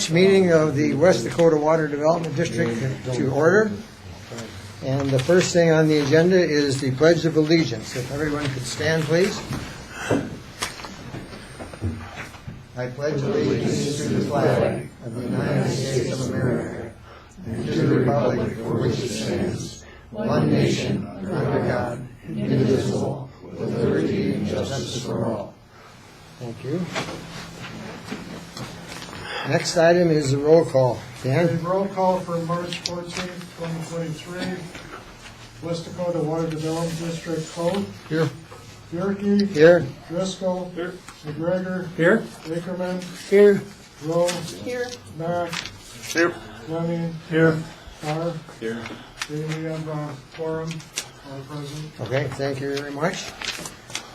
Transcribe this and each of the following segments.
March meeting of the West Dakota Water Development District to order. And the first thing on the agenda is the Pledge of Allegiance. If everyone could stand, please. I pledge allegiance to the flag of the United States of America and to the republic for which it stands, one nation, under God, indivisible, with liberty and justice for all. Thank you. Next item is the roll call. Dan? The roll call for March 14th, 2023. West Dakota Water Development District Code. Here. Bierke. Here. Driscoll. Here. McGregor. Here. Ackerman. Here. Rowe. Here. Mack. Here. Fleming. Here. Carr. Here. We have quorum. All present. Okay, thank you very much.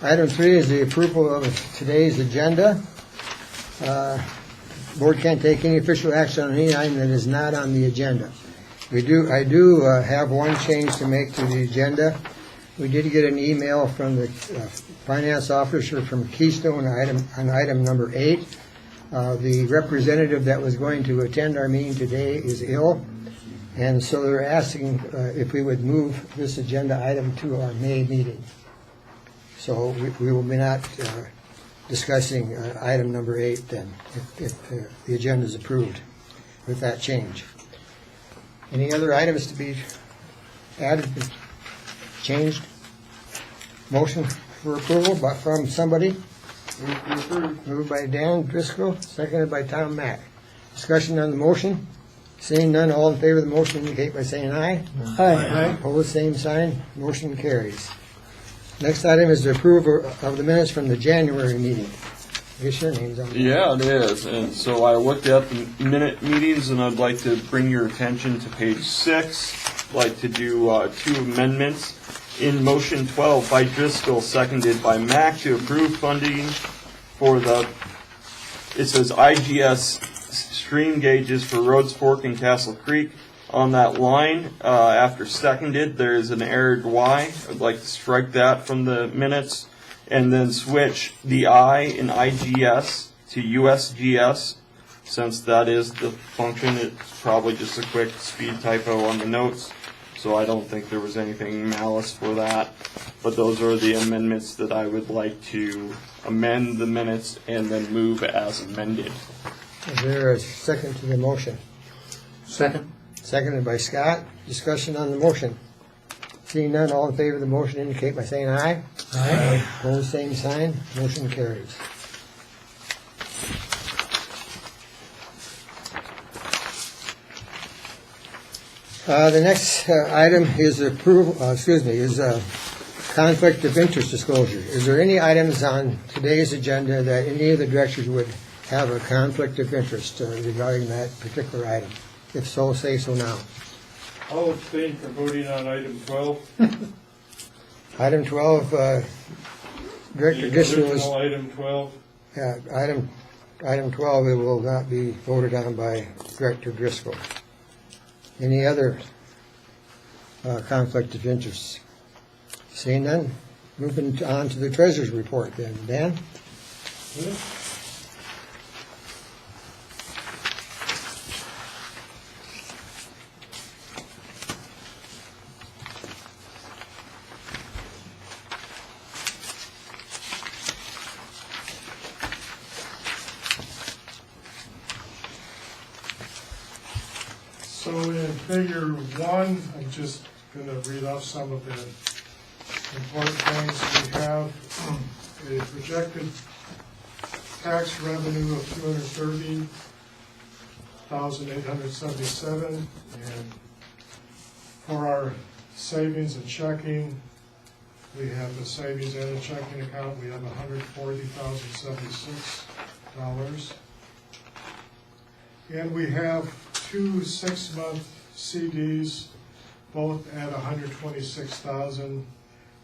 Item 3 is the approval of today's agenda. Board can't take any official action on any item that is not on the agenda. I do have one change to make to the agenda. We did get an email from the finance officer from Keystone on item number 8. The representative that was going to attend our meeting today is ill, and so they're asking if we would move this agenda item to our May meeting. So we will be not discussing item number 8 then, if the agenda is approved with that change. Any other items to be added, changed? Motion for approval from somebody? Moved by Dan Driscoll, seconded by Tom Mack. Discussion on the motion? Seeing none, all in favor of the motion indicate by saying aye. Aye. Opposed, same sign. Motion carries. Next item is the approval of the minutes from the January meeting. I guess your name's on there. Yeah, it is. And so I looked at the minute meetings, and I'd like to bring your attention to page 6. I'd like to do 2 amendments. In motion 12 by Driscoll, seconded by Mack, to approve funding for it says IGS stream gauges for Rhodes Fork and Castle Creek. On that line, after seconded, there is an errored Y. I'd like to strike that from the minutes, and then switch the I in IGS to USGS. Since that is the function, it's probably just a quick speed typo on the notes, so I don't think there was anything malice for that. But those are the amendments that I would like to amend the minutes and then move as amended. Is there a second to the motion? Second. Seconded by Scott. Discussion on the motion. Seeing none, all in favor of the motion indicate by saying aye. Aye. Opposed, same sign. Motion carries. The next item is conflict of interest disclosure. Is there any items on today's agenda that any of the directors would have a conflict of interest regarding that particular item? If so, say so now. I'll abstain from voting on item 12. Item 12, Director Driscoll is... Item 12. Yeah, item 12, it will not be voted on by Director Driscoll. Any other conflict of interest? Seeing none, moving on to the Treasurer's report then. Dan? So in figure 1, I'm just going to read off some of the important things. We have a projected tax revenue of $230,877, and for our savings and checking, we have the savings and the checking account. We have $140,076, and we have 2 6-month CDs, both at $126,000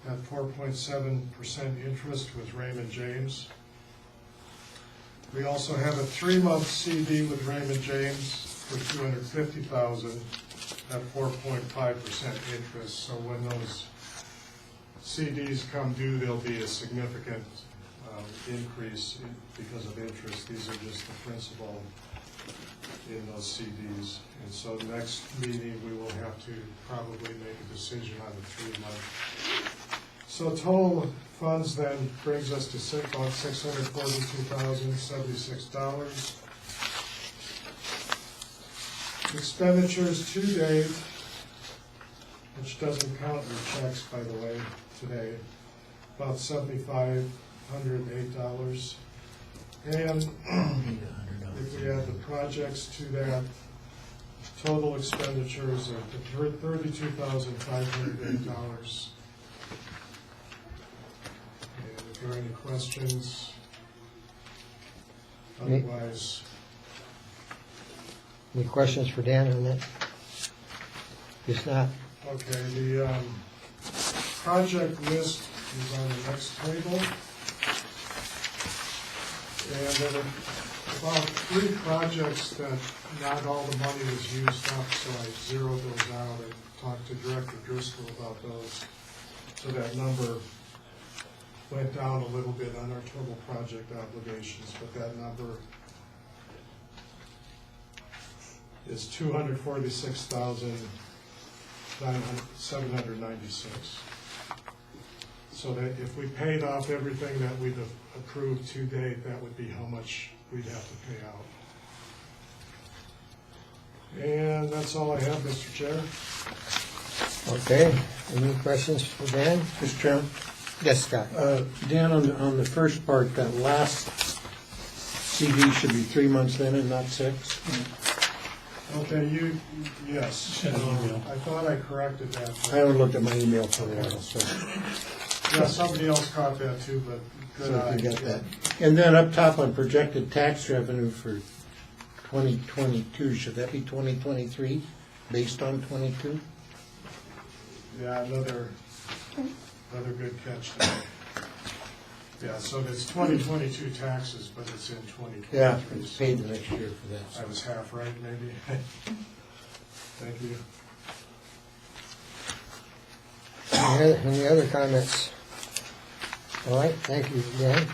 at 4.7% interest with Raymond James. We also have a 3-month CD with Raymond James for $250,000 at 4.5% interest. So when those CDs come due, there'll be a significant increase because of interest. These are just the principal in those CDs. And so next meeting, we will have to probably make a decision on the 3-month. So total funds then brings us to about $642,076. Expenditures to date, which doesn't count your checks, by the way, today, about $7,508. And if we add the projects to that, total expenditures of $32,508. And if there are any questions, otherwise. Any questions for Dan on that? If not, Okay, the project list is on the next table. And there were about 3 projects that not all the money was used up, so I zeroed those out. I talked to Director Driscoll about those. So that number went down a little bit on our total project obligations, but that number is $246,796. So that if we paid off everything that we've approved to date, that would be how much we'd have to pay out. And that's all I have, Mr. Chair. okay. Any questions for Dan? Mr. Chairman? Yes, Scott. Dan, on the first part, that last CD should be 3 months then and not 6? Okay, yes. Send an email. I thought I corrected that. I haven't looked at my email for a while, so Yeah, somebody else caught that too, but good eye. if you got that. And then up top on projected tax revenue for 2022, should that be 2023, based on 22? Yeah, another good catch there. Yeah, so it's 2022 taxes, but it's in 2023. Yeah, it's paid the next year for that. I was half right, maybe. Thank you. Any other comments? All right, thank you, Dan.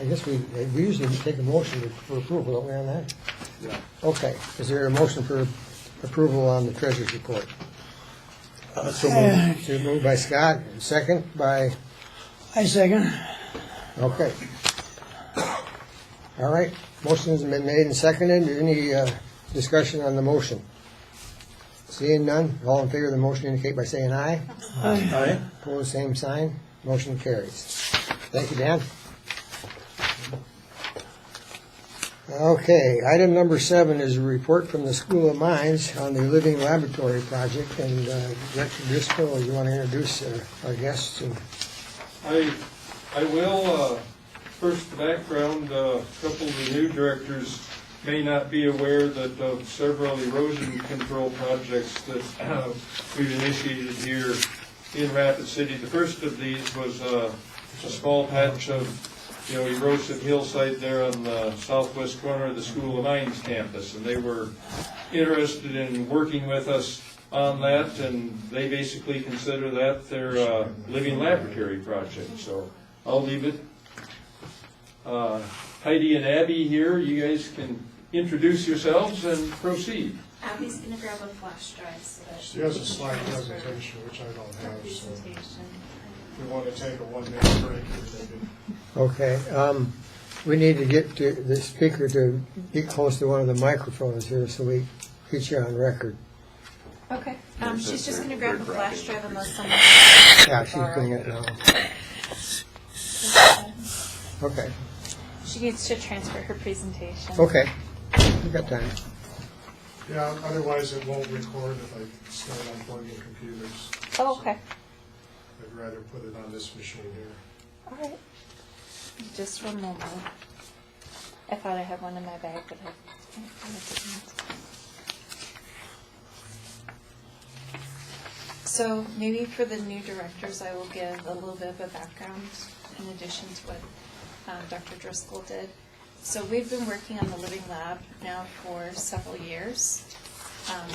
I guess we usually take a motion for approval, don't we, on that? Yeah. Okay, is there a motion for approval on the treasurer's report? So moved. So moved by Scott, second by, I second. okay. All right, motion's been made and seconded. Any discussion on the motion? Seeing none, all in favor of the motion indicate by saying aye. Aye. Opposed, same sign. Motion carries. Thank you, Dan. Okay, item number 7 is a report from the School of Mines on the Living Laboratory Project. And Director Driscoll, you want to introduce our guests? I will. First, the background, a couple of the new directors may not be aware that of several erosion control projects that we've initiated here in Rapid City. The first of these was a small patch of erosive hillside there on the southwest corner of the School of Mines campus, and they were interested in working with us on that, and they basically consider that their living laboratory project. So I'll leave it. Heidi and Abby here, you guys can introduce yourselves and proceed. Abby's gonna grab a flash drive so that She has a slide presentation, which I don't her have, so presentation. if we want to take a 1-minute break, we can. Okay, we need to get to the speaker to get close to one of the microphones here so we get you on record. Okay, she's just gonna grab a flash drive unless someone. Yeah, she's doing it now. Okay, She needs to transfer her presentation. okay, we got time. Yeah, otherwise it won't record if I start unplugging computers. Oh, okay. I'd rather put it on this machine here. All right. Just one moment. I thought I had one in my bag, but I didn't. So maybe for the new directors, I will give a little bit of a background in addition to what Dr. Driscoll did. So we've been working on the Living Lab now for several years.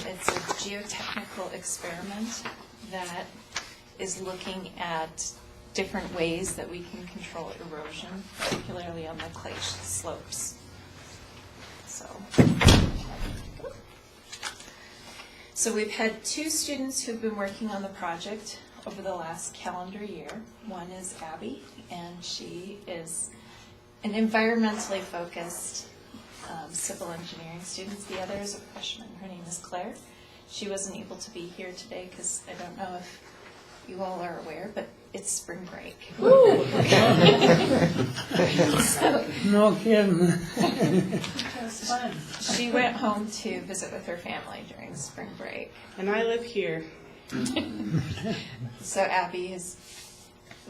It's a geotechnical experiment that is looking at different ways that we can control erosion, particularly on the clay slopes. So we've had 2 students who've been working on the project over the last calendar year. One is Abby, and she is an environmentally focused civil engineering student. The other is a freshman. Her name is Claire. She wasn't able to be here today because I don't know if you all are aware, but it's spring break. So, No kidding. she went home to visit with her family during spring break. And I live here. So Abby has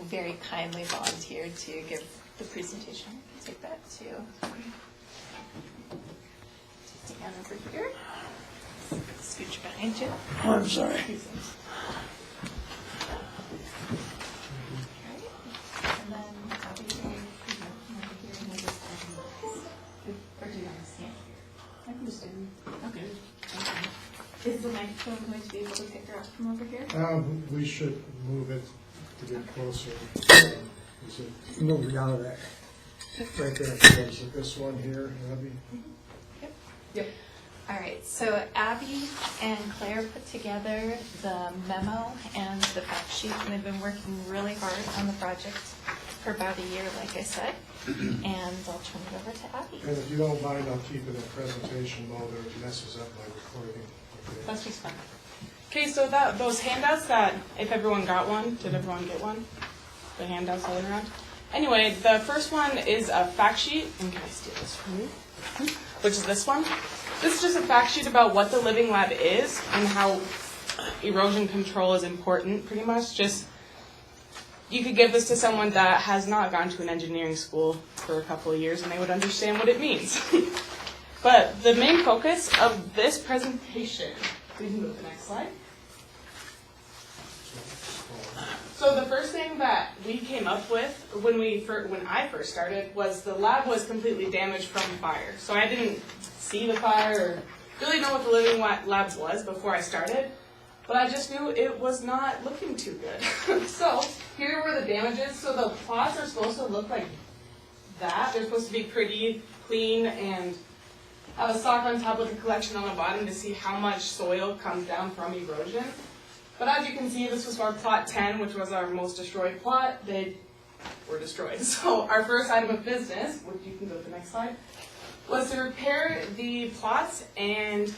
very kindly volunteered to give the presentation. Take that to Dan over here. Scooch behind you. Oh, I'm sorry. And then Abby, or do you want to stand here? I can just do. Okay. Is the microphone going to be able to pick her up from over here? We should move it to get closer. Is it Move down to that. right there? Is it this one here, Abby? Yep. All right, so Abby and Claire put together the memo and the fact sheet, and they've been working really hard on the project for about a year, like I said. And I'll turn it over to Abby. And if you don't mind, I'll keep it in presentation mode or it messes up my recording. Okay. That's just fun. Okay, so those handouts that, if everyone got one, did everyone get one? The handouts all around? Anyway, the first one is a fact sheet. And can I steal this from you? Which is this one. This is just a fact sheet about what the Living Lab is and how erosion control is important, pretty much. Just, you could give this to someone that has not gone to an engineering school for a couple of years and they would understand what it means. But the main focus of this presentation, we can go to the next slide. So the first thing that we came up with when I first started was the lab was completely damaged from fire. So I didn't see the fire or really know what the Living Lab was before I started, but I just knew it was not looking too good. So here were the damages. So the plots are supposed to look like that. They're supposed to be pretty clean and have a sock on top with a collection on the bottom to see how much soil comes down from erosion. But as you can see, this was our plot 10, which was our most destroyed plot. They were destroyed. So our first item of business, which you can go to the next slide, was to repair the plots and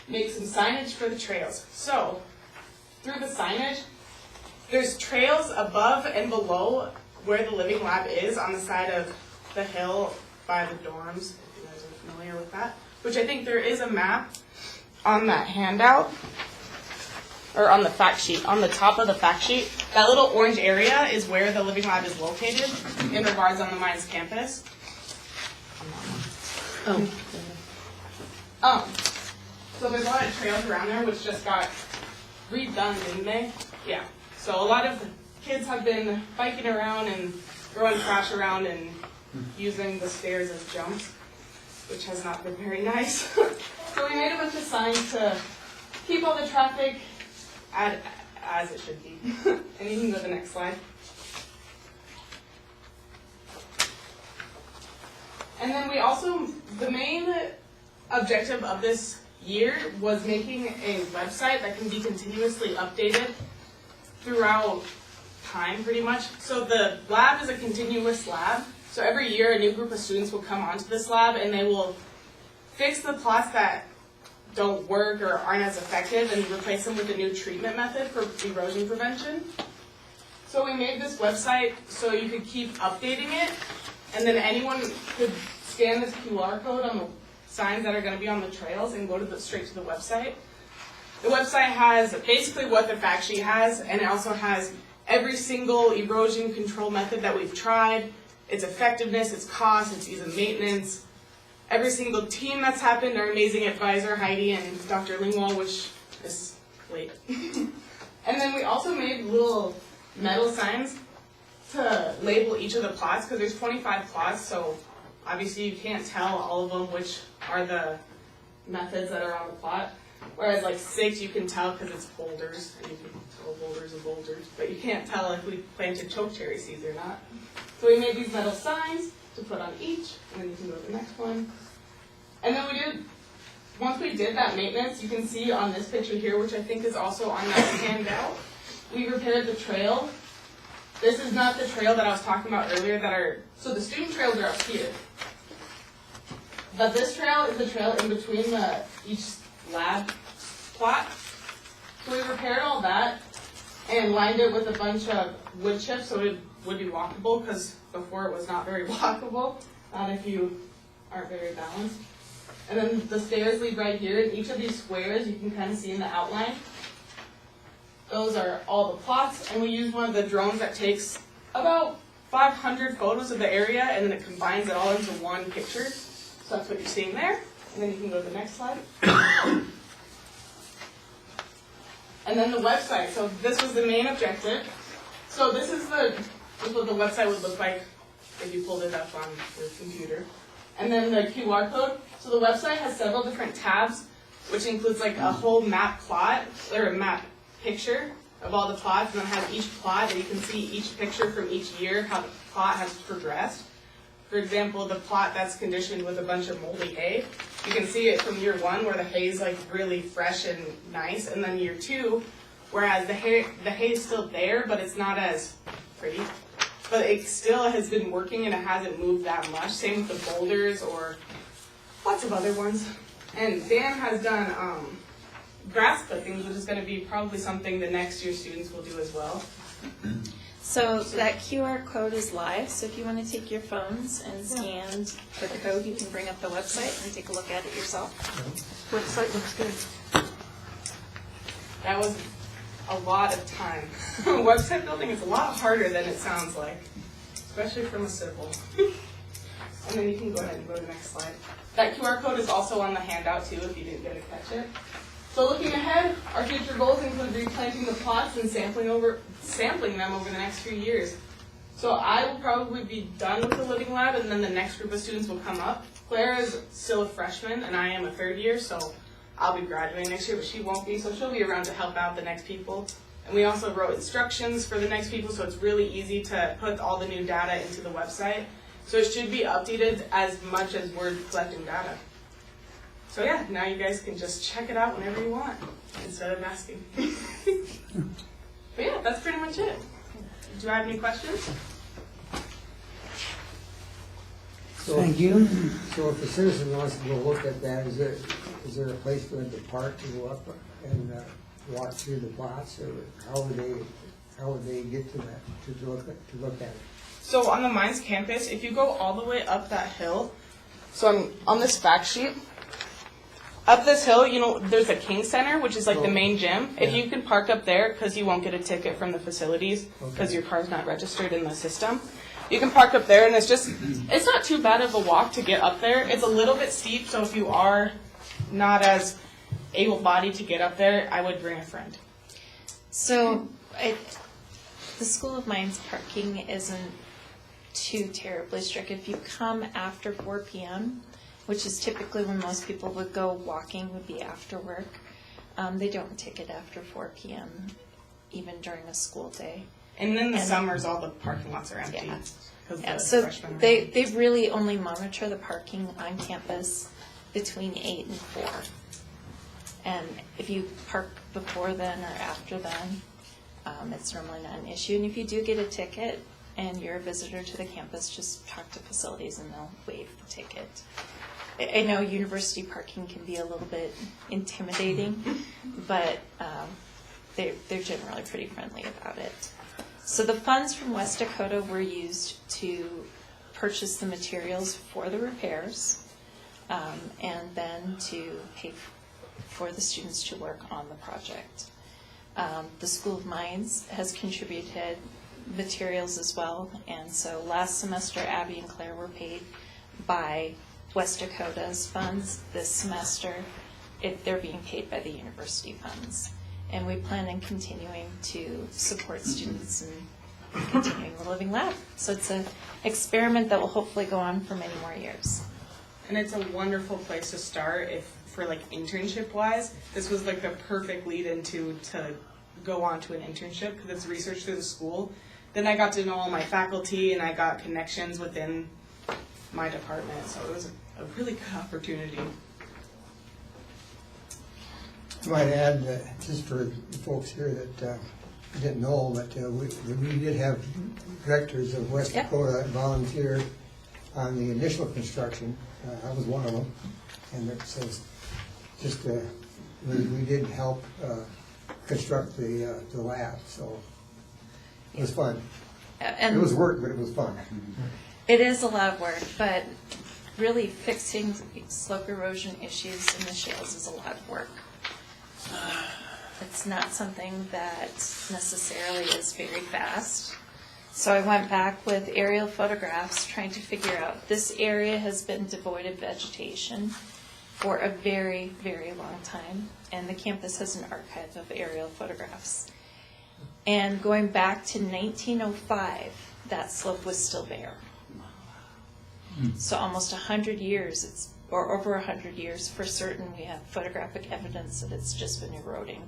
make some signage for the trails. So through the signage, there's trails above and below where the Living Lab is on the side of the hill by the dorms, if you guys are familiar with that, which I think there is a map on that handout. Or on the fact sheet, on the top of the fact sheet, that little orange area is where the Living Lab is located in regards on the Mines campus. So there's a lot of trails around there which just got redone, didn't they? Yeah. So a lot of kids have been biking around and throwing trash around and using the stairs as jumps, which has not been very nice. So we made a bunch of signs to keep all the traffic as it should be. And you can go to the next slide. And then we also, the main objective of this year was making a website that can be continuously updated throughout time, pretty much. So the lab is a continuous lab. So every year a new group of students will come onto this lab and they will fix the plots that don't work or aren't as effective and replace them with a new treatment method for erosion prevention. So we made this website so you could keep updating it, and then anyone could scan this QR code on the signs that are going to be on the trails and go to straight to the website. The website has basically what the fact sheet has, and it also has every single erosion control method that we've tried, its effectiveness, its cost, its ease of maintenance, every single team that's happened, our amazing advisor, Heidi, and Dr. Lingwall, which is late. And then we also made little metal signs to label each of the plots, because there's 25 plots, so obviously you can't tell all of them which are the methods that are on the plot. Whereas like 6, you can tell because it's boulders, and you can tell boulders are boulders, but you can't tell if we planted chokecherry seeds or not. So we made these metal signs to put on each, and then you can go to the next one. And then once we did that maintenance, you can see on this picture here, which I think is also on that handout, we repaired the trail. This is not the trail that I was talking about earlier so the student trails are up here. But this trail is the trail in between each lab plot. So we repaired all that and lined it with a bunch of wood chips so it would be walkable, because before it was not very walkable, not if you aren't very balanced. And then the stairs lead right here, and each of these squares you can kind of see in the outline. Those are all the plots, and we use one of the drones that takes about 500 photos of the area, and then it combines it all into one picture. So that's what you're seeing there. And then you can go to the next slide. And then the website. So this was the main objective. So this is what the website would look like if you pulled it up on your computer. And then the QR code. So the website has several different tabs, which includes like a whole map plot, or a map picture of all the plots, and then has each plot, and you can see each picture from each year, how the plot has progressed. For example, the plot that's conditioned with a bunch of moldy hay, you can see it from year 1 where the hay is like really fresh and nice, and then year 2, whereas the hay is still there, but it's not as pretty. But it still has been working and it hasn't moved that much. Same with the boulders or lots of other ones. And Dan has done grass clippings, which is going to be probably something the next year students will do as well. So that QR code is live, so if you want to take your phones and scan the code, you can bring up the website and take a look at it yourself. Website looks good. That was a lot of time. Website building is a lot harder than it sounds like, especially from a civil. And then you can go ahead and go to the next slide. That QR code is also on the handout too, if you didn't get to catch it. So looking ahead, our future goals include replanting the plots and sampling them over the next few years. So I will probably be done with the living lab, and then the next group of students will come up. Claire is still a freshman, and I am a 3rd year, so I'll be graduating next year, but she won't be, so she'll be around to help out the next people. And we also wrote instructions for the next people, so it's really easy to put all the new data into the website. So it should be updated as much as we're collecting data. So yeah, now you guys can just check it out whenever you want, instead of asking. But yeah, that's pretty much it. Do I have any questions? Thank you. So if a citizen wants to go look at that, is there a place for them to park to go up and walk through the plots, or how would they get to that, to look at it? So on the Mines campus, if you go all the way up that hill, so I'm on this fact sheet, up this hill, there's a King Center, which is like the main gym. If you can park up there, because you won't get a ticket from the facilities, because your car's not registered in the system, you can park up there, and it's not too bad of a walk to get up there. It's a little bit steep, so if you are not as able-bodied to get up there, I would bring a friend. So the School of Mines parking isn't too terribly strict. If you come after 4 p.m., which is typically when most people would go walking, would be after work, they don't ticket after 4 p.m., even during a school day. And then the summers, all the parking lots are empty. Yeah, so they really only monitor the parking on campus between 8 and 4. And if you park before then or after then, it's normally not an issue. And if you do get a ticket and you're a visitor to the campus, just talk to facilities and they'll waive the ticket. I know university parking can be a little bit intimidating, but they're generally pretty friendly about it. So the funds from West Dakota were used to purchase the materials for the repairs, and then to pay for the students to work on the project. The School of Mines has contributed materials as well, and so last semester Abby and Claire were paid by West Dakota's funds. This semester they're being paid by the university funds. And we plan on continuing to support students and continuing the Living Lab. So it's an experiment that will hopefully go on for many more years. And it's a wonderful place to start if for like internship wise, this was like the perfect lead into to go on to an internship because it's research through the school. Then I got to know all my faculty and I got connections within my department, so it was a really good opportunity. I might add, just for the folks here that didn't know, that we did have directors of West Yep. Dakota volunteer on the initial construction. I was one of them, and it says just we did help construct the lab, so it was fun. And It was work, but it was fun. it is a lot of work, but really fixing slope erosion issues in the shales is a lot of work. It's not something that necessarily is very fast. So I went back with aerial photographs trying to figure out, this area has been devoid of vegetation for a very, very long time, and the campus has an archive of aerial photographs. And going back to 1905, that slope was still bare. So almost 100 years, or over 100 years for certain, we have photographic evidence that it's just been eroding.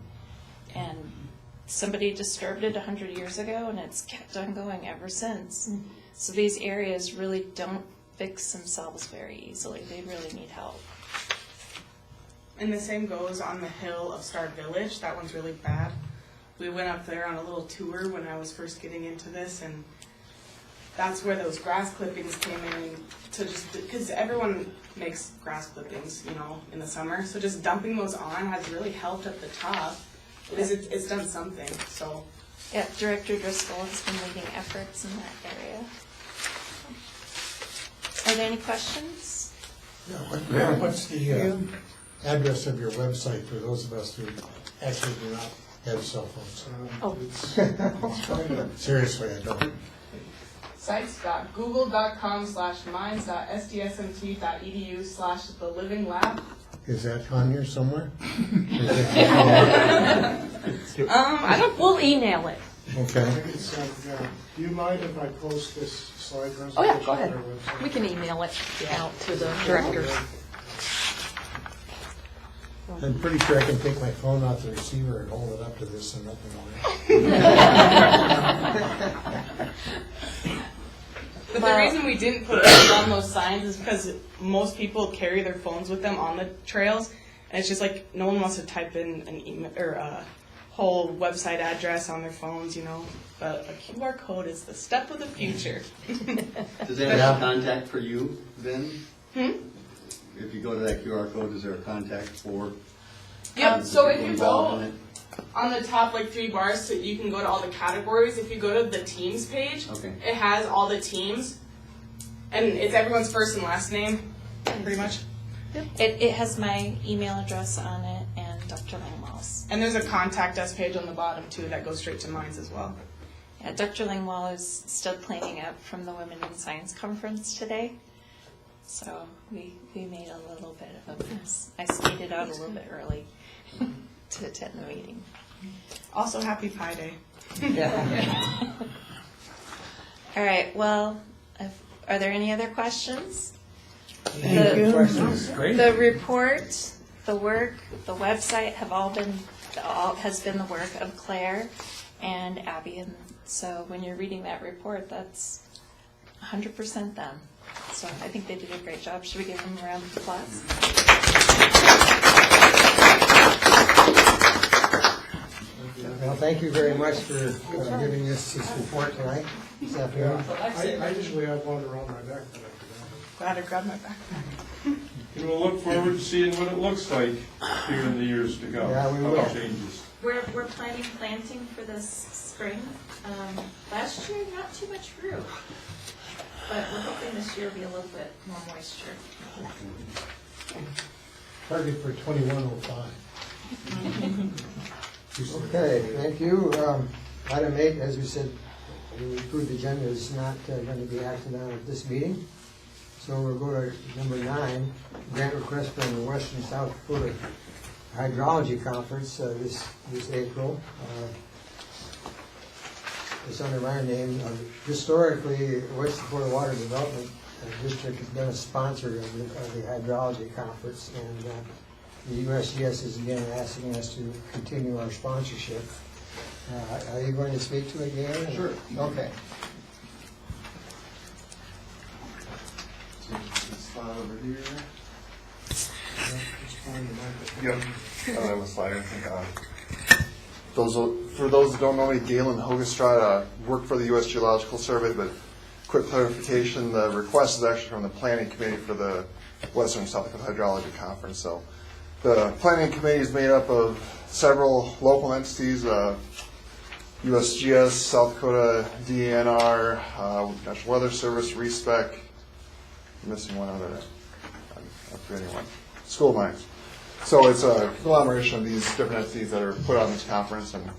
And somebody disturbed it 100 years ago, and it's kept on going ever since. So these areas really don't fix themselves very easily. They really need help. And the same goes on the hill of Star Village. That one's really bad. We went up there on a little tour when I was first getting into this, and that's where those grass clippings came in to just, because everyone makes grass clippings, you know, in the summer. So just dumping those on has really helped at the top. It's done something, so. Yeah, Director Driscoll has been leading efforts in that area. Are there any questions? What's the address of your website for those of us who actually do not have cell phones? Seriously, I don't. sites.google.com/mines.sdsmt.edu/thelivinglab. Is that on here somewhere? I don't. We'll email it. Okay. I think it's, do you mind if I post this slide presentation? Oh, yeah, go ahead. on our website? We can email it out to the directors. I'm pretty sure I can take my phone off the receiver and hold it up to this and nothing will happen. But the reason we didn't put it on those signs is because most people carry their phones with them on the trails, and it's just like no one wants to type in an email or a whole website address on their phones, you know. But a QR code is the step of the future. Does that have a contact for you then? If you go to that QR code, is there a contact for? Yep. So if people you involved go in it? on the top like 3 bars, so you can go to all the categories. If you go to the teams page, Okay. it has all the teams, and it's everyone's first and last name, pretty much. It has my email address on it and Dr. Langwell's. And there's a contact us page on the bottom too that goes straight to mines as well. Yeah, Dr. Langwell is still cleaning up from the Women in Science Conference today. So we made a little bit of a mess. I skated out a little bit early to attend the meeting. Also, happy Pi Day. All right, well, are there any other questions? The report, the work, the website has been the work of Claire and Abby, and so when you're reading that report, that's 100% them. So I think they did a great job. Should we give them a round of applause? Well, thank you very much for giving us this report tonight, this afternoon. I usually have one around my neck that I forgot. Glad I grabbed my backpack. And we'll look forward to seeing what it looks like here in the years to go. Yeah, we How will. it changes. We're planning planting for this spring. Last year, not too much grew, but we're hoping this year will be a little bit more moisture. Target for 2105. Okay, thank you. Item 8, as we said, the approved agenda is not going to be acted on at this meeting. So we'll go to number 9, grant request from the Western South Dakota Hydrology Conference this April. It's under my name. Historically, West Dakota Water Development District has been a sponsor of the hydrology conference, and the USGS is again asking us to continue our sponsorship. Are you going to speak to it, Gary? Sure. Okay. Slide over here. Yep. I have a slide. I think. For those that don't know me, Galen Hogestrad worked for the U.S. Geological Survey, but quick clarification, the request is actually from the Planning Committee for the Western South Dakota Hydrology Conference. So the Planning Committee is made up of several local entities, USGS, South Dakota, DNR, National Weather Service, RESPEC, I'm missing one other, I'm forgetting one, School Mines. So it's a conglomeration of these different entities that are put on this conference, and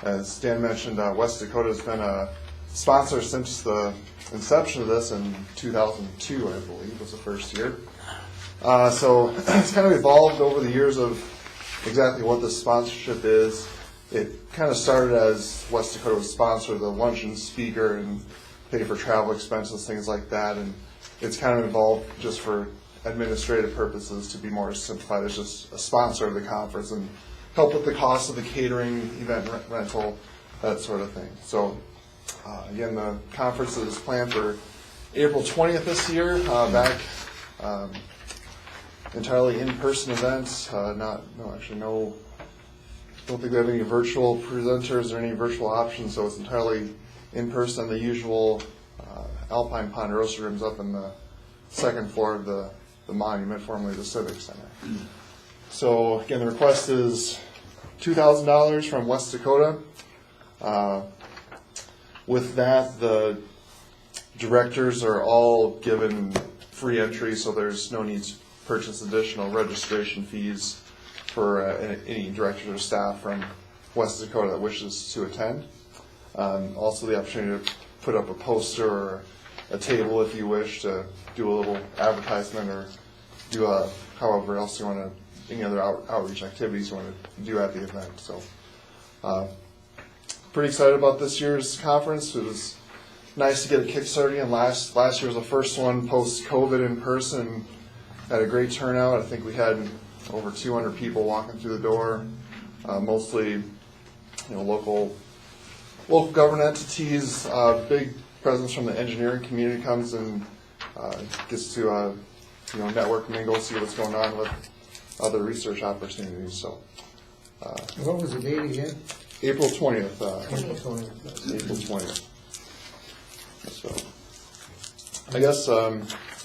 as Dan mentioned, West Dakota has been a sponsor since the inception of this in 2002, I believe, was the first year. So it's kind of evolved over the years of exactly what the sponsorship is. It kind of started as West Dakota would sponsor the luncheon speaker and pay for travel expenses, things like that, and it's kind of evolved just for administrative purposes to be more simplified as just a sponsor of the conference and help with the cost of the catering, event rental, that sort of thing. So again, the conference is planned for April 20th this year, back entirely in-person events. Don't think we have any virtual presenters or any virtual options, so it's entirely in person. The usual Alpine Ponderosa rooms up in the second floor of the monument, formerly the Civic Center. So again, the request is $2,000 from West Dakota. With that, the directors are all given free entry, so there's no need to purchase additional registration fees for any directors or staff from West Dakota that wishes to attend. Also the opportunity to put up a poster or a table if you wish to do a little advertisement or do however else you want to, any other outreach activities you want to do at the event. So pretty excited about this year's conference. It was nice to get a kickstarting, and last year was the first one post-COVID in person. Had a great turnout. I think we had over 200 people walking through the door, mostly local government entities. Big presence from the engineering community comes and gets to network, mingle, see what's going on with other research opportunities. So What was the date again? April 20th. April 20th. April 20th. So I guess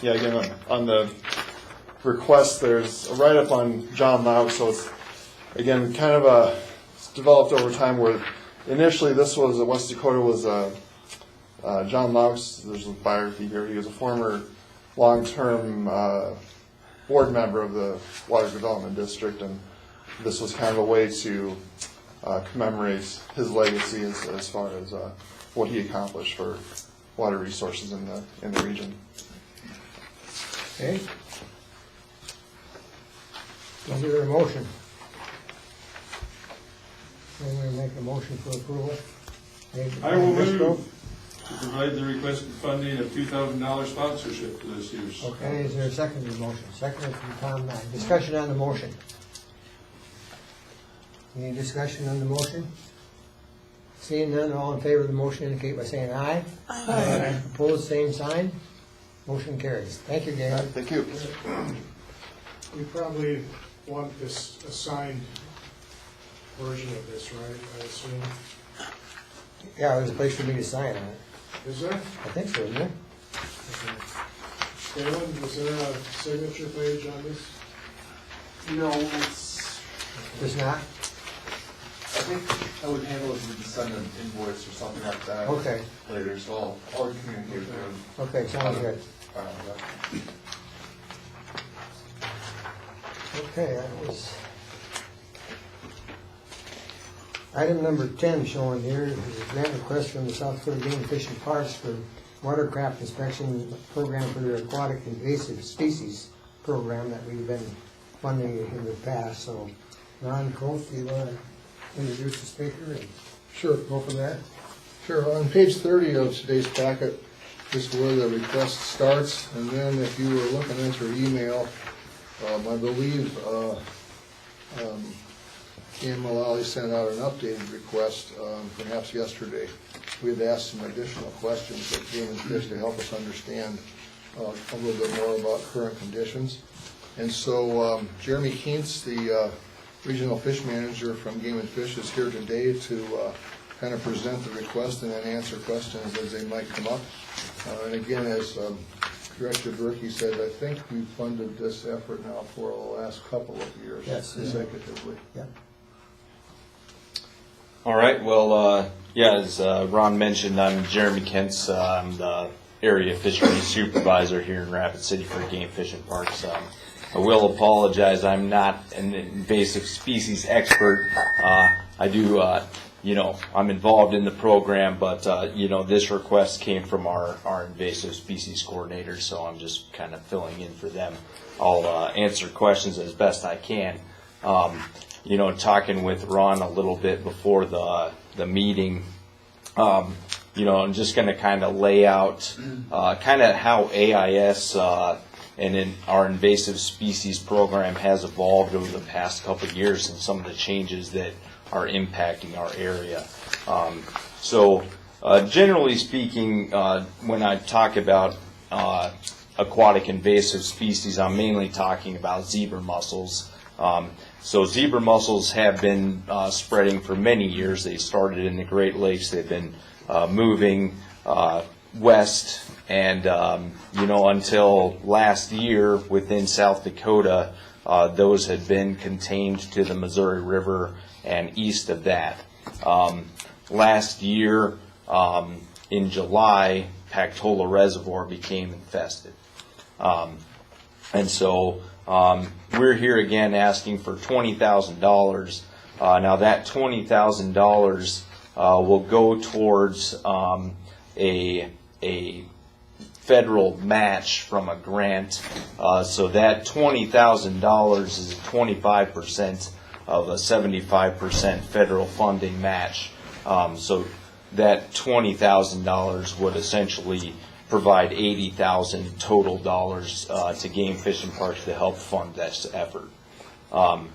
again on the request, there's a write-up on John Laug. So it's again kind of it's developed over time where initially this was West Dakota was John Laug. There's a biography here. He was a former long-term board member of the Water Development District, and this was kind of a way to commemorate his legacy as far as what he accomplished for water resources in the region. Okay. I'll give it a motion. I'm going to make a motion for approval. I will move to provide the requested funding of $2,000 sponsorship for this year's. Okay, is there a second to the motion? Second from Tom Nye. Discussion on the motion. Any discussion on the motion? Seeing none, all in favor of the motion indicate by saying aye. Aye. Opposed, same sign. Motion carries. Thank you, Gary. Thank you. We probably want this assigned version of this, right, I assume? Yeah, there's a place for me to sign on it. Is there? I think so, isn't there? Galen, is there a signature page on this? No, it's. There's not? I think I would handle it if we could send an invoice or something like that. Okay. Later, so I'll communicate with them. Okay, sounds good. Okay, that was item number 10 shown here is a grant request from the South Dakota Game and Fish and Parks for watercraft inspection program for their aquatic invasive species program that we've been funding in the past. So, Ron Colt, do you want to introduce the speaker and Sure. go from there? Sure. On page 30 of today's packet, this is where the request starts, and then if you were looking at your email, I believe Ian Mullally sent out an updated request, perhaps yesterday. We had asked some additional questions at Game and Fish to help us understand a little bit more about current conditions. And so Jeremy Keentz, the regional fish manager from Game and Fish, is here today to kind of present the request and then answer questions as they might come up. And again, as Director Berkey said, I think we've funded this effort now for the last couple of years consecutively. Yeah. All right, well, as Ron mentioned, I'm Jeremy Kentz. I'm the area fisheries supervisor here in Rapid City for Game Fishing Parks. I will apologize, I'm not an invasive species expert. I do, I'm involved in the program, but, this request came from our invasive species coordinator, so I'm just kind of filling in for them. I'll answer questions as best I can. Talking with Ron a little bit before the meeting, I'm just going to kind of lay out kind of how AIS and in our invasive species program has evolved over the past couple of years and some of the changes that are impacting our area. Generally speaking, when I talk about aquatic invasive species, I'm mainly talking about zebra mussels. So zebra mussels have been spreading for many years. They started in the Great Lakes. They've been moving west, and until last year within South Dakota, those had been contained to the Missouri River and east of that. Last year, in July, Pactola Reservoir became infested. We're here again asking for $20,000. Now that $20,000 will go towards a federal match from a grant. So that $20,000 is 25% of a 75% federal funding match. So that $20,000 would essentially provide $80,000 total dollars to Game Fishing Parks to help fund this effort. Kind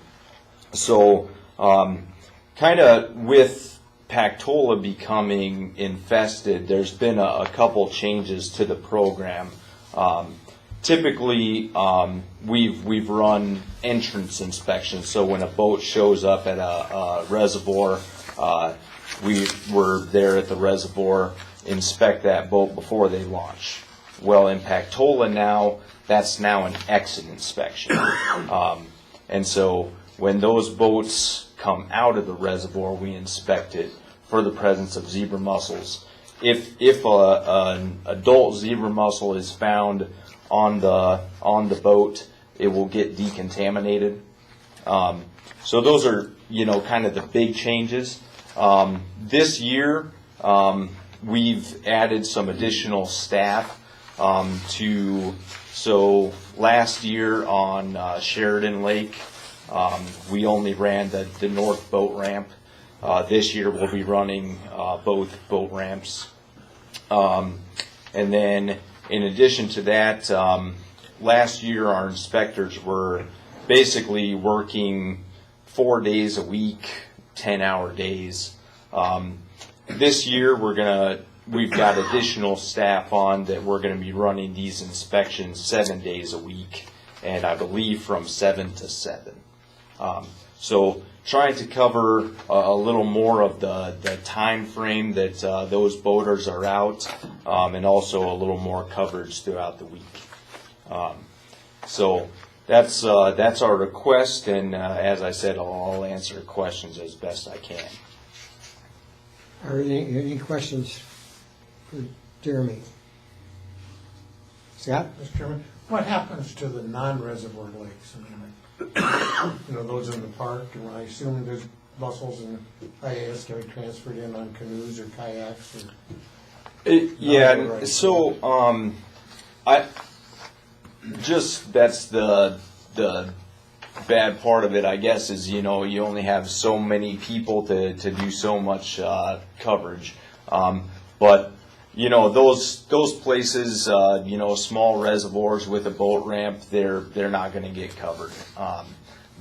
of with Pactola becoming infested, there's been a couple changes to the program. Typically, we've run entrance inspections. So when a boat shows up at a reservoir, we're there at the reservoir, inspect that boat before they launch. Well, in Pactola now, that's now an exit inspection. And so when those boats come out of the reservoir, we inspect it for the presence of zebra mussels. If an adult zebra mussel is found on the boat, it will get decontaminated. So those are kind of the big changes. This year, we've added some additional staff so last year on Sheridan Lake, we only ran the north boat ramp. This year we'll be running both boat ramps. And then in addition to that, last year our inspectors were basically working 4 days a week, 10-hour days. This year we've got additional staff on that we're going to be running these inspections 7 days a week, and I believe from 7 to 7. So trying to cover a little more of the time frame that those boaters are out, and also a little more coverage throughout the week. So that's our request, and as I said, I'll answer questions as best I can. Are any questions for Jeremy? Scott? Mr. Chairman, what happens to the non-reservoir lakes? I mean, those in the park, and I assume there's mussels and IAS can be transferred in on canoes or kayaks. That's the bad part of it, I guess, is you only have so many people to do so much coverage. But those places, small reservoirs with a boat ramp, they're not going to get covered.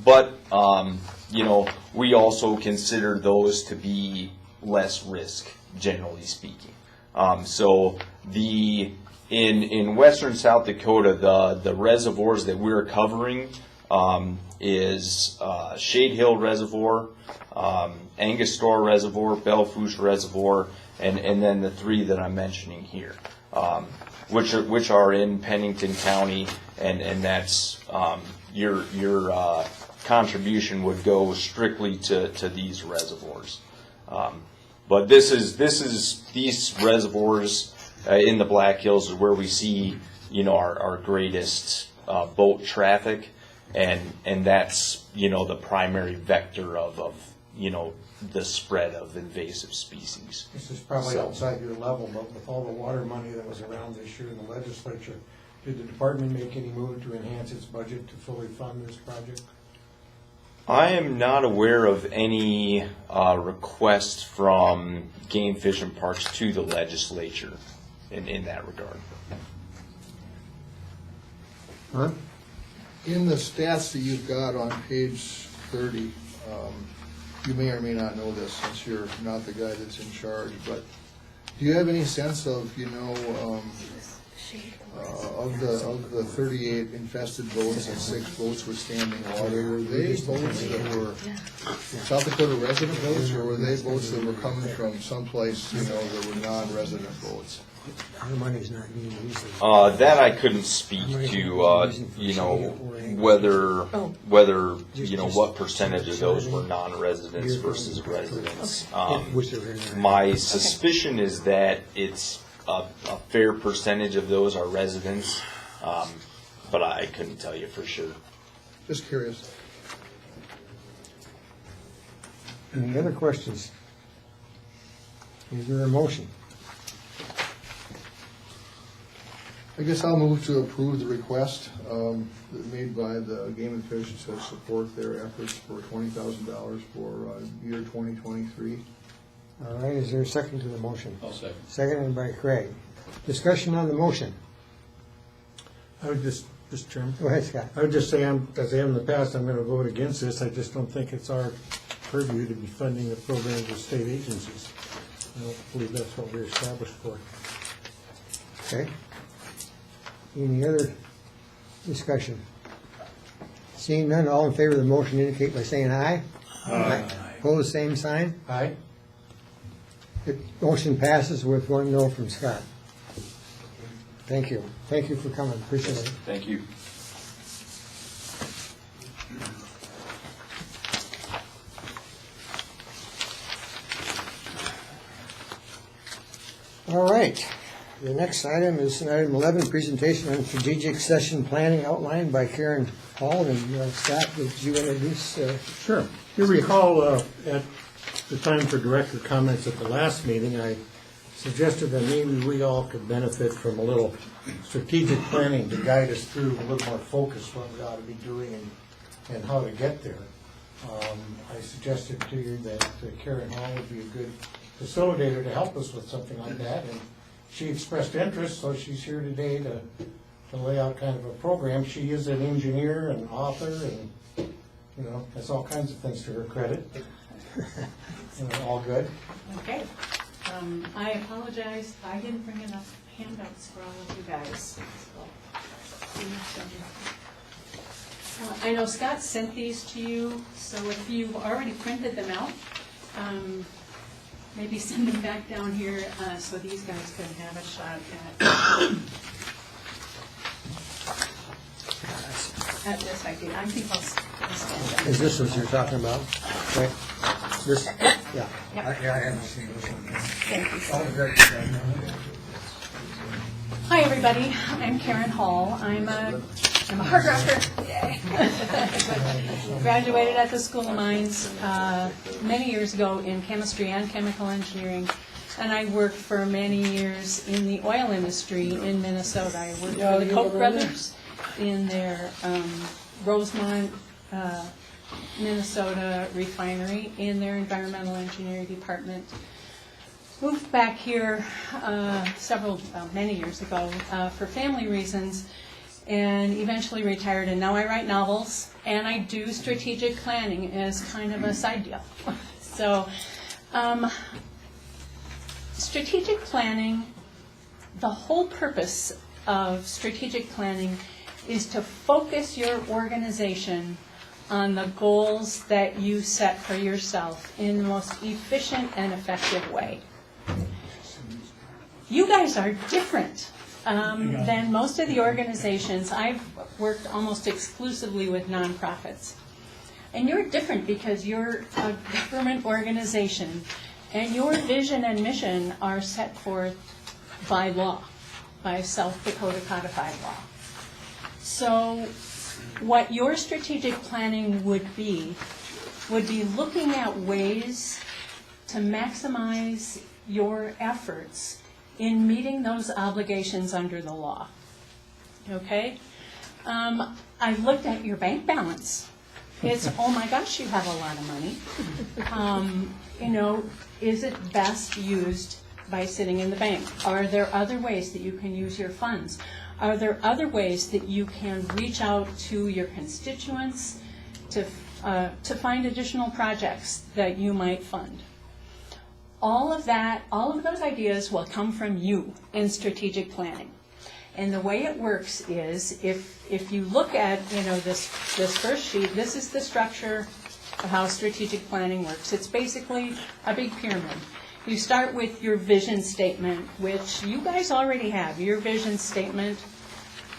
But, you know, we also consider those to be less risk, generally speaking. So in western South Dakota, the reservoirs that we're covering is Shade Hill Reservoir, Angostura Reservoir, Belfouche Reservoir, and then the three that I'm mentioning here, which are in Pennington County, and that's your contribution would go strictly to these reservoirs. But these reservoirs in the Black Hills is where we see, you know, our greatest boat traffic, and that's, you know, the primary vector of you know, the spread of invasive species. This is probably outside your level, but with all the water money that was around this year in the legislature, did the department make any move to enhance its budget to fully fund this project? I am not aware of any requests from Game Fish and Parks to the legislature in that regard. Huh? In the stats that you've got on page 30, you may or may not know this since you're not the guy that's in charge, but do you have any sense of, you know, of the 38 infested boats and 6 boats with standing water, were they boats that were South Dakota resident boats, or were they boats that were coming from someplace, you know, that were non-resident boats? Our money's not being used. That I couldn't speak to, you know, whether, you know, what percentage of those were non-residents versus residents. My suspicion is that it's a fair percentage of those are residents, but I couldn't tell you for sure. Just curious. Any other questions? Is there a motion? I guess I'll move to approve the request made by the Game and Fish to support their efforts for $20,000 for year 2023. All right, is there a second to the motion? I'll second. Seconded by Craig. Discussion on the motion. I would just, Mr. Chairman, Go ahead, Scott. I would just say, as I have in the past, I'm going to vote against this. I just don't think it's our purview to be funding the programs of state agencies. I don't believe that's what we're established for. Okay. Any other discussion? Seeing none, all in favor of the motion indicate by saying aye. Aye. Opposed, same sign. Aye. The motion passes with 1 no from Scott. Thank you. Thank you for coming. Appreciate it. Thank you. All right. The next item is item 11, presentation on strategic session planning outlined by Karen Hall. And Scott, would you introduce? Sure. You recall at the time for director comments at the last meeting, I suggested that maybe we all could benefit from a little strategic planning to guide us through a little more focus what we ought to be doing and how to get there. I suggested to you that Karen Hall would be a good facilitator to help us with something like that, and she expressed interest, so she's here today to lay out kind of a program. She is an engineer and author, and you know, has all kinds of things to her credit. You know, all good. Okay. I apologize, I didn't bring enough handouts for all of you guys. So, I know Scott sent these to you, so if you've already printed them out, maybe send them back down here so these guys can have a shot at this idea. I think I'll stand up. Is this what you're talking about? Okay. This, yeah. Yep. I haven't seen this one. Thank you. Oh, very good. Hi, everybody. I'm Karen Hall. I'm a hard rocker. Yay. Graduated at the School of Mines many years ago in chemistry and chemical engineering, and I worked for many years in the oil industry in Minnesota. I worked for the Koch brothers in their Rosemont, Minnesota refinery in their environmental engineering department. Moved back here many years ago for family reasons, and eventually retired, and now I write novels, and I do strategic planning as kind of a side deal. So, strategic planning, the whole purpose of strategic planning is to focus your organization on the goals that you set for yourself in the most efficient and effective way. You guys are different than most of the organizations. I've worked almost exclusively with nonprofits. And you're different because you're a government organization, and your vision and mission are set forth by law, by South Dakota codified law. So what your strategic planning would be looking at ways to maximize your efforts in meeting those obligations under the law. Okay? I've looked at your bank balance. It's, oh my gosh, you have a lot of money. Is it best used by sitting in the bank? Are there other ways that you can use your funds? Are there other ways that you can reach out to your constituents to find additional projects that you might fund? All of those ideas will come from you in strategic planning. And the way it works is, if you look at this first sheet, this is the structure of how strategic planning works. It's basically a big pyramid. You start with your vision statement, which you guys already have. Your vision statement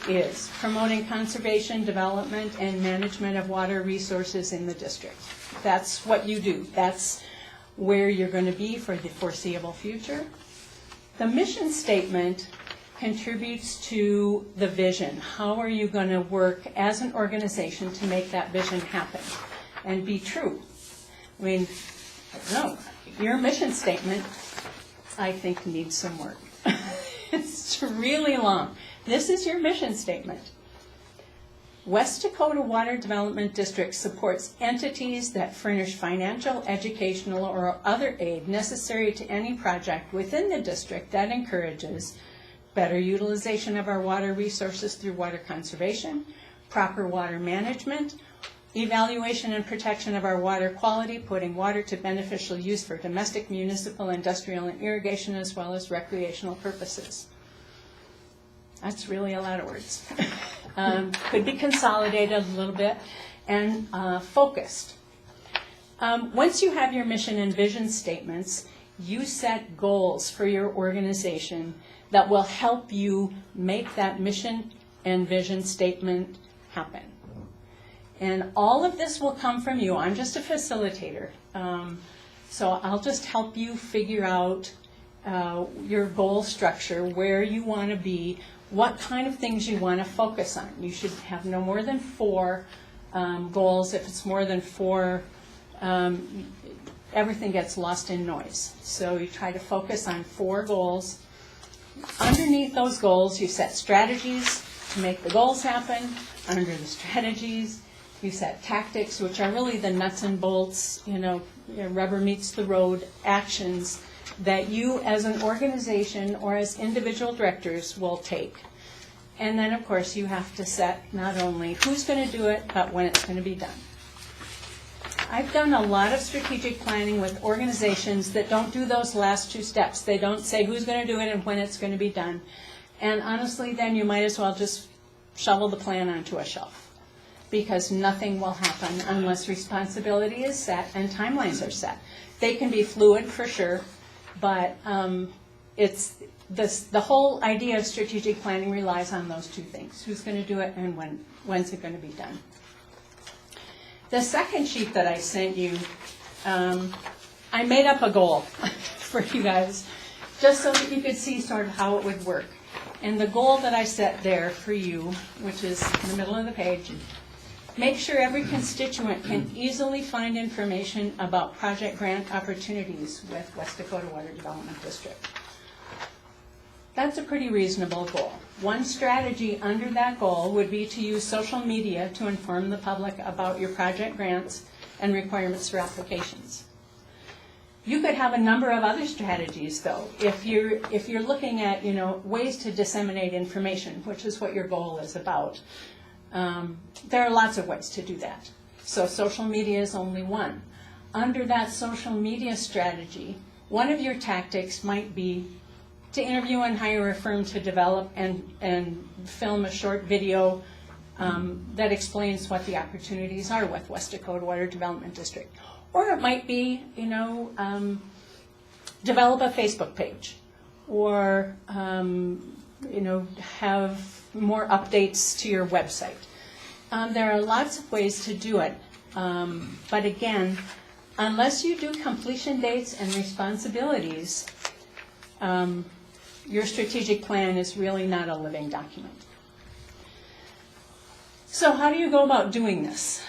is promoting conservation, development, and management of water resources in the district. That's what you do. That's where you're going to be for the foreseeable future. The mission statement contributes to the vision. How are you going to work as an organization to make that vision happen and be true? I mean, I don't know. Your mission statement, I think, needs some work. It's really long. This is your mission statement. West Dakota Water Development District supports entities that furnish financial, educational, or other aid necessary to any project within the district that encourages better utilization of our water resources through water conservation, proper water management, evaluation and protection of our water quality, putting water to beneficial use for domestic, municipal, industrial, and irrigation, as well as recreational purposes. That's really a lot of words. Could be consolidated a little bit and focused. Once you have your mission and vision statements, you set goals for your organization that will help you make that mission and vision statement happen. And all of this will come from you. I'm just a facilitator. So I'll just help you figure out your goal structure, where you want to be, what kind of things you want to focus on. You should have no more than 4 goals. If it's more than 4, everything gets lost in noise. So you try to focus on 4 goals. Underneath those goals, you set strategies to make the goals happen. Under the strategies, you set tactics, which are really the nuts and bolts, rubber meets the road actions that you as an organization or as individual directors will take. And then, of course, you have to set not only who's going to do it, but when it's going to be done. I've done a lot of strategic planning with organizations that don't do those last 2 steps. They don't say who's going to do it and when it's going to be done. And honestly, then you might as well just shovel the plan onto a shelf, because nothing will happen unless responsibility is set and timelines are set. They can be fluid for sure, but the whole idea of strategic planning relies on those 2 things: who's going to do it and when's it going to be done. The second sheet that I sent you, I made up a goal for you guys, just so that you could see sort of how it would work. And the goal that I set there for you, which is in the middle of the page, make sure every constituent can easily find information about project grant opportunities with West Dakota Water Development District. That's a pretty reasonable goal. One strategy under that goal would be to use social media to inform the public about your project grants and requirements for applications. You could have a number of other strategies, though. If you're looking at, ways to disseminate information, which is what your goal is about, there are lots of ways to do that. So social media is only one. Under that social media strategy, one of your tactics might be to interview and hire a firm to develop and film a short video that explains what the opportunities are with West Dakota Water Development District. Or it might be, develop a Facebook page, or have more updates to your website. There are lots of ways to do it, but again, unless you do completion dates and responsibilities, your strategic plan is really not a living document. So how do you go about doing this?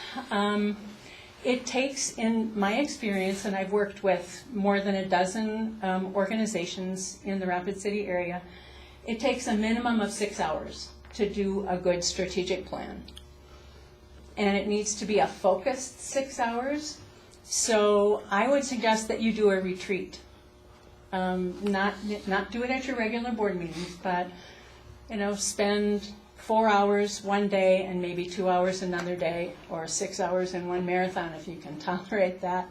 It takes, in my experience, and I've worked with more than a dozen organizations in the Rapid City area, it takes a minimum of 6 hours to do a good strategic plan. And it needs to be a focused 6 hours. So I would suggest that you do a retreat. Not do it at your regular board meetings, but spend 4 hours one day and maybe 2 hours another day, or 6 hours in one marathon if you can tolerate that,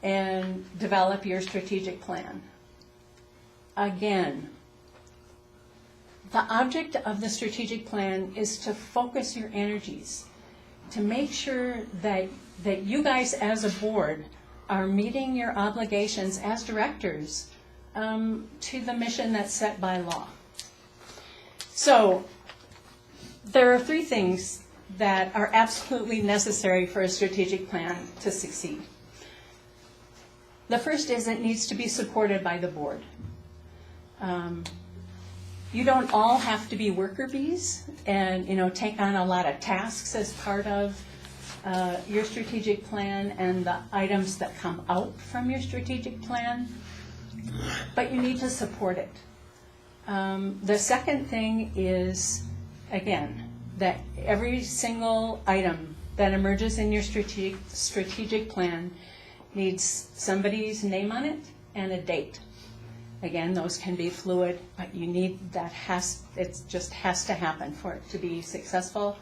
and develop your strategic plan. Again, the object of the strategic plan is to focus your energies, to make sure that you guys as a board are meeting your obligations as directors to the mission that's set by law. So there are 3 things that are absolutely necessary for a strategic plan to succeed. The first is it needs to be supported by the board. You don't all have to be worker bees and take on a lot of tasks as part of your strategic plan and the items that come out from your strategic plan, but you need to support it. The second thing is, again, that every single item that emerges in your strategic plan needs somebody's name on it and a date. Again, those can be fluid, but you need that, it just has to happen for it to be successful.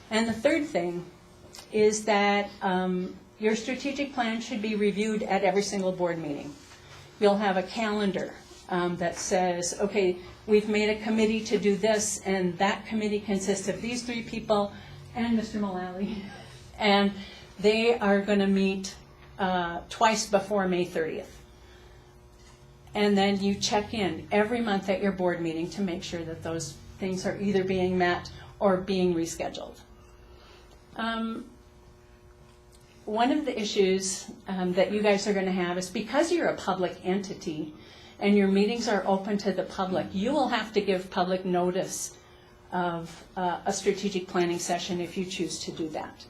And the third thing is that your strategic plan should be reviewed at every single board meeting. You'll have a calendar that says, okay, we've made a committee to do this, and that committee consists of these 3 people and Mr. Mullally, and they are going to meet twice before May 30th. And then you check in every month at your board meeting to make sure that those things are either being met or being rescheduled. One of the issues that you guys are going to have is, because you're a public entity and your meetings are open to the public, you will have to give public notice of a strategic planning session if you choose to do that.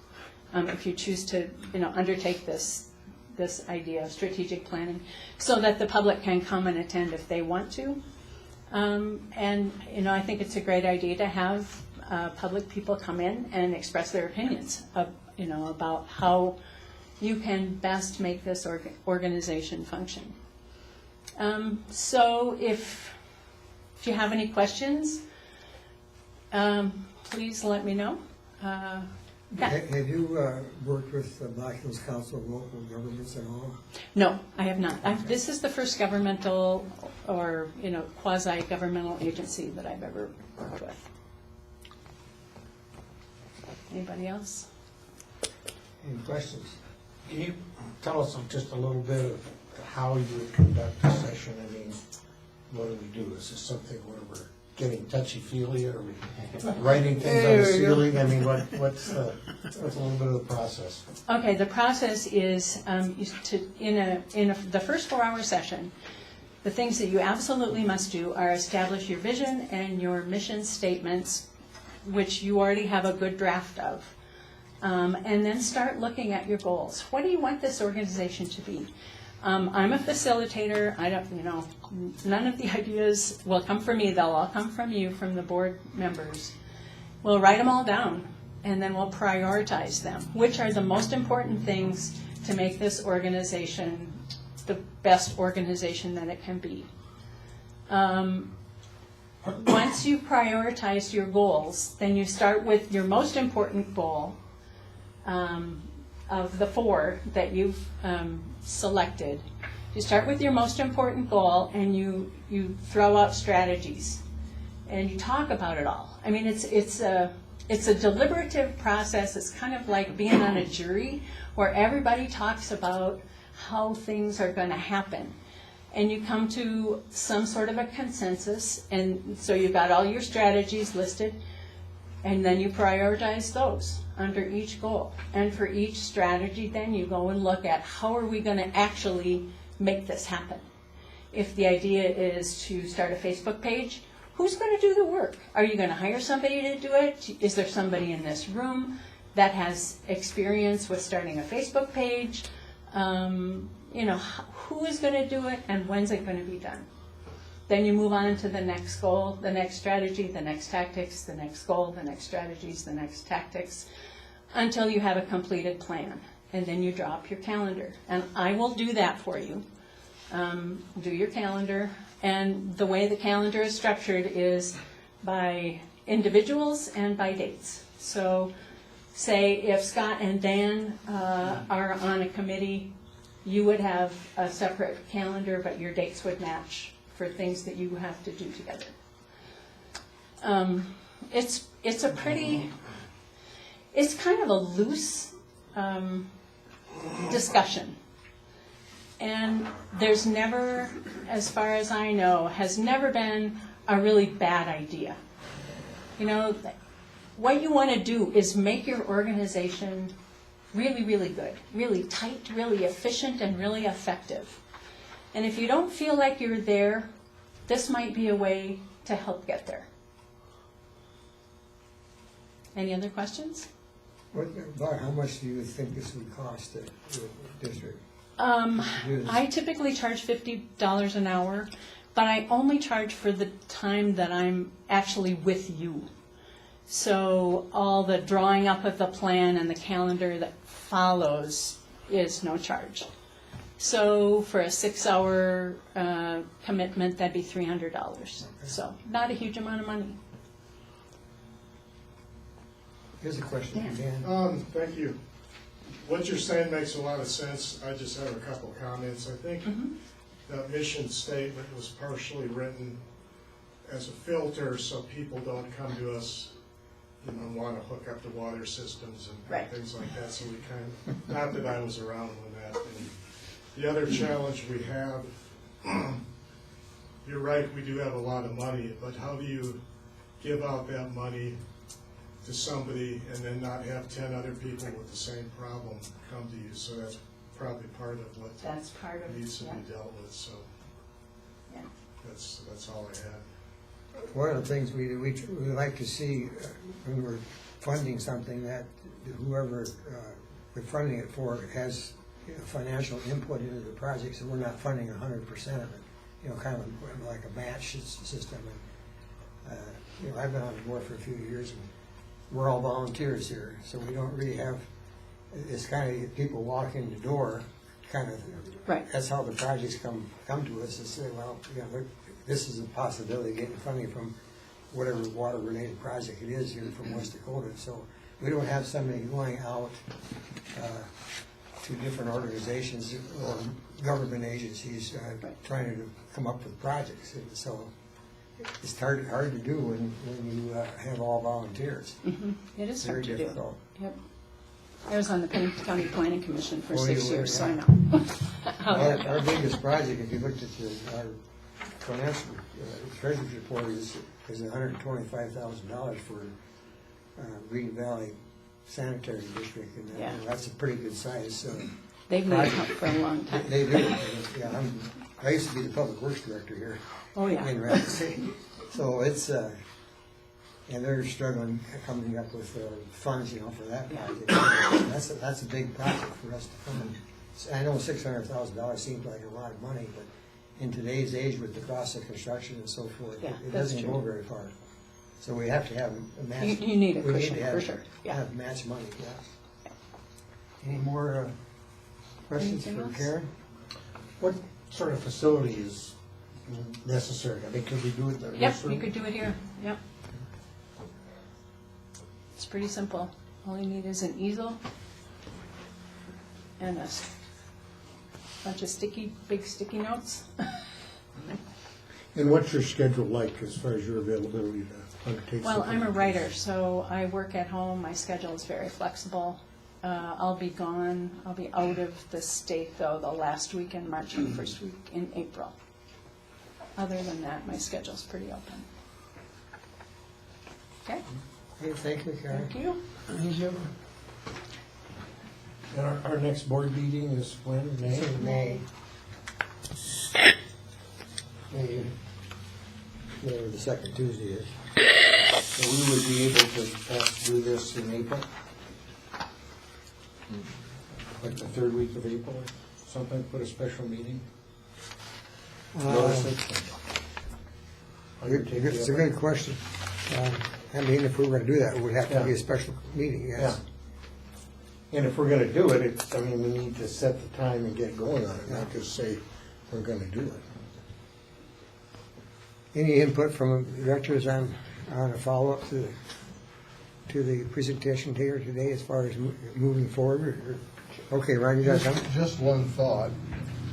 If you choose to undertake this idea of strategic planning, so that the public can come and attend if they want to. And I think it's a great idea to have public people come in and express their opinions about how you can best make this organization function. So if you have any questions, please let me know. Have you worked with the Black Hills Council of Local Governments at all? No, I have not. This is the first governmental or quasi-governmental agency that I've ever worked with. Anybody else? Any questions? Can you tell us just a little bit of how you would conduct a session? I mean, what do we do? Is this something where we're getting touchy-feely, or are we writing things on the ceiling? I mean, what's a little bit of the process? Okay, the process is the first 4-hour session, the things that you absolutely must do are establish your vision and your mission statements, which you already have a good draft of, and then start looking at your goals. What do you want this organization to be? I'm a facilitator. None of the ideas will come from me. They'll all come from you, from the board members. We'll write them all down, and then we'll prioritize them. Which are the most important things to make this organization the best organization that it can be. Once you prioritize your goals, then you start with your most important goal of the 4 that you've selected. You start with your most important goal and you throw out strategies and you talk about it all. I mean, it's a deliberative process. It's kind of like being on a jury where everybody talks about how things are going to happen. And you come to some sort of a consensus, and so you've got all your strategies listed, and then you prioritize those under each goal. And for each strategy, then you go and look at how are we going to actually make this happen. If the idea is to start a Facebook page, who's going to do the work? Are you going to hire somebody to do it? Is there somebody in this room that has experience with starting a Facebook page? Who is going to do it and when's it going to be done? Then you move on to the next goal, the next strategy, the next tactics, the next goal, the next strategies, the next tactics, until you have a completed plan. And then you draw up your calendar. And I will do that for you. Do your calendar. And the way the calendar is structured is by individuals and by dates. So say if Scott and Dan are on a committee, you would have a separate calendar, but your dates would match for things that you have to do together. It's kind of a loose discussion. And there's never, as far as I know, has never been a really bad idea. What you want to do is make your organization really, really good, really tight, really efficient, and really effective. And if you don't feel like you're there, this might be a way to help get there. Any other questions? About how much do you think this would cost the district? I typically charge $50 an hour, but I only charge for the time that I'm actually with you. So all the drawing up of the plan and the calendar that follows is no charge. So for a 6-hour commitment, that'd be $300. So not a huge amount of money. Here's a question, Dan. Thank you. What you're saying makes a lot of sense. I just have a couple comments. I think the mission statement was partially written as a filter so people don't come to us want to hook up the water systems and things like that. So we not that I was around when that. And the other challenge we have, you're right, we do have a lot of money, but how do you give out that money to somebody and then not have 10 other people with the same problem come to you? So that's probably part of what needs to be dealt with. So that's all I had. One of the things we like to see when we're funding something, that whoever we're funding it for has financial input into the project, so we're not funding 100% of it. Kind of like a match system. And I've been on the board for a few years, and we're all volunteers here, so we don't really have. It's kind of people walk in the door, kind of. Right. That's how the projects come to us and say, well, this is a possibility of getting funding from whatever water-related project it is here from West Dakota. So we don't have somebody going out to different organizations or government agencies trying to come up with projects. And so it's hard to do when you have all volunteers. Mm-hmm. It is hard to difficult. do. Yep. I was on the Pennington County Planning Commission for 6 years, so I know. Our biggest project, if you looked at our financial treasurer's report, is $125,000 for Green Valley Sanitary District, and that's a pretty good size. So they've made it up for a long time. They do. Yeah, I used to be the public works director here. Oh yeah. In Rapid City. So it's and they're struggling coming up with funds, for that project. That's a big project for us to fund. I know $600,000 seems like a lot of money, but in today's age with the cost of construction and so forth, it doesn't go very far. So we have to have a match. You need a cushion, for sure. Have match money, yeah. Any more Questions Anything for else? Karen? What sort of facility is necessary? I mean, could we do it there? Yep, you could do it here, yep. It's pretty simple. All you need is an easel and a bunch of big sticky notes. And what's your schedule like as far as your availability to undertake? Well, something I'm a like writer, so I work at home. My schedule is very flexible. I'll be gone. I'll be out of the state, though, the last week in March and the first week in April. Other than that, my schedule's pretty open. Okay, Okay, thank you, Karen. thank you. Thank you. And our next board meeting is when, May? May. May, whatever the second Tuesday is. So we would be able to pass through this in April? Like the third week of April or something, put a special meeting? Notice it? It's a good question. I mean, if we were gonna do that, it would have to be a special meeting, Yeah. yes. And if we're gonna do it, I mean, we need to set the time and get going on it, not just say we're gonna do it. Any input from directors on a follow-up to the presentation here today as far as moving forward? Okay, Ron, you got something? Just one thought.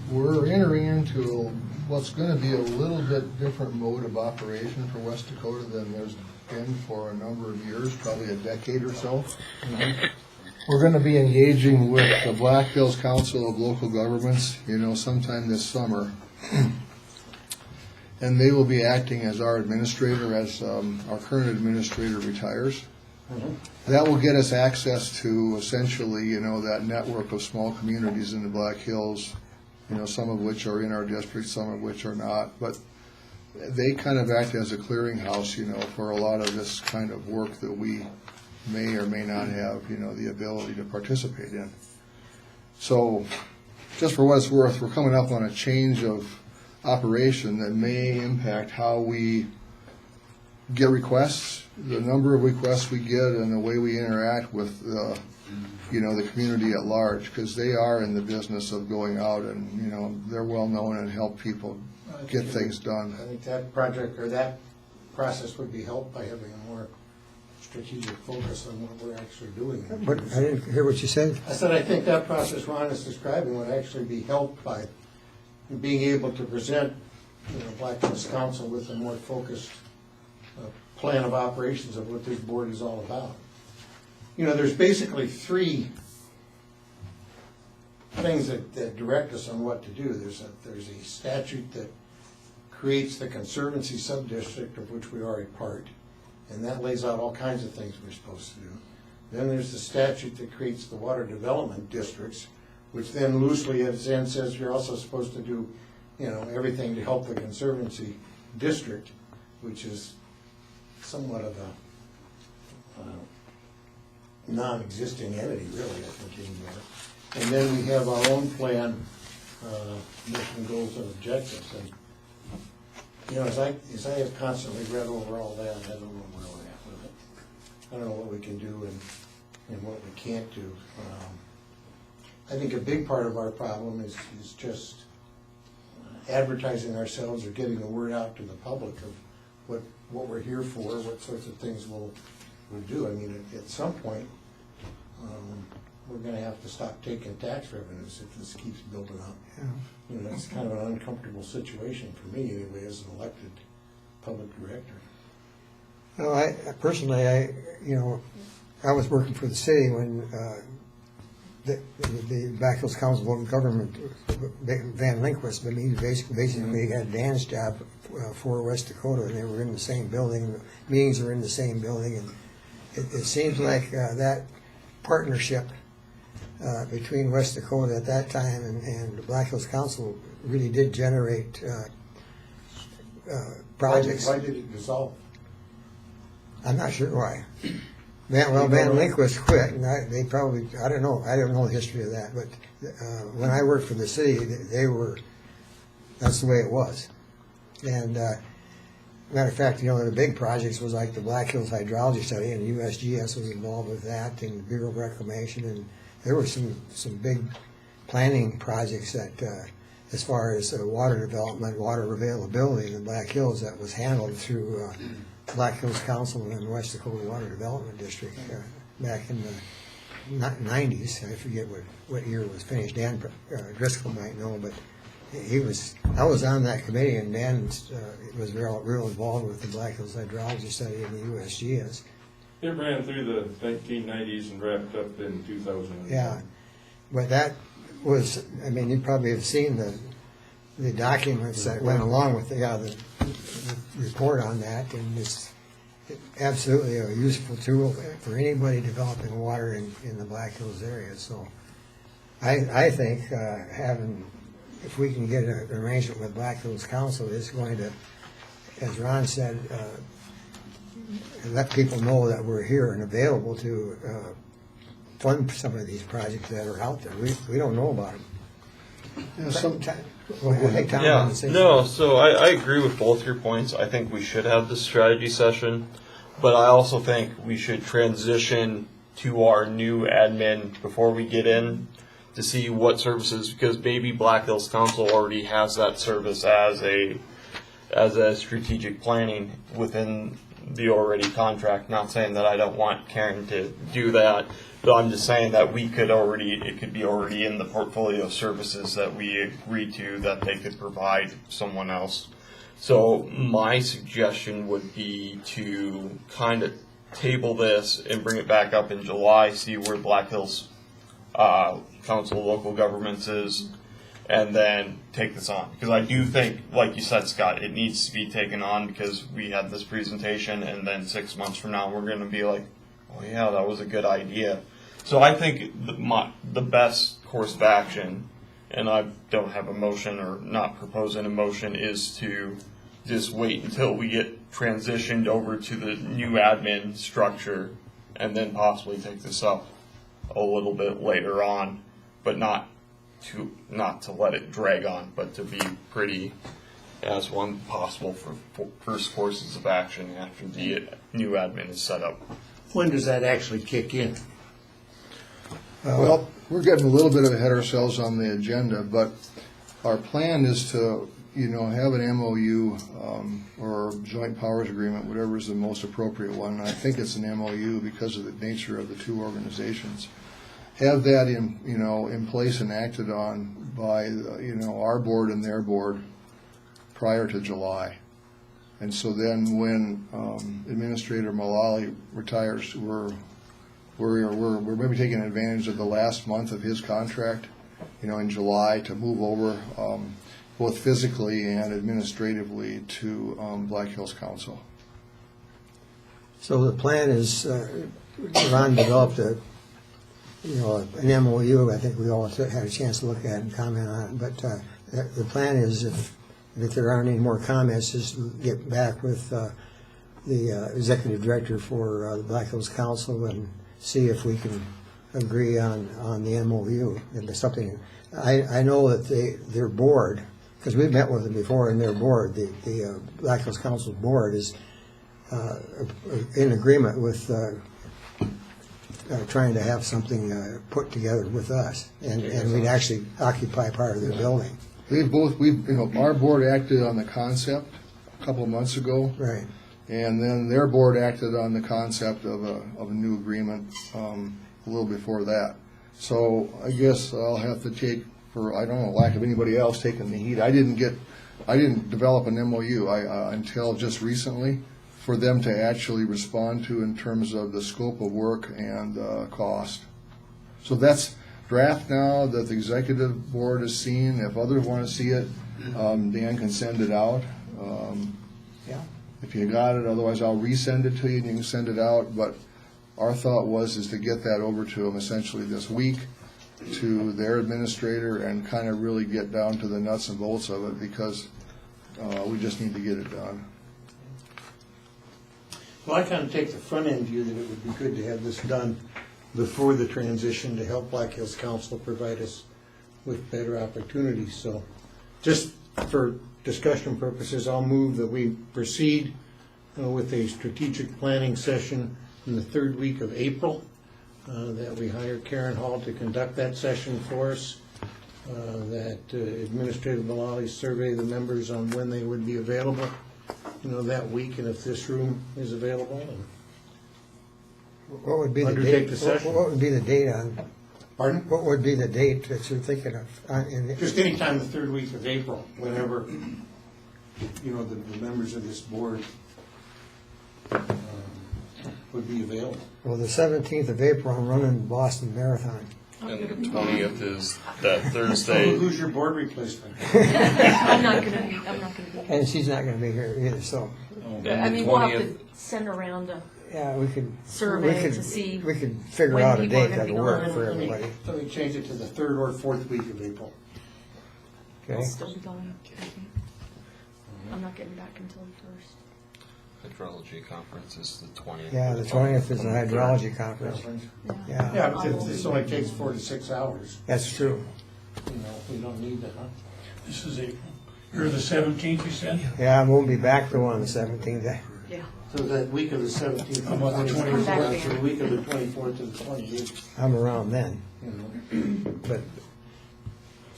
We're entering into what's gonna be a little bit different mode of operation for West Dakota than there's been for a number of years, probably a decade or so. We're gonna be engaging with the Black Hills Council of Local Governments, sometime this summer. And they will be acting as our administrator as our current administrator retires. That will get us access to essentially, that network of small communities in the Black Hills, some of which are in our district, some of which are not. But they kind of act as a clearinghouse, for a lot of this kind of work that we may or may not have, the ability to participate in. So, just for what it's worth, we're coming up on a change of operation that may impact how we get requests, the number of requests we get, and the way we interact with the community at large, because they are in the business of going out and, they're well-known and help people get things done. I think that project, or that process would be helped by having a more strategic focus on what we're actually doing. But I didn't hear what you said. I said, I think that process Ron is describing would actually be helped by being able to present, Black Hills Council with a more focused plan of operations of what this board is all about. There's basically three things that direct us on what to do. There's a statute that creates the Conservancy Subdistrict, of which we are a part, and that lays out all kinds of things we're supposed to do. Then there's the statute that creates the Water Development Districts, which then loosely at its end says you're also supposed to do, everything to help the Conservancy District, which is somewhat of a non-existing entity, really, I think, anymore. And then we have our own plan, mission, goals, and objectives. And, as I have constantly read over all that, I don't know where we're at with it. I don't know what we can do and what we can't do. I think a big part of our problem is just advertising ourselves or getting the word out to the public of what we're here for, what sorts of things we'll do. I mean, at some point, we're gonna have to stop taking tax revenues if this keeps building up. Yeah. It's kind of an uncomfortable situation for me anyway, as an elected public director. Well, I personally, I was working for the city when the Black Hills Council of Local Government, Van Linquist, but he basically had Dan's job for West Dakota, and they were in the same building, meetings were in the same building, and it seems like that partnership between West Dakota at that time and the Black Hills Council really did generate projects. Why did it dissolve? I'm not sure why. Van Linquist quit, and they probably, I don't know the history of that, but when I worked for the city, that's the way it was. And matter of fact, the big projects was like the Black Hills Hydrology Study, and USGS was involved with that, and the Bureau of Reclamation, and there were some big planning projects that, as far as water development, water availability in the Black Hills, that was handled through Black Hills Council and West Dakota Water Development District back in the 90s. I forget what year it was finished. Dan Driscoll might know, but I was on that committee, and Dan was real involved with the Black Hills hydrology study in the USGS. It ran through the 1990s and wrapped up in 2000. Yeah, but that was, I mean, you probably have seen the documents that went along with the report on that, and it's absolutely a useful tool for anybody developing water in the Black Hills area. So I think if we can get an arrangement with Black Hills Council, is going to, as Ron said, let people know that we're here and available to fund some of these projects that are out there. We don't know about them. So I agree with both your points. I think we should have this strategy session, but I also think we should transition to our new admin before we get in to see what services, because maybe Black Hills Council already has that service as a strategic planning within the already contract. Not saying that I don't want Karen to do that, but I'm just saying that it could be already in the portfolio of services that we agreed to that they could provide someone else. So my suggestion would be to kind of table this and bring it back up in July, see where Black Hills Council of Local Governments is, and then take this on. Because I do think, like you said, Scott, it needs to be taken on, because we had this presentation, and then 6 months from now we're going to be like, oh yeah, that was a good idea. So I think the best course of action, and I don't have a motion or not proposing a motion, is to just wait until we get transitioned over to the new admin structure, and then possibly take this up a little bit later on, but not to let it drag on, but to be pretty as one possible for first courses of action after the new admin is set up. When does that actually kick in? Well, we're getting a little bit ahead of ourselves on the agenda, but our plan is to, have an MOU or joint powers agreement, whatever is the most appropriate one. And I think it's an MOU because of the nature of the two organizations. Have that in place and acted on by our board and their board prior to July. And so then when Administrator Mullally retires, we're maybe taking advantage of the last month of his contract, in July, to move over both physically and administratively to Black Hills Council. So the plan is, Ron developed an MOU. I think we all had a chance to look at it and comment on it. But the plan is, if there aren't any more comments, is to get back with the executive director for the Black Hills Council and see if we can agree on the MOU. And something, I know that their board, because we've met with them before, and their board, the Black Hills Council board, is in agreement with trying to have something put together with us, and we'd actually occupy part of their building. Our board acted on the concept a couple of months ago. Right. And then their board acted on the concept of a new agreement a little before that. So I guess I'll have to take, for lack of anybody else taking the heat. I didn't develop an MOU until just recently for them to actually respond to in terms of the scope of work and cost. So that's draft now that the executive board has seen. If others want to see it, Dan can send it out. Yeah. If you got it, otherwise I'll resend it to you and you can send it out. But our thought is to get that over to them essentially this week, to their administrator, and kind of really get down to the nuts and bolts of it, because we just need to get it done. Well, I kind of take the front end view that it would be good to have this done before the transition to help Black Hills Council provide us with better opportunities. So just for discussion purposes, I'll move that we proceed with a strategic planning session in the third week of April, that we hire Karen Hall to conduct that session for us, that Administrative Malali survey the members on when they would be available, that week, and if this room is available. And What would be the Undertake date? the session. What would be the date on, Pardon? what would be the date that you're thinking of? Just anytime the third week of April, whenever, the members of this board would be available. Well, the 17th of April, I'm running the Boston Marathon. And the 20th is that Thursday. Who's your board replacement? I'm not gonna be And she's not gonna be here either, so, I And the mean, we'll have 20th, to send around a yeah, we could. survey we could- to see We could figure when out a people are date gonna be that'll work gone for and- everybody, So we change it to the third or fourth week of April. I'll okay? still be gone, I think. I'm not getting back until the 1st. hydrology conference is the 20th. Yeah, the 20th is the hydrology conference, yeah, Yeah, but this only takes 4 to 6 hours. that's true. We don't need that, huh? This is April. Or the 17th, you said? Yeah, I won't be back though on the 17th. Yeah. So that week of the 17th, How about the 24th, back so the week of the 24th to the 28th. I'm around then, but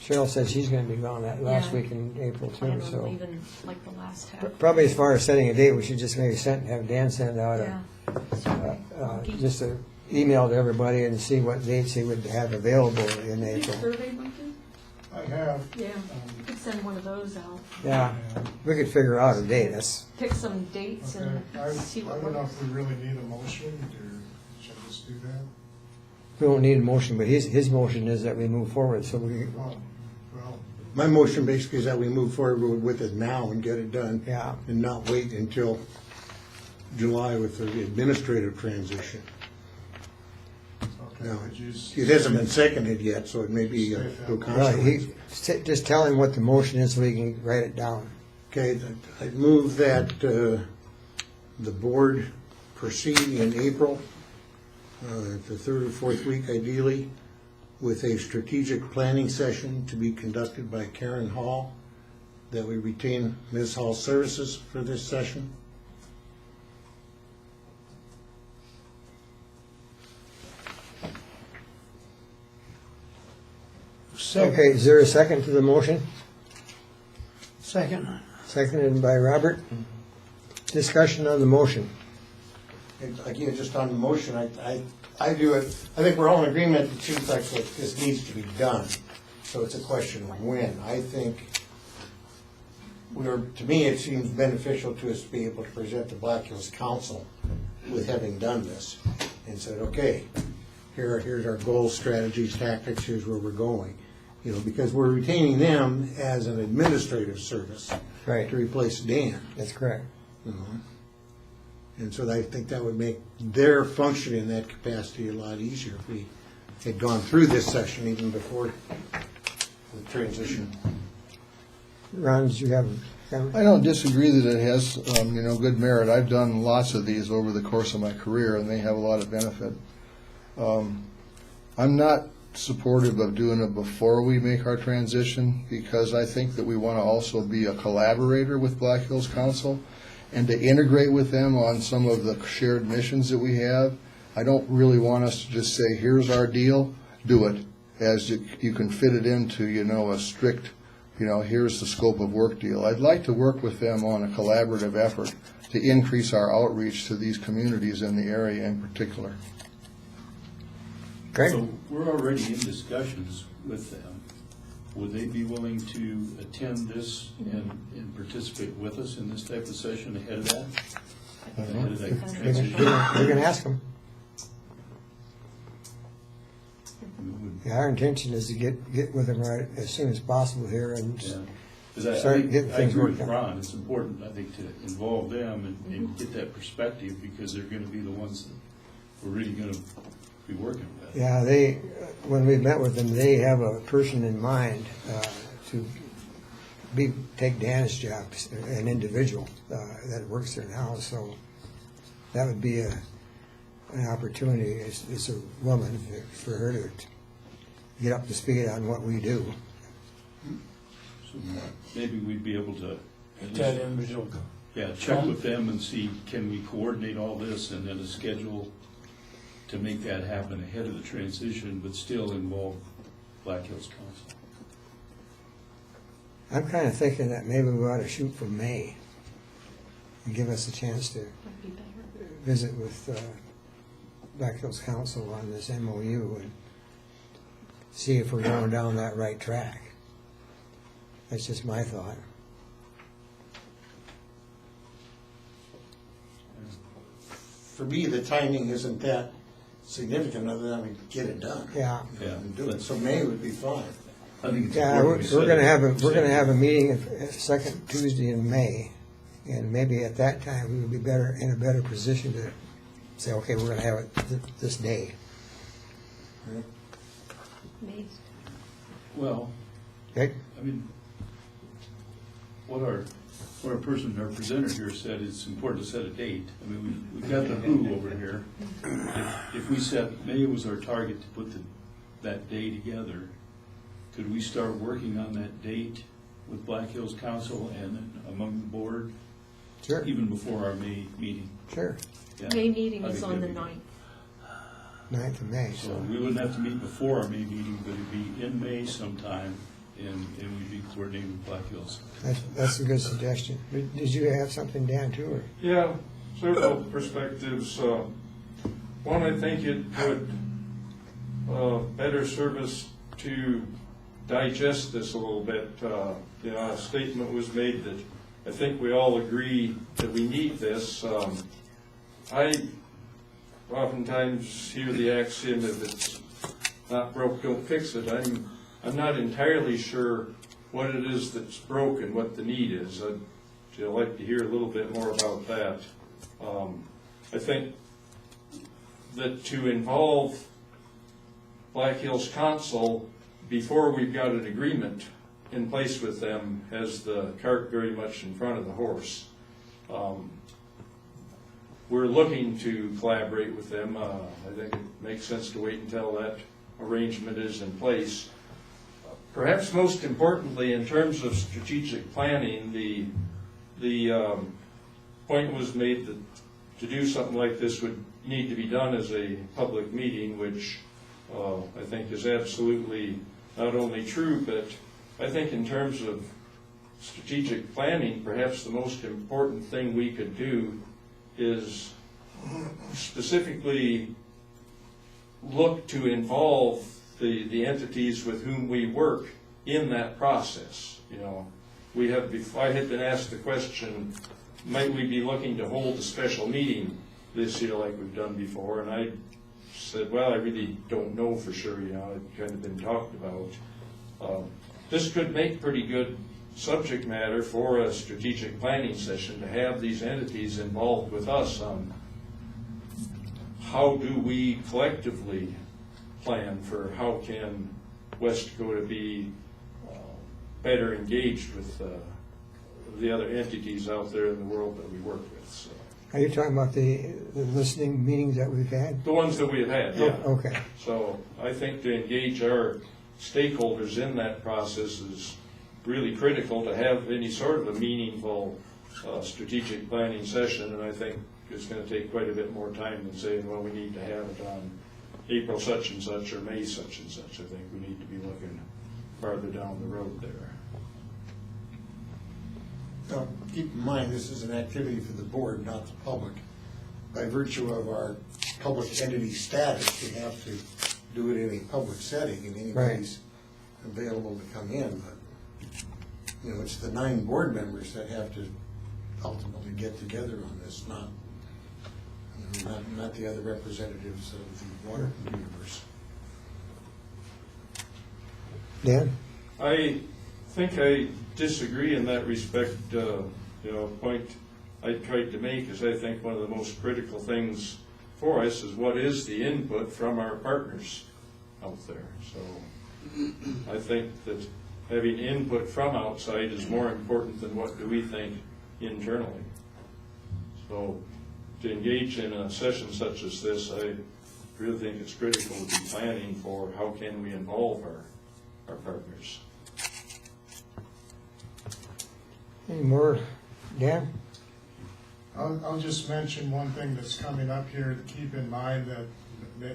Cheryl said she's gonna be gone that last Yeah. week in April Plan too, on so. leaving like the last half. Probably as far as setting a date, we should just maybe have Dan send out Yeah. just an email to everybody and see what dates he would have available in Did you April. survey monkey? I have, Yeah, you could send one of those out. Yeah, we could figure out a date, that's, Pick some dates okay, and I see what don't know works. if we really need a motion, or should I just do that? we don't need a motion, but his motion is that we move forward, so we, Well, My motion basically is that we move forward with it now and get it done. Yeah. And not wait until July with the administrative transition. okay, No, would you it hasn't been seconded yet, so it may be a well, consequence. just tell him what the motion is so we can write it down. Okay, I move that the board proceed in April, the third or fourth week ideally, with a strategic planning session to be conducted by Karen Hall, that we retain Ms. Hall's services for this session. Okay, is there a second to the motion? Second. Seconded by Robert. Discussion on the motion. And again, just on the motion, I do it, I think we're all in agreement, it seems like that this needs to be done. So it's a question of when. I think to me, it seems beneficial to us to be able to present the Black Hills Council with having done this and said, okay, here's our goals, strategies, tactics, here's where we're going. Because we're retaining them as an administrative service Right, to replace Dan. that's correct. And so I think that would make their function in that capacity a lot easier if we had gone through this session even before the transition. Ron, did you have a comment? I don't disagree that it has, good merit. I've done lots of these over the course of my career, and they have a lot of benefit. I'm not supportive of doing it before we make our transition, because I think that we want to also be a collaborator with Black Hills Council and to integrate with them on some of the shared missions that we have. I don't really want us to just say, here's our deal, do it, as you can fit it into, a strict, here's the scope of work deal. I'd like to work with them on a collaborative effort to increase our outreach to these communities in the area in particular. Greg? So we're already in discussions with them. Would they be willing to attend this and participate with us in this type of session ahead of that? Ahead of that transition? We're gonna ask them. Would- Yeah, our intention is to get with them right as soon as possible here and Yeah. 'Cause I Start think, getting I things agree with worked out. Ron, it's important, I think, to involve them and get that perspective, because they're gonna be the ones that we're really gonna be working with. yeah, when we met with them, they have a person in mind to take Dan's job, an individual that works there now, so that would be an opportunity, it's a woman, for her to get up to speed on what we do. So maybe we'd be able to, at That least, individual. check with them and see, can we coordinate all this and then a schedule to make that happen ahead of the transition, but still involve Black Hills Council. I'm kind of thinking that maybe we ought to shoot for May and give us a chance to visit with Black Hills Council on this MOU and see if we're going down that right track. That's just my thought. For me, the timing isn't that significant other than we get it done. Yeah. Yeah. And do it, so May would be fine. I think it's Yeah, important we're we gonna set have it- we're gonna have a meeting second Tuesday in May, and maybe at that time we would be in a better position to say, okay, we're gonna have it this day. Well, Okay? I mean, what our presenter here said, it's important to set a date. I mean, we've got the who over here. If we set, May was our target to put that day together, could we start working on that date with Black Hills Council and among the board? Sure. Even before our May meeting? Sure. Yeah. May meeting I is think on the that'd be 9th. 9th of May. So we wouldn't have to meet before our May meeting, but it'd be in May sometime, and we'd be coordinating with Black Hills. That's a good suggestion. Did you have something, Dan, too? Or? Yeah, several perspectives. One, I think it would better serve us to digest this a little bit. A statement was made that I think we all agree that we need this. I oftentimes hear the axiom, if it's not broke, don't fix it. I'm not entirely sure what it is that's broken, what the need is. I'd like to hear a little bit more about that. I think that to involve Black Hills Council before we've got an agreement in place with them has the cart very much in front of the horse. We're looking to collaborate with them. I think it makes sense to wait until that arrangement is in place. Perhaps most importantly, in terms of strategic planning, the point was made that to do something like this would need to be done as a public meeting, which I think is absolutely not only true, but I think in terms of strategic planning, perhaps the most important thing we could do is specifically look to involve the entities with whom we work in that process. I had been asked the question, might we be looking to hold a special meeting this year like we've done before? And I said, well, I really don't know for sure. It's kind of been talked about. This could make pretty good subject matter for a strategic planning session, to have these entities involved with us on how do we collectively plan for how can West Dakota be better engaged with the other entities out there in the world that we work with. So. Are you talking about the listening meetings that we've had? The ones that we've had, yeah. Oh, okay. So I think to engage our stakeholders in that process is really critical to have any sort of a meaningful strategic planning session, and I think it's going to take quite a bit more time than saying, well, we need to have it on April such and such or May such and such. I think we need to be looking farther down the road there. Now, keep in mind, this is an activity for the board, not the public. By virtue of our public entity status, we have to do it in a public setting, and anybody's available to come in. But it's the 9 board members that have to ultimately get together on this, not the other representatives of the water universe. Dan? I think I disagree in that respect. Point I tried to make is I think one of the most critical things for us is what is the input from our partners out there. So I think that having input from outside is more important than what do we think internally. So to engage in a session such as this, I really think it's critical to be planning for how can we involve our partners. Any more, Dan? I'll just mention one thing that's coming up here to keep in mind, that,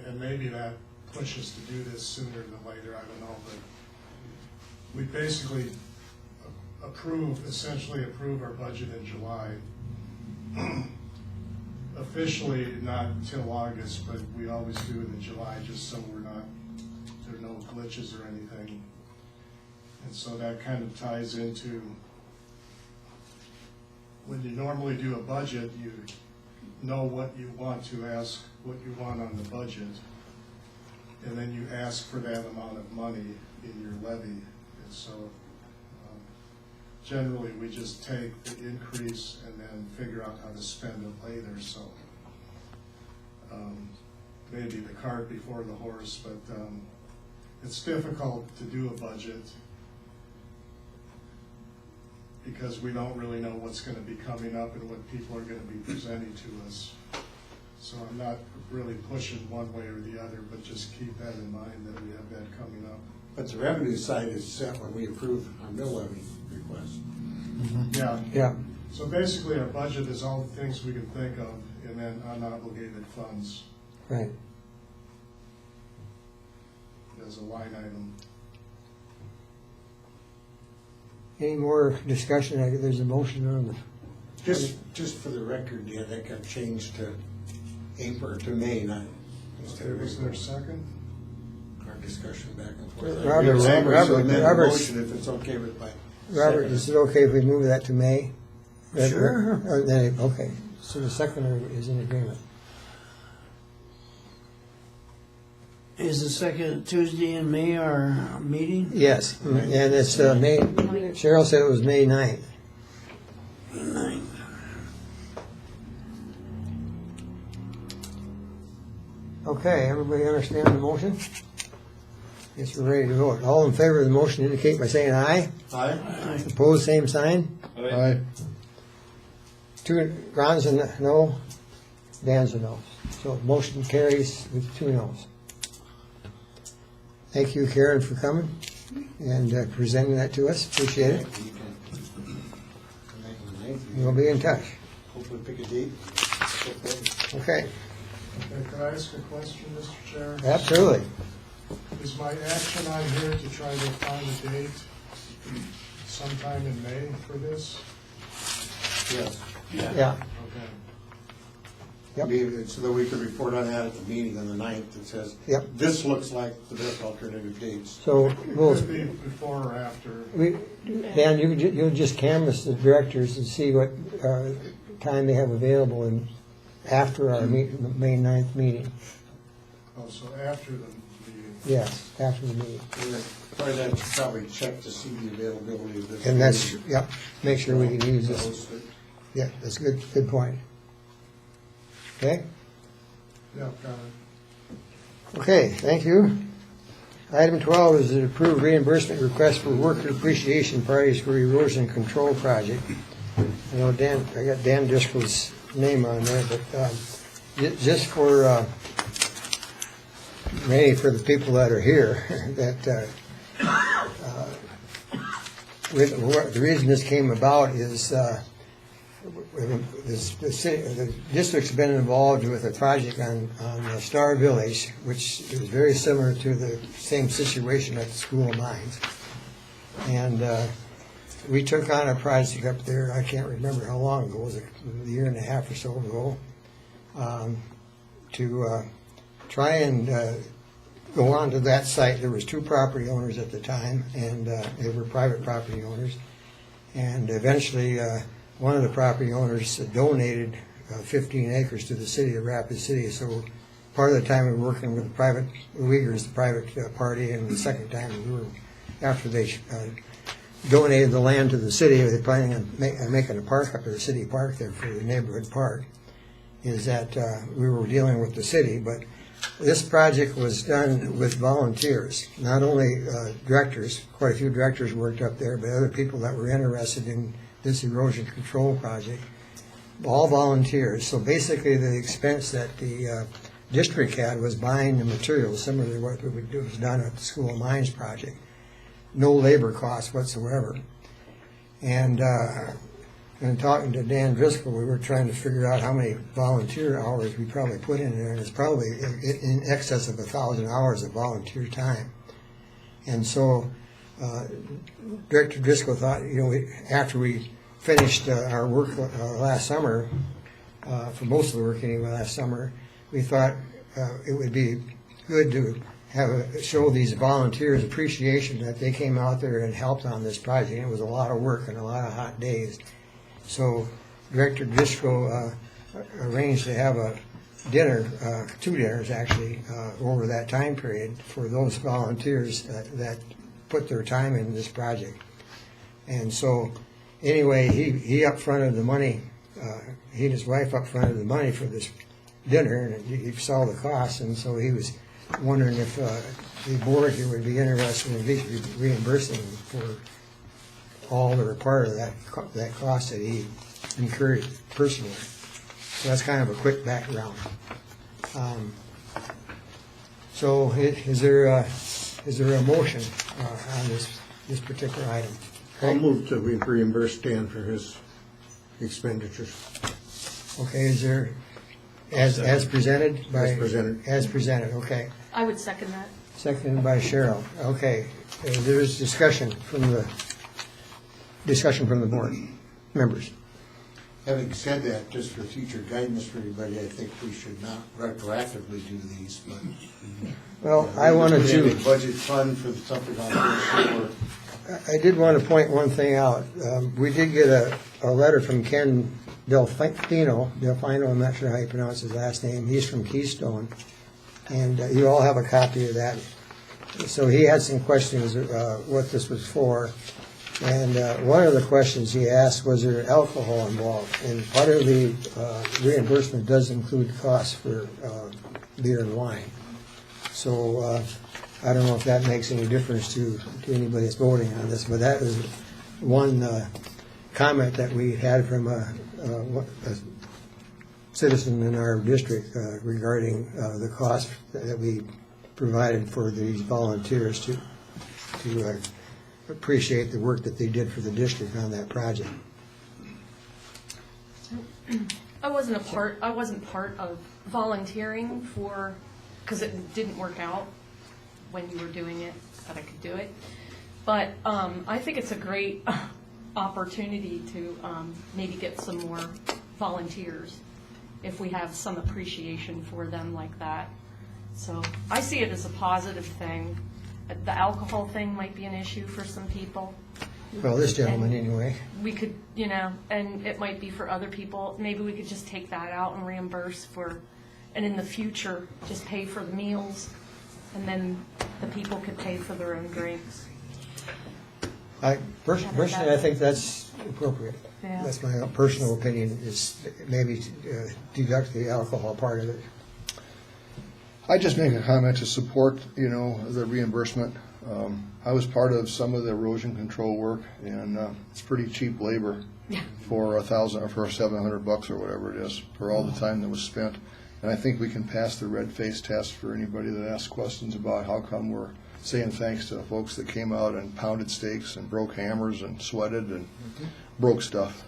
and maybe that pushes to do this sooner than later, I don't know, but we basically essentially approve our budget in July. Officially not till August, but we always do it in July, just so there are no glitches or anything. And so that kind of ties into, when you normally do a budget, you know what you want to ask, what you want on the budget, and then you ask for that amount of money in your levy. And so generally we just take the increase and then figure out how to spend it later. So maybe the cart before the horse, but it's difficult to do a budget because we don't really know what's going to be coming up and what people are going to be presenting to us. So I'm not really pushing one way or the other, but just keep that in mind that we have that coming up. But the revenue side is set when we approve our mill levy request. Yeah. Yeah. So basically our budget is all the things we can think of and then unobligated funds Right. as a line item. Any more discussion? There's a motion on the, Just for the record, yeah, that got changed to April, to May 9th. Instead of Is there a second? our discussion back and forth. Robert, Amend the Robert's- motion if it's okay with my. Robert, is it okay if we move that to May? Sure. Okay, so the seconder is in agreement. Is the second Tuesday in May our meeting? Yes, and it's May, Cheryl said it was May 9th. Okay, everybody understand the motion? Guess we're ready to vote. All in favor of the motion indicate by saying aye. Aye. Opposed, same sign. Aye. Ron's a no, Dan's a no. So motion carries with 2 noes. Thank you, Karen, for coming and presenting that to us. Appreciate it. We'll be in touch. Hopefully pick a date. Okay, Can I ask a question, Mr. Chair? absolutely. Is my action on here to try to find a date sometime in May for this? Yes. Yeah. Okay. Yep. Maybe, so that we could report on that at the meeting on the 9th that says, Yep. this looks like the best alternative dates. So It we'll, could be before or after. Dan, you'll just canvass the directors and see what time they have available and after our May 9th meeting. Oh, so after the meeting. Yes, after the meeting. Probably that should probably check to see the availability of this. And that's, yep, make sure we can use this. Post it. Yeah, that's a good point. Okay? Yeah, got it. Okay, thank you. Item 12 is the approved reimbursement request for worker appreciation parties for erosion control project. I know Dan, I got Dan Driscoll's name on there, but just for maybe for the people that are here, that the reason this came about is the district's been involved with a project on Star Village, which is very similar to the same situation at the School of Mines. And we took on a project up there, I can't remember how long ago, it was a year and a half or so ago, to try and go onto that site. There was 2 property owners at the time, and they were private property owners. And eventually, one of the property owners donated 15 acres to the city of Rapid City. So part of the time we were working with the private Uyghurs, the private party, and the second time we were, after they donated the land to the city, they were planning on making a park up there, a city park there for the neighborhood park, is that we were dealing with the city. But this project was done with volunteers, not only directors. Quite a few directors worked up there, but other people that were interested in this erosion control project, all volunteers. So basically the expense that the district had was buying the materials, similar to what was done at the School of Mines project. No labor costs whatsoever. And in talking to Dan Driscoll, we were trying to figure out how many volunteer hours we probably put in there, and it's probably in excess of 1,000 hours of volunteer time. And so Director Driscoll thought, after we finished our work last summer, for most of the work anyway last summer, we thought it would be good to show these volunteers appreciation that they came out there and helped on this project. It was a lot of work and a lot of hot days. So Director Driscoll arranged to have a dinner, 2 dinners actually, over that time period for those volunteers that put their time in this project. And so anyway, he up-fronted the money, he and his wife up-fronted the money for this dinner, and he saw the cost, and so he was wondering if the board here would be interested in at least reimbursing for all or part of that cost that he incurred personally. So that's kind of a quick background. So is there a motion on this particular item? I'll move to reimburse Dan for his expenditures. Okay, is there, as presented? As presented. As presented, okay. I would second that. Seconded by Cheryl. Okay, there's discussion from the board members. Having said that, just for future guidance for everybody, I think we should not retroactively do these, but. Well, I wanted We have to. a budget fund for something on this. I did want to point one thing out. We did get a letter from Ken Delfino, I'm not sure how you pronounce his last name. He's from Keystone, and you all have a copy of that. So he had some questions what this was for, and one of the questions he asked was there alcohol involved, and part of the reimbursement does include costs for beer and wine. So I don't know if that makes any difference to anybody that's voting on this, but that is one comment that we had from a citizen in our district regarding the cost that we provided for these volunteers to appreciate the work that they did for the district on that project. I wasn't part of volunteering because it didn't work out when you were doing it, that I could do it. But I think it's a great opportunity to maybe get some more volunteers if we have some appreciation for them like that. So I see it as a positive thing. The alcohol thing might be an issue for some people. Well, this gentleman anyway. We could, and it might be for other people. Maybe we could just take that out and reimburse and in the future, just pay for the meals, and then the people could pay for their own drinks. Personally, I think that's appropriate. Yeah. That's my personal opinion, is maybe deduct the alcohol part of it. I just make a comment to support, the reimbursement. I was part of some of the erosion control work, and it's pretty cheap labor for $1,000 or for $700 or whatever it is for all the time that was spent. And I think we can pass the red face test for anybody that asks questions about how come we're saying thanks to folks that came out and pounded stakes and broke hammers and sweated and broke stuff.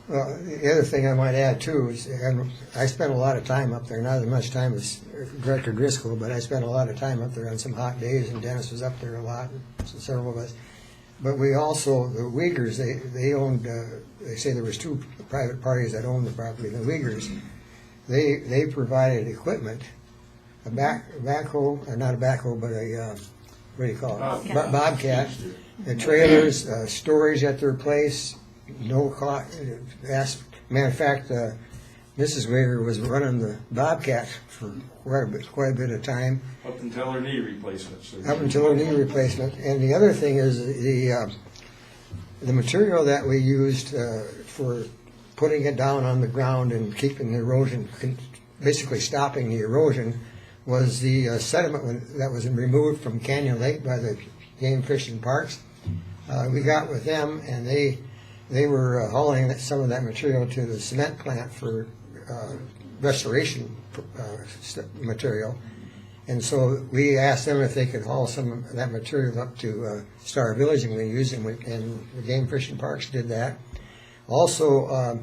Well, the other thing I might add too is, and I spent a lot of time up there, not as much time as Director Driscoll, but I spent a lot of time up there on some hot days, and Dennis was up there a lot, and several of us. But we also, the Uyghurs, they owned, they say there was 2 private parties that owned the property. The Uyghurs, they provided equipment, a backhoe, or not a backhoe, but a, what do you call it? Bobcat. The trailers, storage at their place, no cost. Matter of fact, Mrs. Uyghur was running the Bobcat for quite a bit of time. Up until her knee replacement. And the other thing is the material that we used for putting it down on the ground and keeping the erosion, basically stopping the erosion, was the sediment that was removed from Canyon Lake by the Game Fish and Parks. We got with them, and they were hauling some of that material to the cement plant for restoration material. And so we asked them if they could haul some of that material up to Star Village, and we used it, and the Game Fish and Parks did that. Also,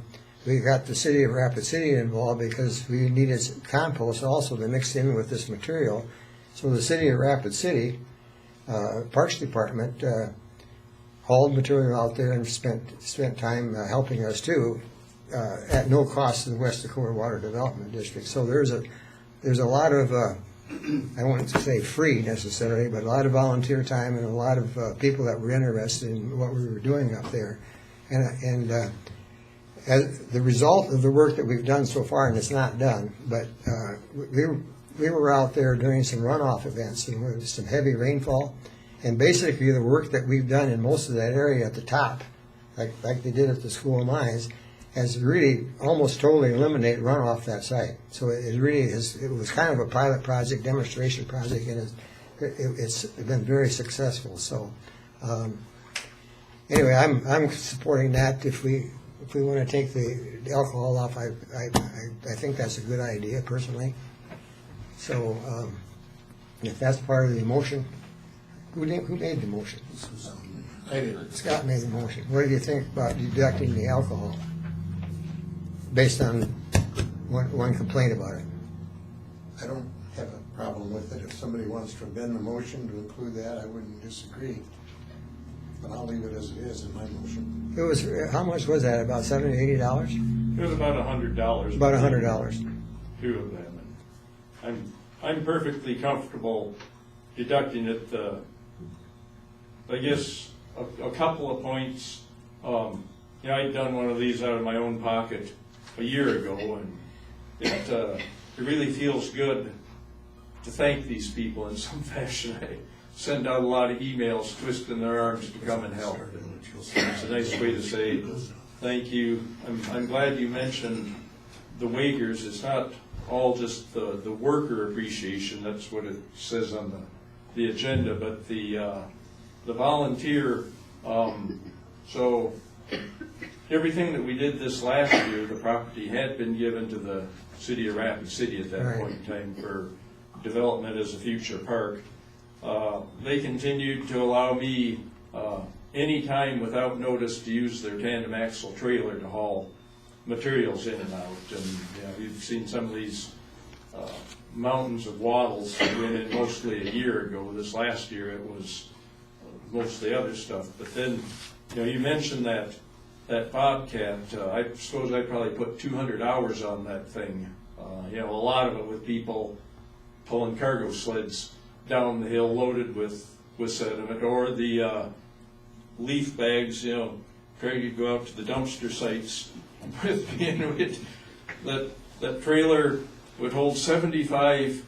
we got the city of Rapid City involved because we needed compost also to mix in with this material. So the city of Rapid City Parks Department hauled material out there and spent time helping us too, at no cost to the West Dakota Water Development District. So there's a lot of, I wouldn't say free necessarily, but a lot of volunteer time and a lot of people that were interested in what we were doing up there. And as the result of the work that we've done so far, and it's not done, but we were out there during some runoff events and with some heavy rainfall, and basically the work that we've done in most of that area at the top, like they did at the School of Mines, has really almost totally eliminated runoff that site. So it really is. It was kind of a pilot project, demonstration project, and it's been very successful. So anyway, I'm supporting that. If we want to take the alcohol off, I think that's a good idea personally. So if that's part of the motion, who made the motion? I did. Scott made the motion. What do you think about deducting the alcohol based on one complaint about it? I don't have a problem with it. If somebody wants to amend the motion to include that, I wouldn't disagree. But I'll leave it as it is in my motion. It was, how much was that, about $70, $80? It was about $100. About $100. Two of them. And I'm perfectly comfortable deducting it. I guess a couple of points. I'd done one of these out of my own pocket a year ago, and it really feels good to thank these people in some fashion. I send out a lot of emails twisting their arms to come and help. It's a nice way to say thank you. I'm glad you mentioned the Wagers. It's not all just the worker appreciation. That's what it says on the agenda, but the volunteer. So everything that we did this last year, the property had been given to the city of Rapid City at that point in time for development as a future park. They continued to allow me any time without notice to use their tandem axle trailer to haul materials in and out. And you've seen some of these mountains of wattles that went in mostly a year ago. This last year it was mostly other stuff. But then, you mentioned that Bobcat. I suppose I probably put 200 hours on that thing. A lot of it with people pulling cargo sleds down the hill loaded with sediment, or the leaf bags. Craig would go out to the dumpster sites with me, and that trailer would hold 75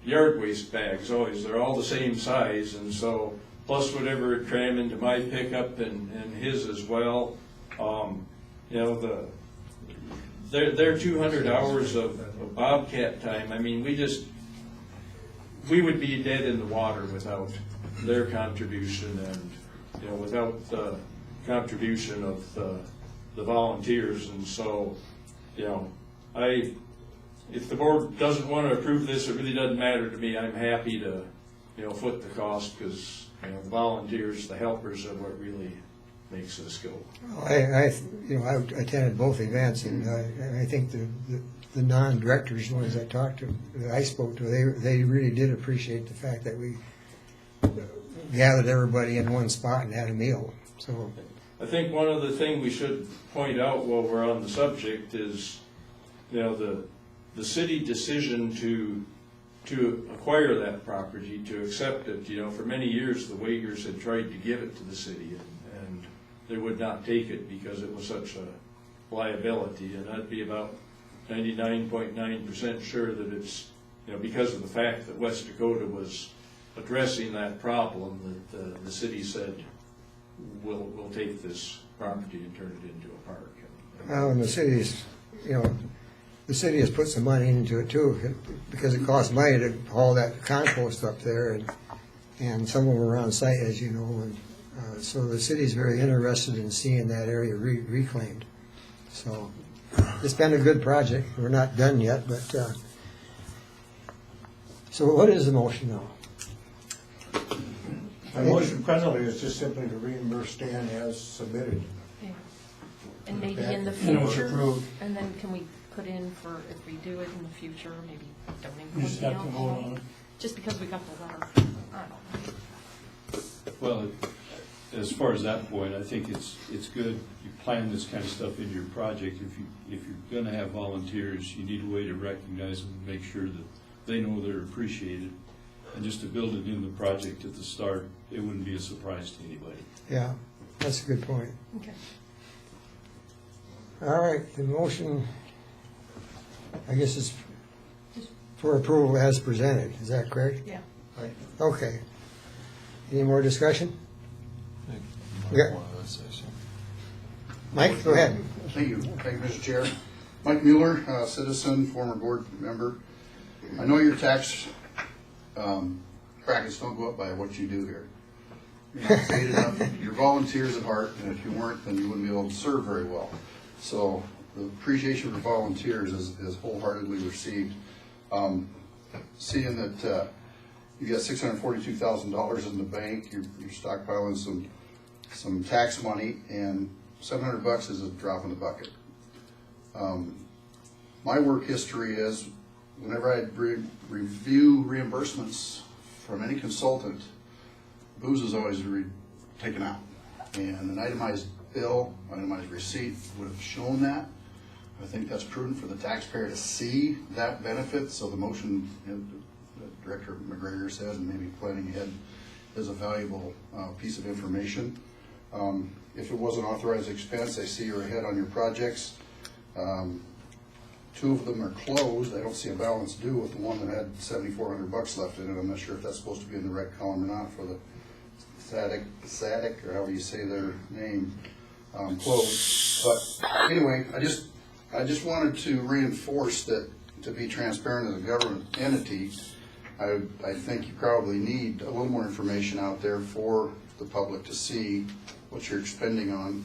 yard waste bags always. They're all the same size, and so plus whatever it cram into my pickup and his as well. Their 200 hours of Bobcat time. I mean, we would be dead in the water without their contribution, and without the contribution of the volunteers. And so, if the board doesn't want to approve this, it really doesn't matter to me. I'm happy to foot the cost, because the volunteers, the helpers, are what really makes this go. I attended both events, and I think the non-directors, the ones I talked to, that I spoke to, they really did appreciate the fact that we gathered everybody in one spot and had a meal. So I think one other thing we should point out while we're on the subject is, the city decision to acquire that property, to accept it. For many years the Wagers had tried to give it to the city, and they would not take it because it was such a liability. And I'd be about 99.9% sure that it's, because of the fact that West Dakota was addressing that problem, that the city said, we'll take this property and turn it into a park. Well, and the city has put some money into it too, because it costs money to haul that compost up there, and some of them are on site, as you know, and so the city's very interested in seeing that area reclaimed. So it's been a good project. We're not done yet, but so what is the motion now? My motion presently is just simply to reimburse Stan as submitted. Yeah. And maybe in the And it was future, approved. and then can we put in for, if we do it in the future, maybe don't You just include the have to vote alcohol? on it. Just because we got the letter. I don't know. Well, as far as that point, I think it's good, you plan this kind of stuff into your project. If you're gonna have volunteers, you need a way to recognize them and make sure that they know they're appreciated. And just to build it in the project at the start, it wouldn't be a surprise to anybody. Yeah, that's a good point. Okay. All right, the motion, I guess is for approval as presented, is that correct? Yeah. Right. Okay. Any more discussion? Yeah. Mike, go ahead. Thank you, Mr. Chair. Mike Mueller, citizen, former board member. I know your tax brackets don't go up by what you do here. You're not paid enough. You're volunteers at heart, and if you weren't, then you wouldn't be able to serve very well. So the appreciation for volunteers is wholeheartedly received. Seeing that you got $642,000 in the bank, you're stockpiling some tax money, and $700 is a drop in the bucket. My work history is, whenever I review reimbursements from any consultant, booze is always taken out. And an itemized bill, itemized receipt would have shown that. I think that's prudent for the taxpayer to see that benefit, so the motion, Director McGregor said, and maybe planning ahead, is a valuable piece of information. If it was an authorized expense, I see you're ahead on your projects. 2 of them are closed. I don't see a balance due with the one that had $7,400 left in it. I'm not sure if that's supposed to be in the right column or not for the SADC, or however you say their name, closed. But anyway, I just wanted to reinforce that, to be transparent as a government entity, I think you probably need a little more information out there for the public to see what you're expending on.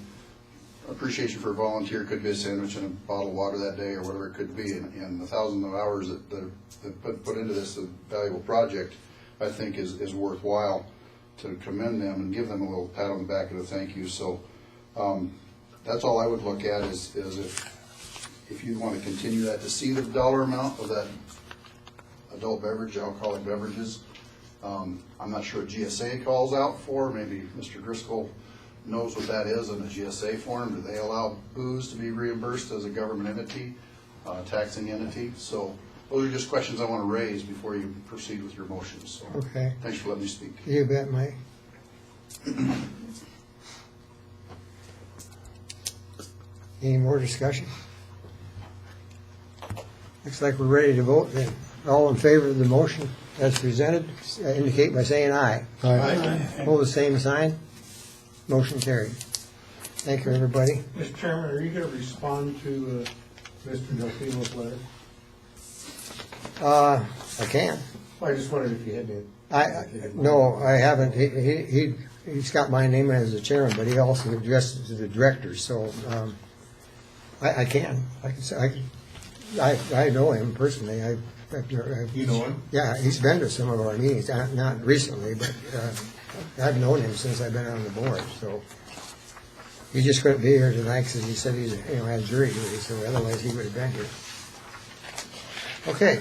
Appreciation for a volunteer could be a sandwich and a bottle of water that day, or whatever it could be, and the thousands of hours that put into this valuable project, I think is worthwhile to commend them and give them a little pat on the back and a thank you. So that's all I would look at is if you want to continue that, to see the dollar amount of that adult beverage, alcoholic beverages. I'm not sure what GSA calls out for. Maybe Mr. Driscoll knows what that is in the GSA form. Do they allow booze to be reimbursed as a government entity, taxing entity? So those are just questions I want to raise before you proceed with your motions. So Okay. thanks for letting me speak. You bet, Mike. Any more discussion? Looks like we're ready to vote then. All in favor of the motion as presented, indicate by saying aye. Aye. Hold the same sign. Motion carried. Thank you, everybody. Mr. Chairman, are you going to respond to Mr. Delfino's letter? I can. Well, I just wondered if you had to. No, I haven't. He's got my name as the chairman, but he also addressed it to the directors, so I can. I know him personally. You know him? Yeah, he's been to some of our meetings, not recently, but I've known him since I've been on the board, so. He just couldn't be here tonight because he said he had jury duty, so otherwise he would have been here. Okay.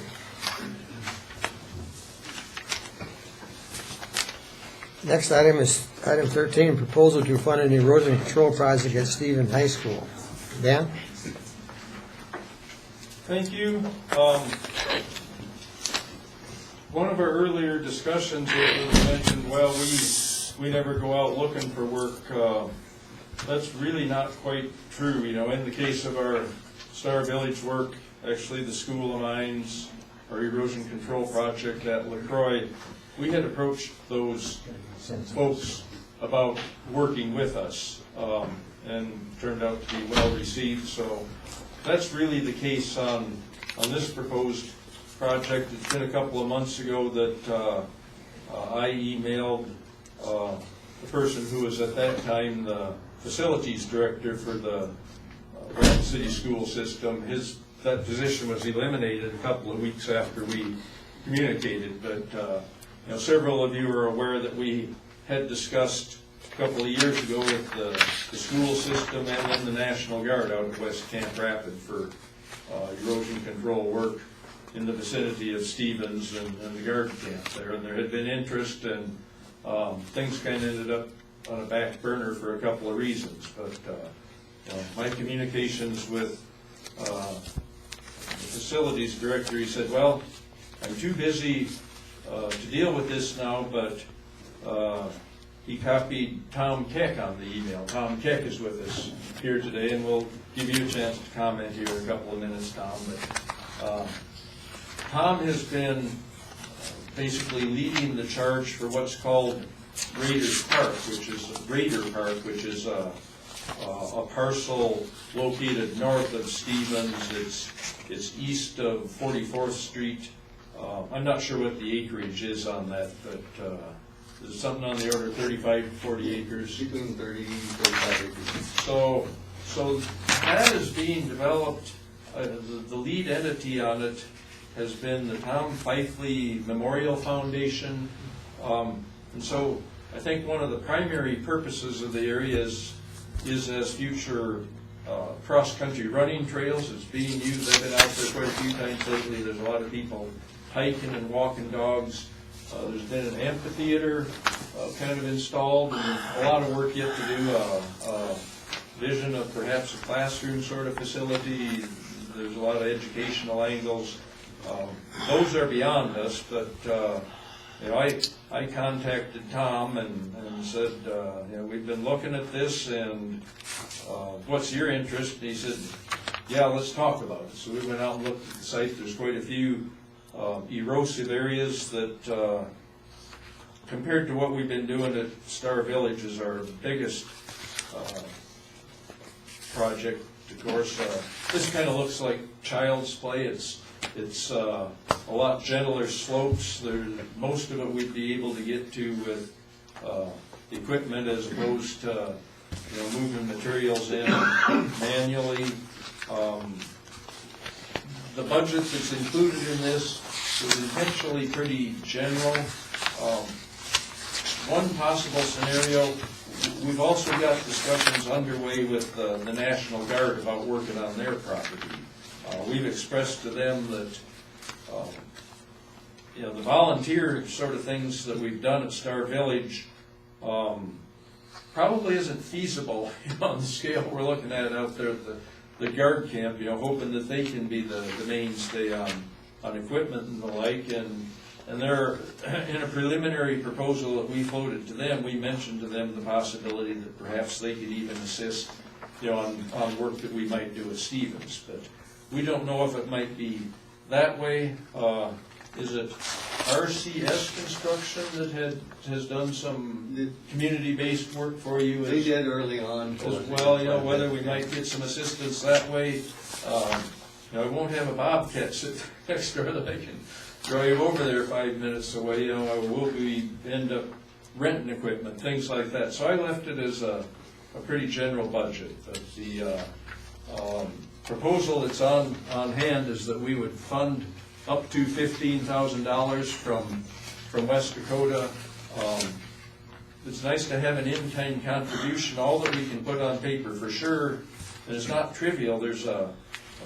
Next item is item 13, proposal to fund an erosion control project at Stevens High School. Dan? Thank you. One of our earlier discussions, it was mentioned, well, we never go out looking for work. That's really not quite true. In the case of our Star Village work, actually the School of Mines, our erosion control project at LaCroix, we had approached those folks about working with us, and turned out to be well received. So that's really the case on this proposed project. It's been a couple of months ago that I emailed the person who was at that time the facilities director for the Rapid City school system. That position was eliminated a couple of weeks after we communicated, but several of you are aware that we had discussed a couple of years ago with the school system and then the National Guard out at West Camp Rapid for erosion control work in the vicinity of Stevens and the guard camp there. And there had been interest, and things kind of ended up on a back burner for a couple of reasons. But my communications with the facilities director, he said, well, I'm too busy to deal with this now, but he copied Tom Keck on the email. Tom Keck is with us here today, and we'll give you a chance to comment here in a couple of minutes, Tom. But Tom has been basically leading the charge for what's called Raider Park, which is a parcel located north of Stevens. It's east of 44th Street. I'm not sure what the acreage is on that, but is it something on the order of 35 to 40 acres? Between 30 and 35 acres. So that is being developed. The lead entity on it has been the Tom Fifely Memorial Foundation. And so I think one of the primary purposes of the area is as future cross-country running trails. It's being used. I've been out there quite a few times lately. There's a lot of people hiking and walking dogs. There's been an amphitheater kind of installed, and a lot of work yet to do. A vision of perhaps a classroom sort of facility. There's a lot of educational angles. Those are beyond us, but I contacted Tom and said, we've been looking at this, and what's your interest? And he said, yeah, let's talk about it. So we went out and looked at the site. There's quite a few erosive areas that, compared to what we've been doing at Star Village, is our biggest project. Of course, this kind of looks like child's play. It's a lot gentler slopes. Most of it we'd be able to get to with equipment as opposed to moving materials in manually. The budget that's included in this is intentionally pretty general. One possible scenario, we've also got discussions underway with the National Guard about working on their property. We've expressed to them that the volunteer sort of things that we've done at Star Village probably isn't feasible on the scale we're looking at out there at the guard camp, hoping that they can be the mainstay on equipment and the like. And they're, in a preliminary proposal that we floated to them, we mentioned to them the possibility that perhaps they could even assist on work that we might do at Stevens. But we don't know if it might be that way. Is it RCS Construction that has done some community-based work for you? They did early on. As well, whether we might get some assistance that way. I won't have a bobcat sit next door that I can drive over there 5 minutes away. I will end up renting equipment, things like that. So I left it as a pretty general budget. But the proposal that's on hand is that we would fund up to $15,000 from West Dakota. It's nice to have an in-kind contribution, all that we can put on paper for sure. And it's not trivial. There's a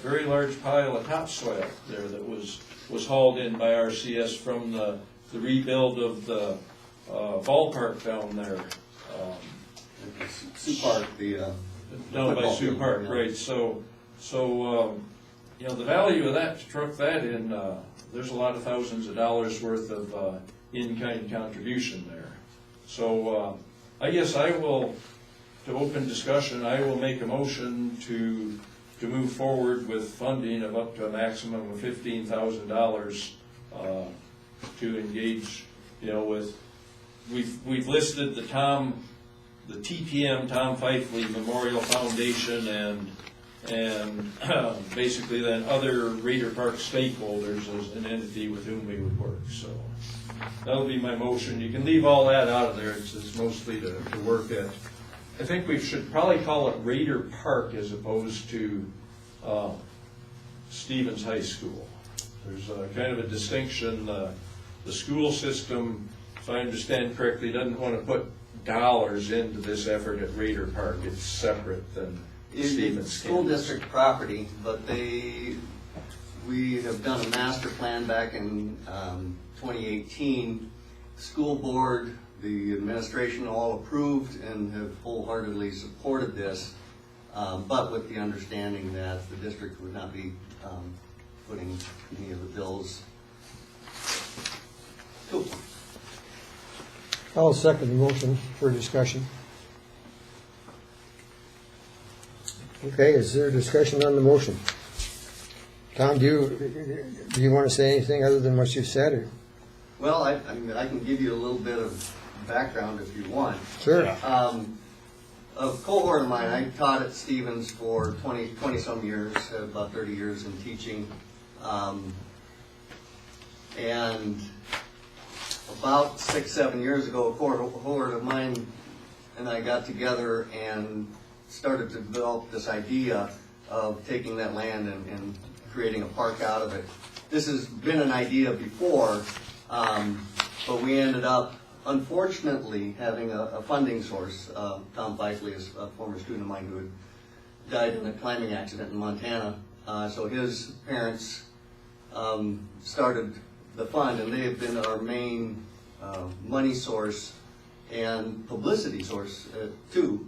very large pile of topsoil there that was hauled in by RCS from the rebuild of the ballpark down there. Sioux Park, down by Sioux Park, right. So the value of that, to truck that in, there's a lot of thousands of dollars worth of in-kind contribution there. So I guess I will, to open discussion, I will make a motion to move forward with funding of up to a maximum of $15,000 to engage, with, we've listed the TPM, Tom Fifely Memorial Foundation, and basically then other Raider Park stakeholders as an entity with whom we would work. So that'll be my motion. You can leave all that out of there. It's mostly to work at. I think we should probably call it Raider Park as opposed to Stevens High School. There's kind of a distinction. The school system, if I understand correctly, doesn't want to put dollars into this effort at Raider Park. It's separate than Stevens. It's school district property, but we have done a master plan back in 2018. School board the administration all approved and have wholeheartedly supported this, but with the understanding that the district would not be putting any of the bills. Cool. I'll second the motion for discussion. Okay, is there discussion on the motion? Tom, do you want to say anything other than what you said? Or? Well, I mean, I can give you a little bit of background if you want. Sure. A cohort of mine, I taught at Stevens for 20-some years, about 30 years in teaching. And about 6-7 years ago, a cohort of mine and I got together and started to develop this idea of taking that land and creating a park out of it. This has been an idea before, but we ended up, unfortunately, having a funding source. Tom Feisley is a former student of mine who had died in a climbing accident in Montana. So his parents started the fund, and they have been our main money source and publicity source too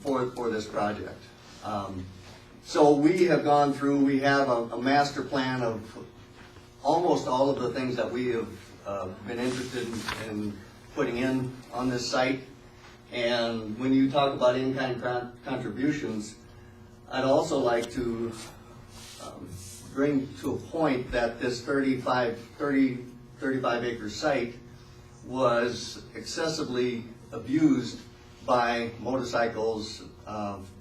for this project. So we have gone through, we have a master plan of almost all of the things that we have been interested in putting in on this site. And when you talk about in-kind contributions, I'd also like to bring to a point that this 35 acre site was excessively abused by motorcycles,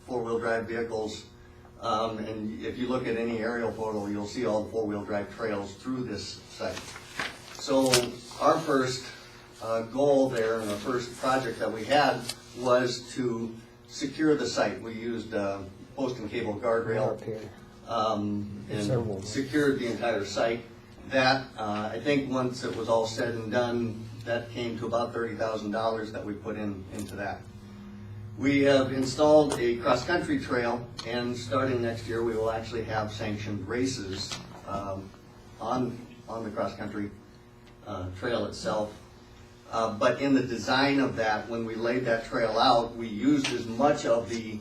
four-wheel drive vehicles, and if you look at any aerial photo, you'll see all the four-wheel drive trails through this site. So our first goal there, and our first project that we had, was to secure the site. We used post and cable guardrail and secured the entire site. That, I think once it was all said and done, that came to about $30,000 that we put into that. We have installed a cross-country trail, and starting next year, we will actually have sanctioned races on the cross-country trail itself. But in the design of that, when we laid that trail out, we used as much of the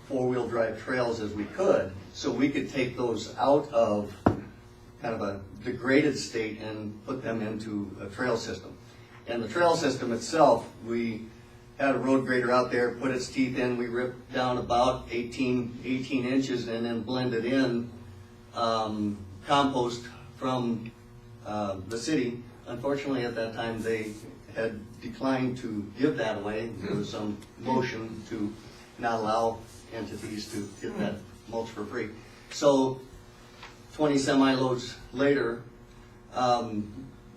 four-wheel drive trails as we could, so we could take those out of kind of a degraded state and put them into a trail system. And the trail system itself, we had a road grader out there, put its teeth in, we ripped down about 18 inches and then blended in compost from the city. Unfortunately, at that time, they had declined to give that away. There was some motion to not allow entities to get that mulch for free. So 20 semi-loads later,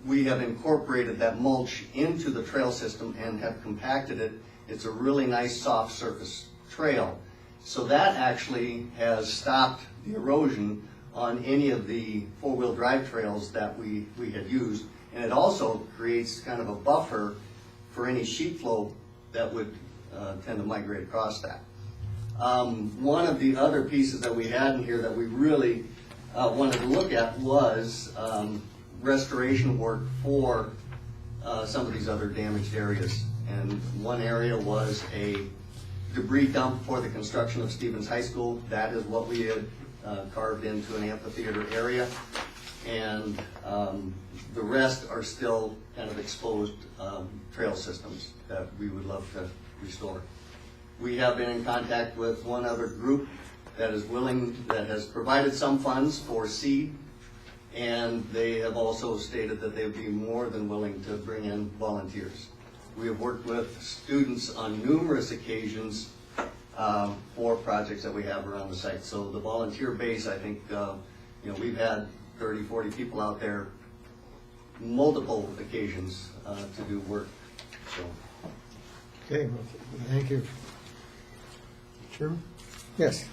we have incorporated that mulch into the trail system and have compacted it. It's a really nice soft surface trail. So that actually has stopped the erosion on any of the four-wheel drive trails that we had used. And it also creates kind of a buffer for any sheet flow that would tend to migrate across that. One of the other pieces that we had in here that we really wanted to look at was restoration work for some of these other damaged areas. And one area was a debris dump for the construction of Stevens High School. That is what we had carved into an amphitheater area. And the rest are still kind of exposed trail systems that we would love to restore. We have been in contact with one other group that is willing, that has provided some funds for seed, and they have also stated that they would be more than willing to bring in volunteers. We have worked with students on numerous occasions for projects that we have around the site. So the volunteer base, I think, we've had 30, 40 people out there multiple occasions to do work. So. Okay, well, thank you. Chairman? Yes.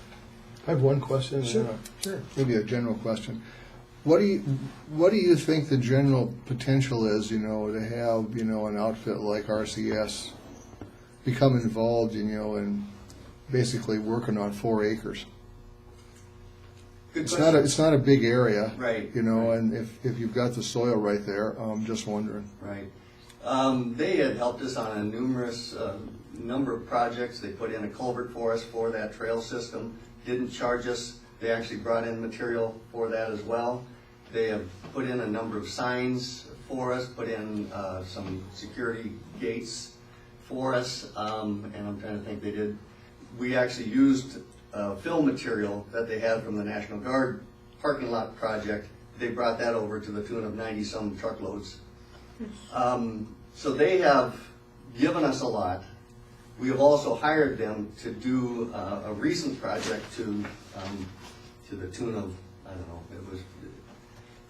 I have one question. Sure, and sure. Maybe a general question. What do you think the general potential is, to have, an outfit like RCS become involved, in basically working on 4 acres? Good It's question. it's not a big area. Right. And if you've got the soil right there, I'm just wondering. Right. They had helped us on a numerous number of projects. They put in a culvert for us for that trail system, didn't charge us. They actually brought in material for that as well. They have put in a number of signs for us, put in some security gates for us, and I'm trying to think they did. We actually used fill material that they had from the National Guard parking lot project. They brought that over to the tune of 90-some truckloads. So they have given us a lot. We have also hired them to do a recent project to the tune of, I don't know, it was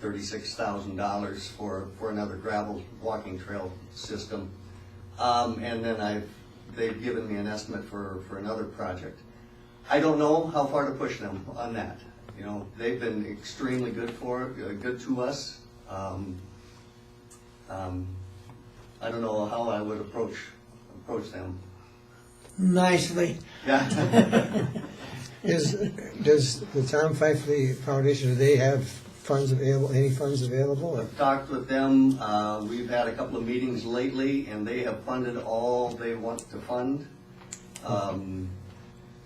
$36,000 for another gravel walking trail system. And then they've given me an estimate for another project. I don't know how far to push them on that. You know, they've been extremely good good to us. I don't know how I would approach them. Nicely. Yeah. Does the Tom Fifely Foundation, do they have funds available, any funds available? I've talked with them. We've had a couple of meetings lately, and they have funded all they want to fund. And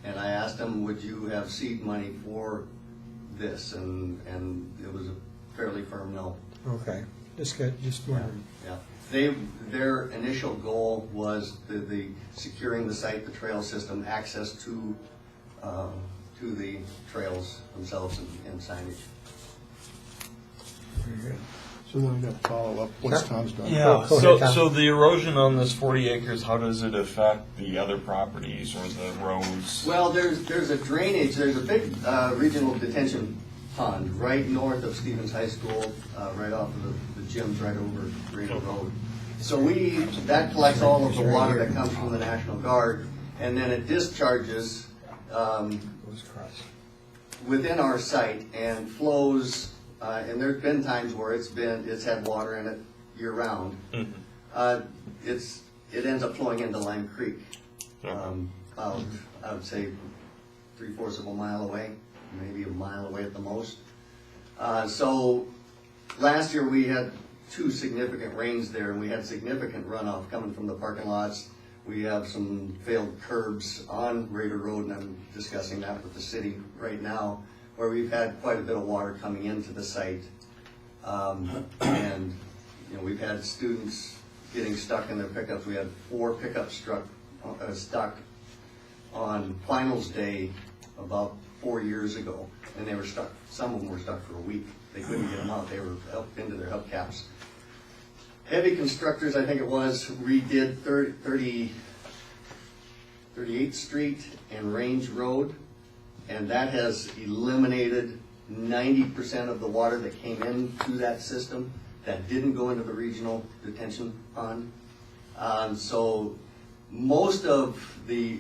I asked them, would you have seed money for this? And it was a fairly firm no. Okay, just wondering. Yeah. Their initial goal was the securing the site, the trail system, access to the trails themselves and signage. Very good. So then we got to follow up once Tom's done. Yeah. Go ahead, Tom. So the erosion on this 40 acres, how does it affect the other properties or the roads? Well, there's a drainage, there's a big regional detention pond right north of Stevens High School, right off of the gyms right over Green Road. So that collects all of the water that comes from the National Guard, and then it discharges within our site and flows, and there's been times where it's had water in it year round. It ends up flowing into Lime Creek, about, I would say, 3/4 of a mile away, maybe a mile away at the most. So last year we had 2 significant rains there, and we had significant runoff coming from the parking lots. We have some failed curbs on Raider Road, and I'm discussing that with the city right now, where we've had quite a bit of water coming into the site. And we've had students getting stuck in their pickups. We had 4 pickups stuck on finals day about 4 years ago, and they were stuck. Some of them were stuck for a week. They couldn't get them out. They were up into their hubcaps. Heavy constructors, I think it was, redid 38th Street and Range Road, and that has eliminated 90% of the water that came into that system that didn't go into the regional detention pond. So most of the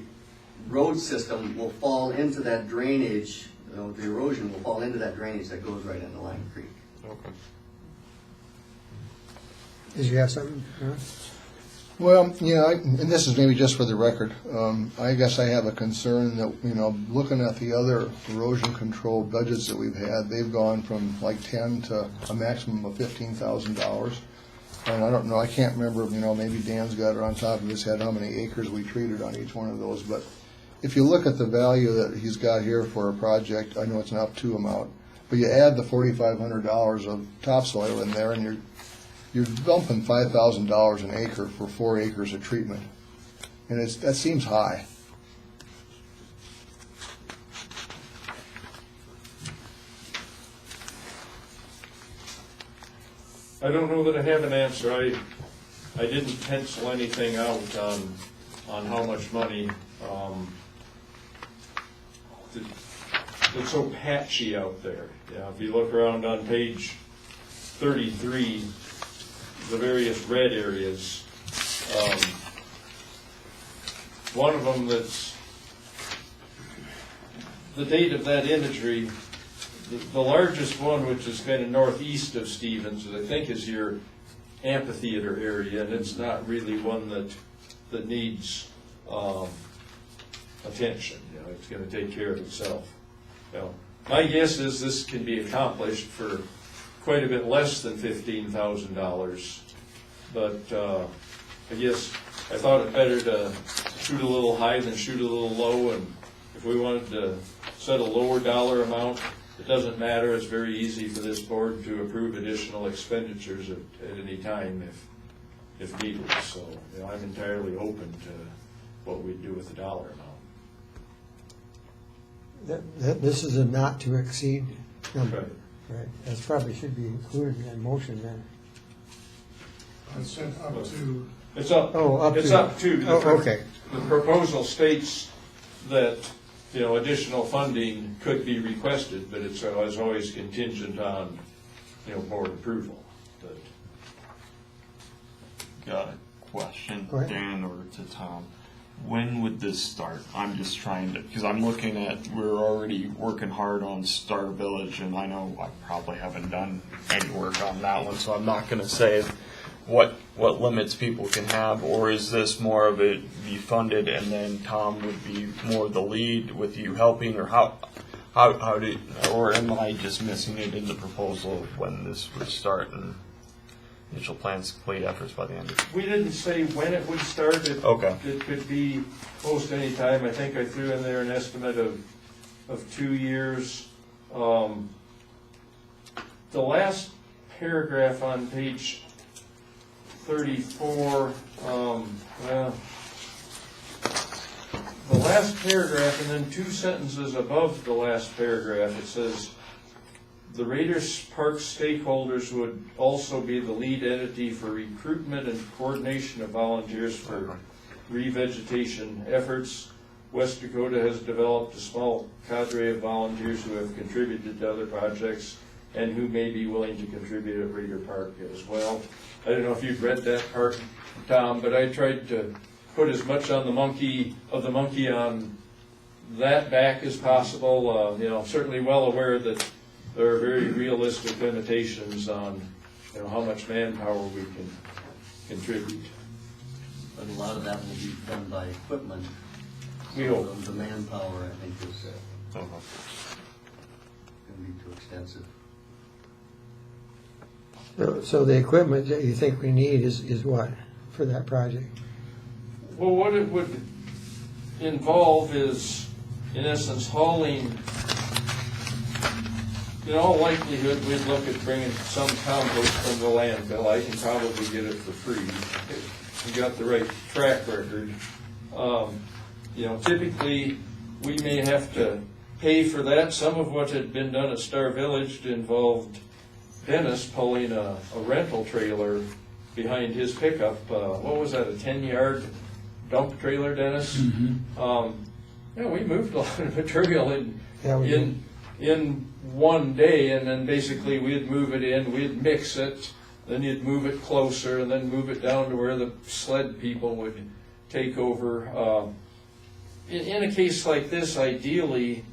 road system will fall into that drainage, the erosion will fall into that drainage that goes right into Lime Creek. Okay. Did you have something? Well, yeah, and this is maybe just for the record. I guess I have a concern that, looking at the other erosion control budgets that we've had, they've gone from like 10 to a maximum of $15,000. And I don't know, I can't remember, maybe Dan's got it on top of his head how many acres we treated on each one of those. But if you look at the value that he's got here for a project, I know it's an up to amount, but you add the $4,500 of topsoil in there, and you're dumping $5,000 an acre for 4 acres of treatment, and that seems high. I don't know that I have an answer. I didn't pencil anything out on how much money. It's so patchy out there. Yeah, if you look around on page 33, the various red areas. One of them that's the date of that imagery, the largest one, which is kind of northeast of Stevens, I think is your amphitheater area, and it's not really one that needs attention. It's going to take care of itself. My guess is this can be accomplished for quite a bit less than $15,000, but I guess I thought it better to shoot a little high than shoot a little low, and if we wanted to set a lower dollar amount, it doesn't matter. It's very easy for this board to approve additional expenditures at any time if needed. So I'm entirely open to what we do with the dollar amount. This is a not to exceed number. Right. Right, that probably should be included in that motion then. It's sent up to, It's up. Oh, up It's to- up to. oh, okay. The proposal states that, additional funding could be requested, but it's always contingent on, board approval. But Got a question, Go ahead. Dan or to Tom. When would this start? I'm just trying to, because I'm looking at, we're already working hard on Star Village, and I know I probably haven't done any work on that one, so I'm not going to say what limits people can have, or is this more of it be funded and then Tom would be more the lead with you helping, or how do, or am I just missing it in the proposal of when this would start and initial plans, complete efforts by the end of we didn't say when it would start. Okay. It could be post any time. I think I threw in there an estimate of 2 years. The last paragraph on page 34, the last paragraph and then 2 sentences above the last paragraph, it says, the Raiders Park stakeholders would also be the lead entity for recruitment and coordination of volunteers for revegetation efforts. West Dakota has developed a small cadre of volunteers who have contributed to other projects and who may be willing to contribute at Raider Park as well. I don't know if you've read that part, Tom, but I tried to put as much on the monkey on that back as possible. Certainly well aware that there are very realistic limitations on how much manpower we can contribute. But a lot of that will be done by equipment. We So hope. The manpower, I think, is going to be too extensive. So the equipment that you think we need is what for that project? Well, what it would involve is, in essence, hauling. In all likelihood, we'd look at bringing some compost from the landfill. I can probably get it for free. We got the right track record. Typically, we may have to pay for that. Some of what had been done at Star Village involved Dennis pulling a rental trailer behind his pickup. What was that, a 10-yard dump trailer, Dennis? We moved a lot of material in one day, and then basically we'd move it in, we'd mix it, then you'd move it closer, and then move it down to where the sled people would take over. In a case like this, ideally,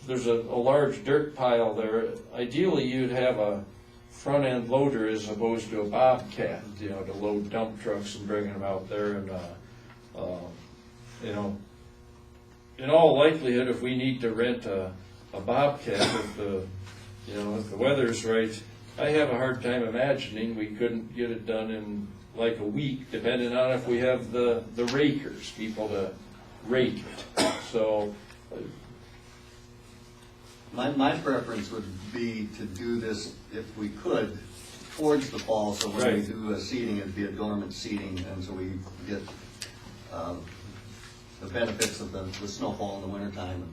there's a large dirt pile there. Ideally, you'd have a front-end loader as opposed to a bobcat, to load dump trucks and bring them out there. And in all likelihood, if we need to rent a bobcat, if the weather's right, I have a hard time imagining we couldn't get it done in like a week, depending on if we have the rakers, people to rake it. So. My preference would be to do this, if we could, towards the fall, so when we do a seeding, it'd be a dormant seeding, and so we get the benefits of the snowfall in the wintertime,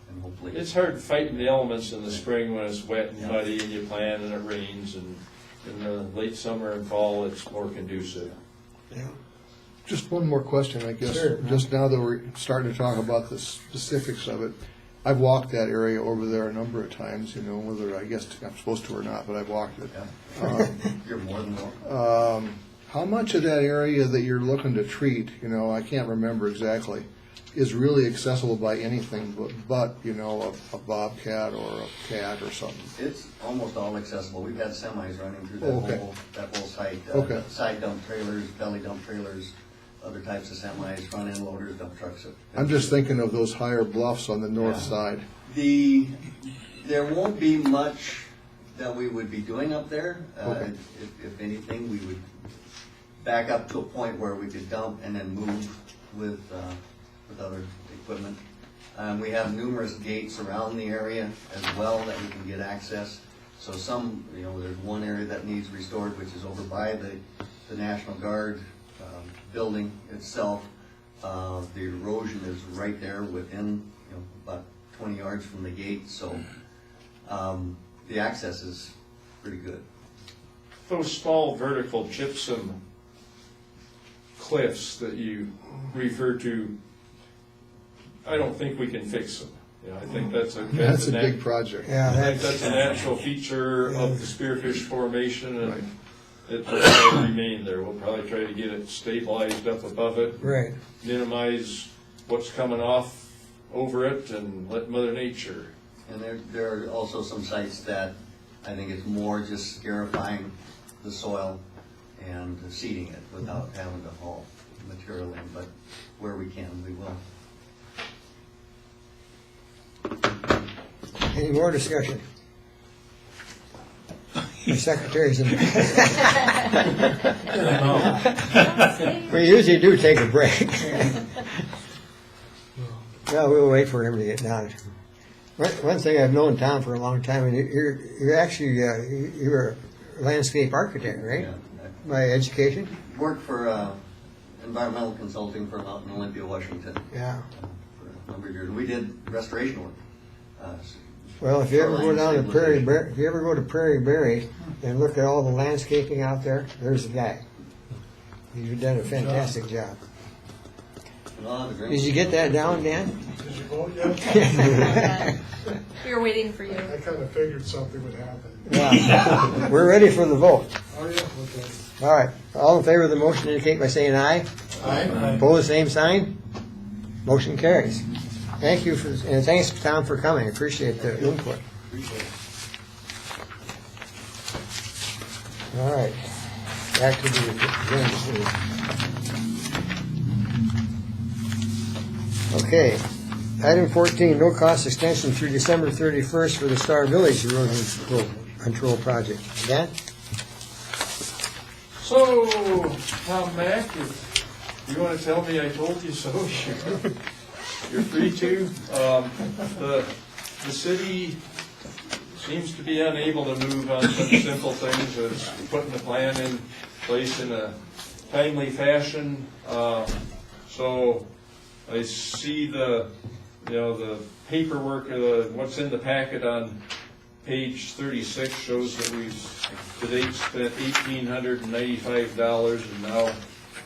and hopefully. It's hard fighting the elements in the spring when it's wet and muddy and you plant and it rains, and in the late summer and fall, it's more conducive. Yeah. Just one more question, I guess. Sure. Just now that we're starting to talk about the specifics of it, I've walked that area over there a number of times, whether I guess I'm supposed to or not, but I've walked it. You're more than welcome. How much of that area that you're looking to treat, I can't remember exactly, is really accessible by anything but a bobcat or a cat or something? It's almost all accessible. We've had semis running through that whole site. Side dump trailers, belly dump trailers, other types of semis, front end loaders, dump trucks. I'm just thinking of those higher bluffs on the north side. There won't be much that we would be doing up there. If anything, we would back up to a point where we could dump and then move with other equipment. We have numerous gates around the area as well that we can get access. So some, there's one area that needs restored, which is over by the National Guard building itself. The erosion is right there within, about 20 yards from the gate, so the access is pretty good. Those small vertical gypsum cliffs that you refer to, I don't think we can fix them. I think that's That's a big project. Yeah, I think that's a natural feature of the Spearfish Formation, and it will probably remain there. We'll probably try to get it stabilized up above it, right. minimize what's coming off over it, and let Mother Nature. And there are also some sites that I think it's more just scarifying the soil and seeding it without having to haul material in, but where we can, we will. Any more discussion? The secretary's in. We usually do take a break. Well, we'll wait for him to get down. One thing I've known Tom for a long time, and you're actually you're a landscape architect, right? Yeah. By education. Worked for environmental consulting for out in Olympia, Washington. Yeah. For a number of years. We did restoration work. Well, if you ever go down to Prairie Berry and look at all the landscaping out there, there's the guy. You've done a fantastic job. Did you get that down, Dan? Did you vote yet? We were waiting for you. I kind of figured something would happen. Yeah. We're ready for the vote. Oh, yeah, okay. All right. All in favor of the motion indicate by saying aye. Aye. Opposed, same sign. Motion carries. Thank you and thanks, Tom, for coming. Appreciate the input. All right. Back to the agenda. Okay. Item 14, no cost extension through December 31st for the Star Village erosion control project. Dan? So, Tom Mack, if you want to tell me I told you so, you're free to. The city seems to be unable to move on such simple things as putting the plan in place in a timely fashion. So I see the paperwork, what's in the packet on page 36 shows that we've to date spent $1,895 and now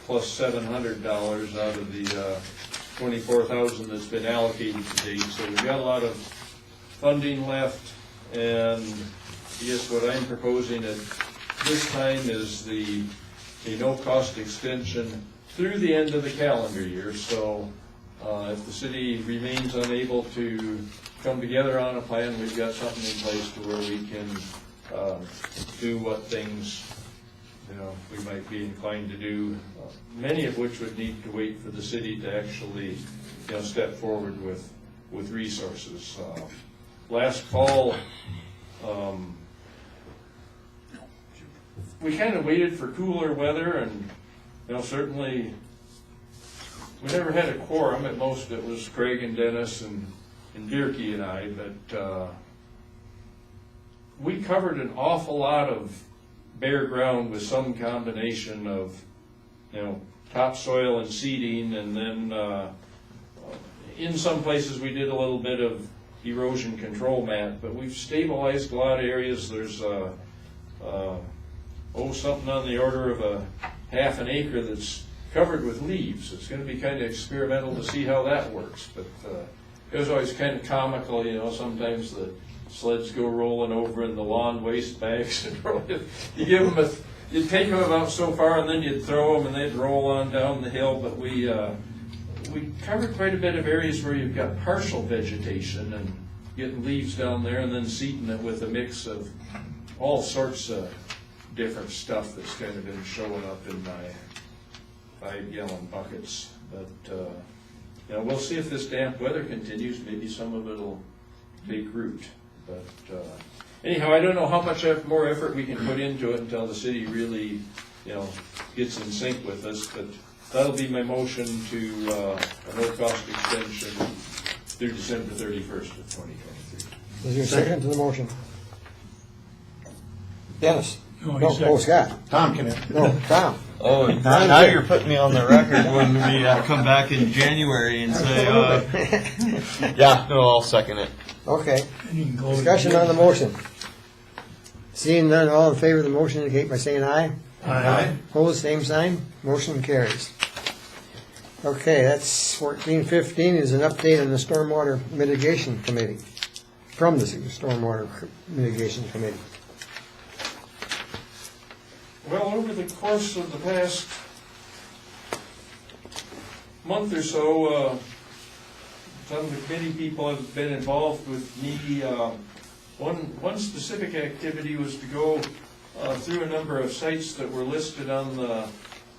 plus $700 out of the $24,000 that's been allocated to date. So we've got a lot of funding left, and I guess what I'm proposing at this time is a no-cost extension through the end of the calendar year. So if the city remains unable to come together on a plan, we've got something in place to where we can do what things we might be inclined to do, many of which would need to wait for the city to actually step forward with resources. Last fall, we kind of waited for cooler weather, and certainly we never had a quorum. At most it was Craig and Dennis and Dierke and I, but we covered an awful lot of bare ground with some combination of topsoil and seeding, and then in some places we did a little bit of erosion control mat, but we've stabilized a lot of areas. There's something on the order of a half an acre that's covered with leaves. It's going to be kind of experimental to see how that works, but it was always kind of comical, sometimes the sleds go rolling over in the lawn waste bags, and you give them you'd take them about so far, and then you'd throw them, and they'd roll on down the hill. But we covered quite a bit of areas where you've got partial vegetation and getting leaves down there, and then seeding it with a mix of all sorts of different stuff that's kind of been showing up in my 5-gallon buckets. But we'll see if this damp weather continues. Maybe some of it'll take root. But anyhow, I don't know how much more effort we can put into it until the city really gets in sync with us, but that'll be my motion to a no-cost extension through December 31st of 2023. Is there a second to the motion? Dennis? No, No, he's oh, second. Scott? Tom can. No, Tom? Oh, now you're putting me on the record when we come back in January and say, yeah, no, I'll second it. Okay. Discussion on the motion. Seeing none, all in favor of the motion indicate by saying aye. Aye. Opposed, same sign. Motion carries. Okay, that's 1415 is an update on the Stormwater Mitigation Committee, from the Stormwater Mitigation Committee. Well, over the course of the past month or so, some of the committee people have been involved with me. One specific activity was to go through a number of sites that were listed on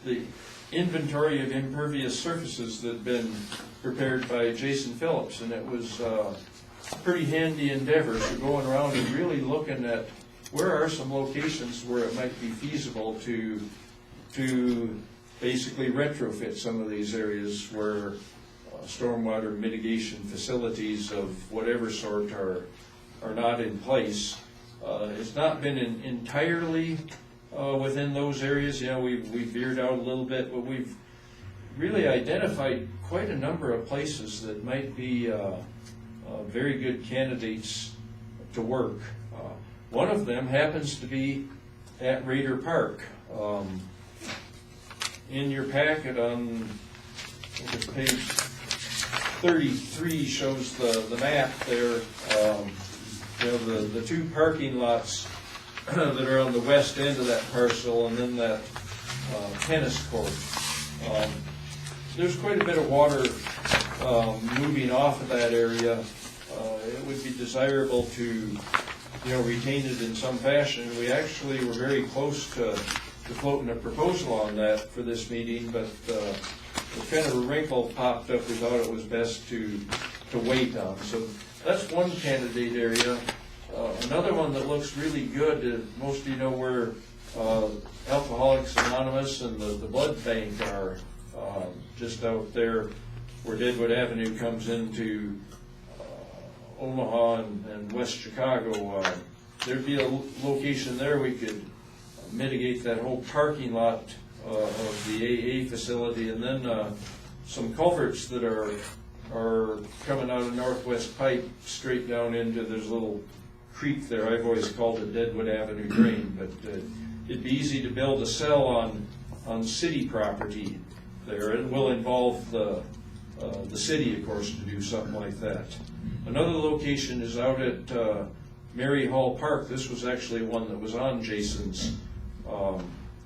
the inventory of impervious surfaces that had been prepared by Jason Phillips, and it was a pretty handy endeavor, so going around and really looking at where are some locations where it might be feasible to basically retrofit some of these areas where stormwater mitigation facilities of whatever sort are not in place. It's not been entirely within those areas. We've veered out a little bit, but we've really identified quite a number of places that might be very good candidates to work. One of them happens to be at Raider Park. In your packet on page 33 shows the map there. The two parking lots that are on the west end of that parcel, and then that tennis court. There's quite a bit of water moving off of that area. It would be desirable to retain it in some fashion. We actually were very close to floating a proposal on that for this meeting, but kind of a wrinkle popped up. We thought it was best to wait on. So that's one candidate area. Another one that looks really good, most of you know where Alcoholics Anonymous and the blood bank are, just out there where Deadwood Avenue comes into Omaha and West Chicago. There'd be a location there we could mitigate that whole parking lot of the AA facility, and then some culverts that are coming out of Northwest Pipe straight down into, there's a little creek there. I've always called it Deadwood Avenue Drain, but it'd be easy to build a cell on city property there. It will involve the city, of course, to do something like that. Another location is out at Mary Hall Park. This was actually one that was on Jason's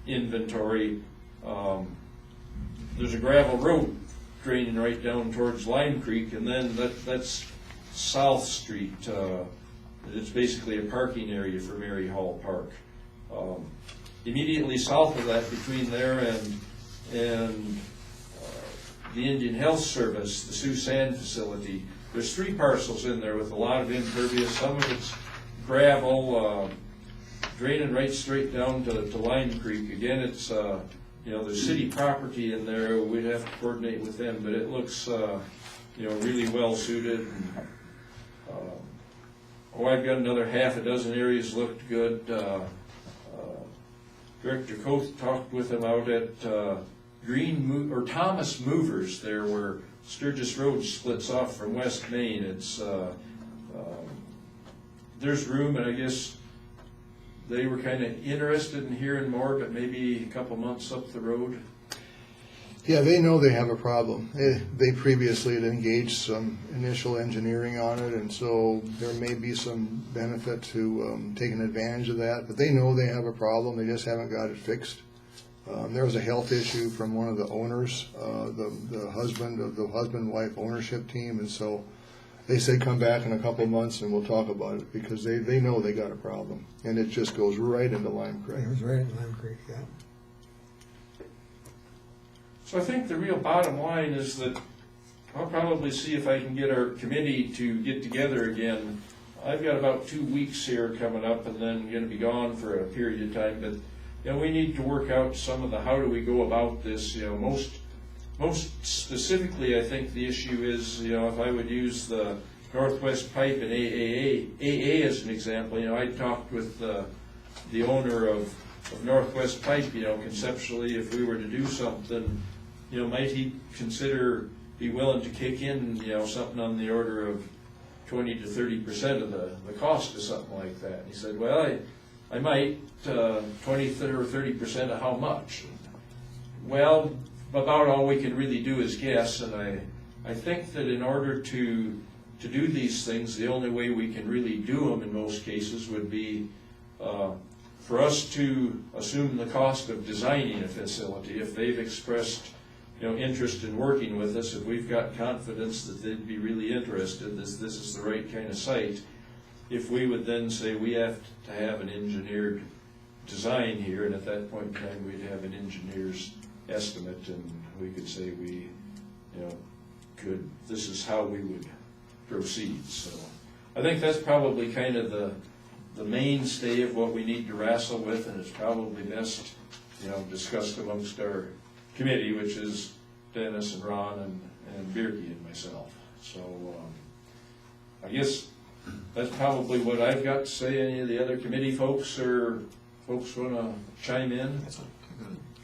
inventory. There's a gravel road draining right down towards Lime Creek, and then that's South Street. It's basically a parking area for Mary Hall Park. Immediately south of that, between there and the Indian Health Service, the Sioux Sand facility, there's 3 parcels in there with a lot of impervious. Some of it's gravel, draining right straight down to Lime Creek. Again, it's there's city property in there. We'd have to coordinate with them, but it looks really well suited. I've got another half a dozen areas looked good. Director Coth talked with them out at Thomas Movers there, where Sturgis Road splits off from West Main. It's there's room, and I guess they were kind of interested in hearing more, but maybe a couple months up the road. Yeah, they know they have a problem. They previously had engaged some initial engineering on it, and so there may be some benefit to taking advantage of that. But they know they have a problem. They just haven't got it fixed. There was a health issue from one of the owners, the husband of the husband-wife ownership team, and so they said come back in a couple months and we'll talk about it, because they know they got a problem, and it just goes right into Lime Creek. It was right in Lime Creek, yeah. So I think the real bottom line is that I'll probably see if I can get our committee to get together again. I've got about 2 weeks here coming up, and then going to be gone for a period of time, but we need to work out some of the, how do we go about this, most specifically, I think the issue is, if I would use the Northwest Pipe and AA as an example, I talked with the owner of Northwest Pipe, conceptually, if we were to do something, might he be willing to kick in, something on the order of 20 to 30% of the cost of something like that. And he said, well, I might, 20 or 30% of how much? Well, about all we can really do is guess, and I think that in order to do these things, the only way we can really do them in most cases would be for us to assume the cost of designing a facility. If they've expressed interest in working with us, if we've got confidence that they'd be really interested, this is the right kind of site, if we would then say we have to have an engineered design here, and at that point in time we'd have an engineer's estimate, and we could say this is how we would proceed. So I think that's probably kind of the mainstay of what we need to wrestle with, and it's probably best discussed amongst our committee, which is Dennis and Ron and Birke and myself. So I guess that's probably what I've got to say. Any of the other committee folks or folks want to chime in?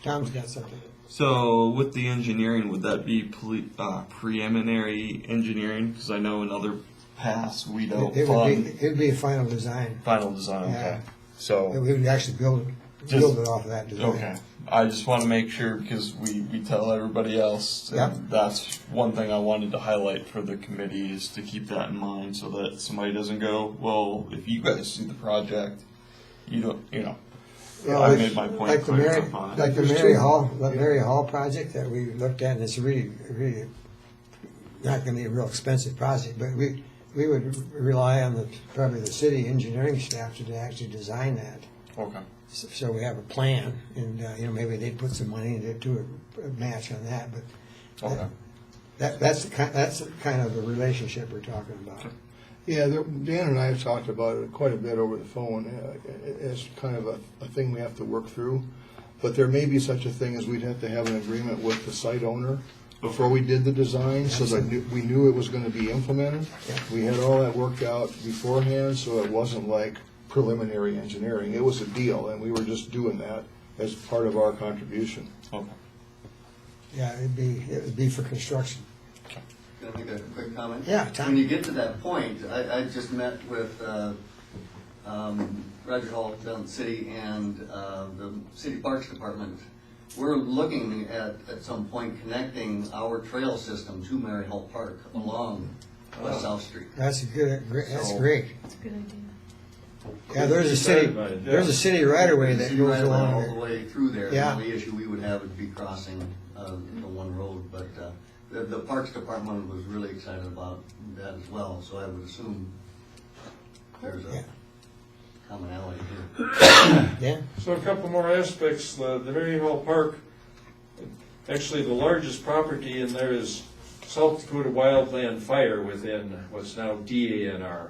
Tom's got something. So with the engineering, would that be preliminary engineering? Because I know in other past we don't fund. It'd be a final design. Final design, okay. Yeah. So We would actually build it off of that design. okay. I just want to make sure, because we tell everybody else, Yep. and that's one thing I wanted to highlight for the committee, is to keep that in mind so that somebody doesn't go, well, if you guys see the project, you don't, Well, I made my point like the clear Mary, enough on it. like the Mary Hall project that we looked at, and it's really not going to be a real expensive project, but we would rely on probably the city engineering staff to actually design that. Okay. So we have a plan, and maybe they'd put some money into a match on that, but Okay. that's the kind of the relationship we're talking about. Yeah, Dan and I have talked about it quite a bit over the phone as kind of a thing we have to work through. But there may be such a thing as we'd have to have an agreement with the site owner before we did the design, so that we knew it was going to be implemented. Yeah. We had all that worked out beforehand, so it wasn't like preliminary engineering. It was a deal, and we were just doing that as part of our contribution. Okay. Yeah, it would be for construction. Can I make a quick comment? Yeah, Tom. When you get to that point, I just met with Roger Hall down at the city and the city parks department. We're looking at some point connecting our trail system to Mary Hall Park along West South Street. That's great. So- great. That's a good idea. Yeah, there's a city right away that City goes right away along all there. the way through there. Yeah. The only issue we would have would be crossing the one road, but the Parks Department was really excited about that as well, so I would assume there's Yeah. a commonality here. Yeah. So a couple more aspects. The Mary Hall Park, actually the largest property in there is South Dakota Wildland Fire within what's now DANR.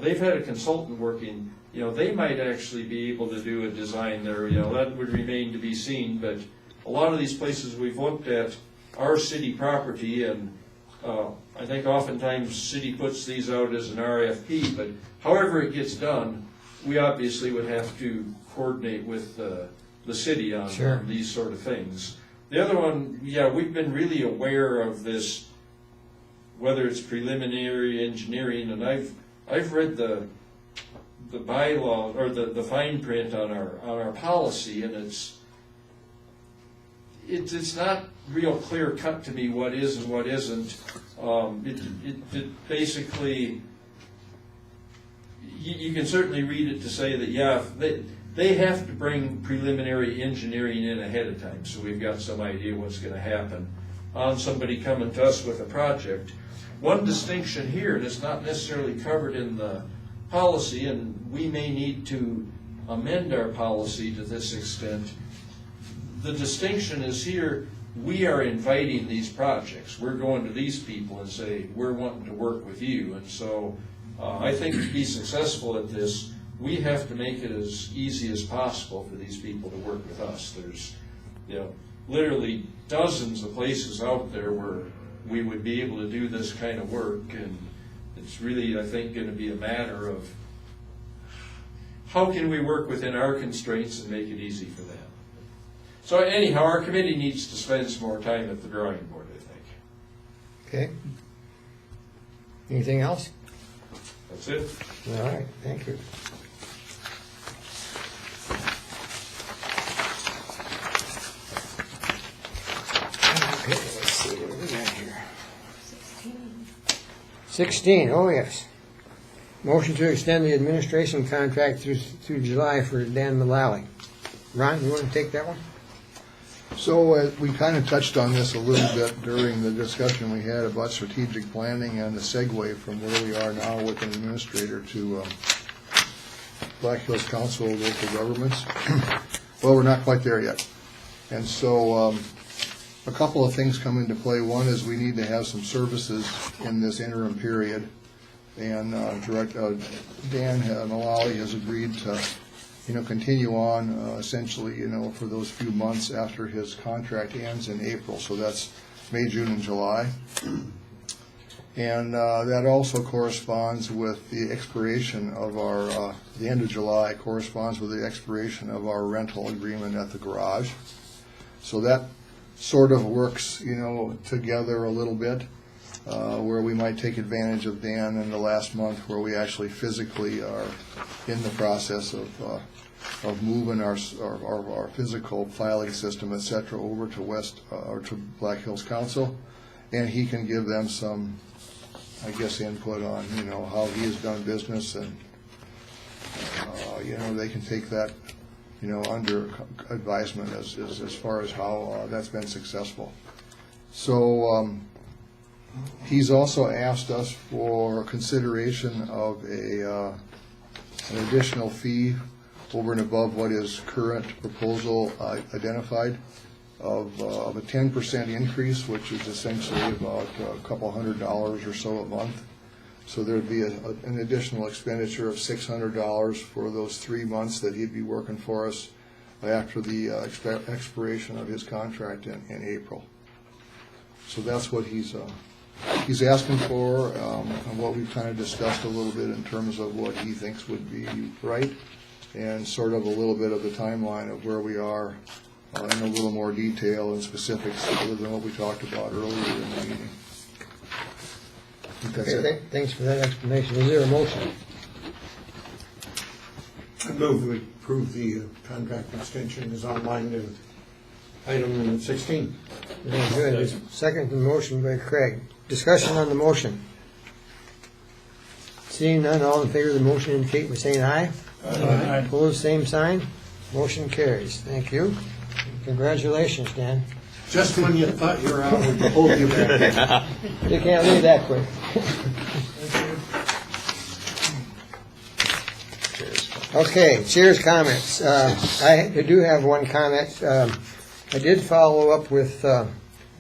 They've had a consultant working, they might actually be able to do a design there, that would remain to be seen, but a lot of these places we've looked at are city property, and I think oftentimes city puts these out as an RFP, but however it gets done, we obviously would have to coordinate with the city on these sort of things. The other one, we've been really aware of this, whether it's preliminary engineering, and I've read the bylaw or the fine print on our policy, and it's not real clear cut to me what is and what isn't. It basically, you can certainly read it to say that they have to bring preliminary engineering in ahead of time, so we've got some idea what's going to happen on somebody coming to us with a project. One distinction here, and it's not necessarily covered in the policy, and we may need to amend our policy to this extent. The distinction is here, we are inviting these projects. We're going to these people and say, we're wanting to work with you. And so I think to be successful at this, we have to make it as easy as possible for these people to work with us. There's, literally dozens of places out there where we would be able to do this kind of work, and it's really, I think, going to be a matter of how can we work within our constraints and make it easy for them. So anyhow, our committee needs to spend some more time at the drawing board, I think. Okay. Anything else? That's it. All right, thank you. Okay, let's see what we got here. 16, oh yes. Motion to extend the administration contract through July for Dan Mullally. Ron, you want to take that one? So we kind of touched on this a little bit during the discussion we had about strategic planning and the segue from where we are now with an administrator to Black Hills Council of Local Governments. Well, we're not quite there yet. And so a couple of things come into play. One is we need to have some services in this interim period. And Dan Mullally has agreed to continue on essentially, for those few months after his contract ends in April. So that's May, June, and July. And that also corresponds with the expiration of our, the end of July corresponds with the expiration of our rental agreement at the garage. So that sort of works, together a little bit, where we might take advantage of Dan in the last month where we actually physically are in the process of moving our physical filing system, et cetera, over to or to Black Hills Council, and he can give them some, I guess, input on how he has done business, and they can take that under advisement as far as how that's been successful. So he's also asked us for consideration of an additional fee over and above what his current proposal identified of a 10% increase, which is essentially about a couple $100 or so a month. So there'd be an additional expenditure of $600 for those 3 months that he'd be working for us after the expiration of his contract in April. So that's what he's asking for, and what we've kind of discussed a little bit in terms of what he thinks would be right, and sort of a little bit of the timeline of where we are in a little more detail and specifics other than what we talked about earlier in the meeting. Okay, thanks for that explanation. Is there a motion? I move we approve the contract extension as outlined in item 16. Very good. Second motion by Craig. Discussion on the motion. Seeing none, all in favor of the motion indicate by saying aye. Aye. Opposed, same sign. Motion carries. Thank you. Congratulations, Dan. Just when you thought you were out, we pulled you back. You can't leave that quick. Okay, cheers comments. I do have one comment. I did follow up with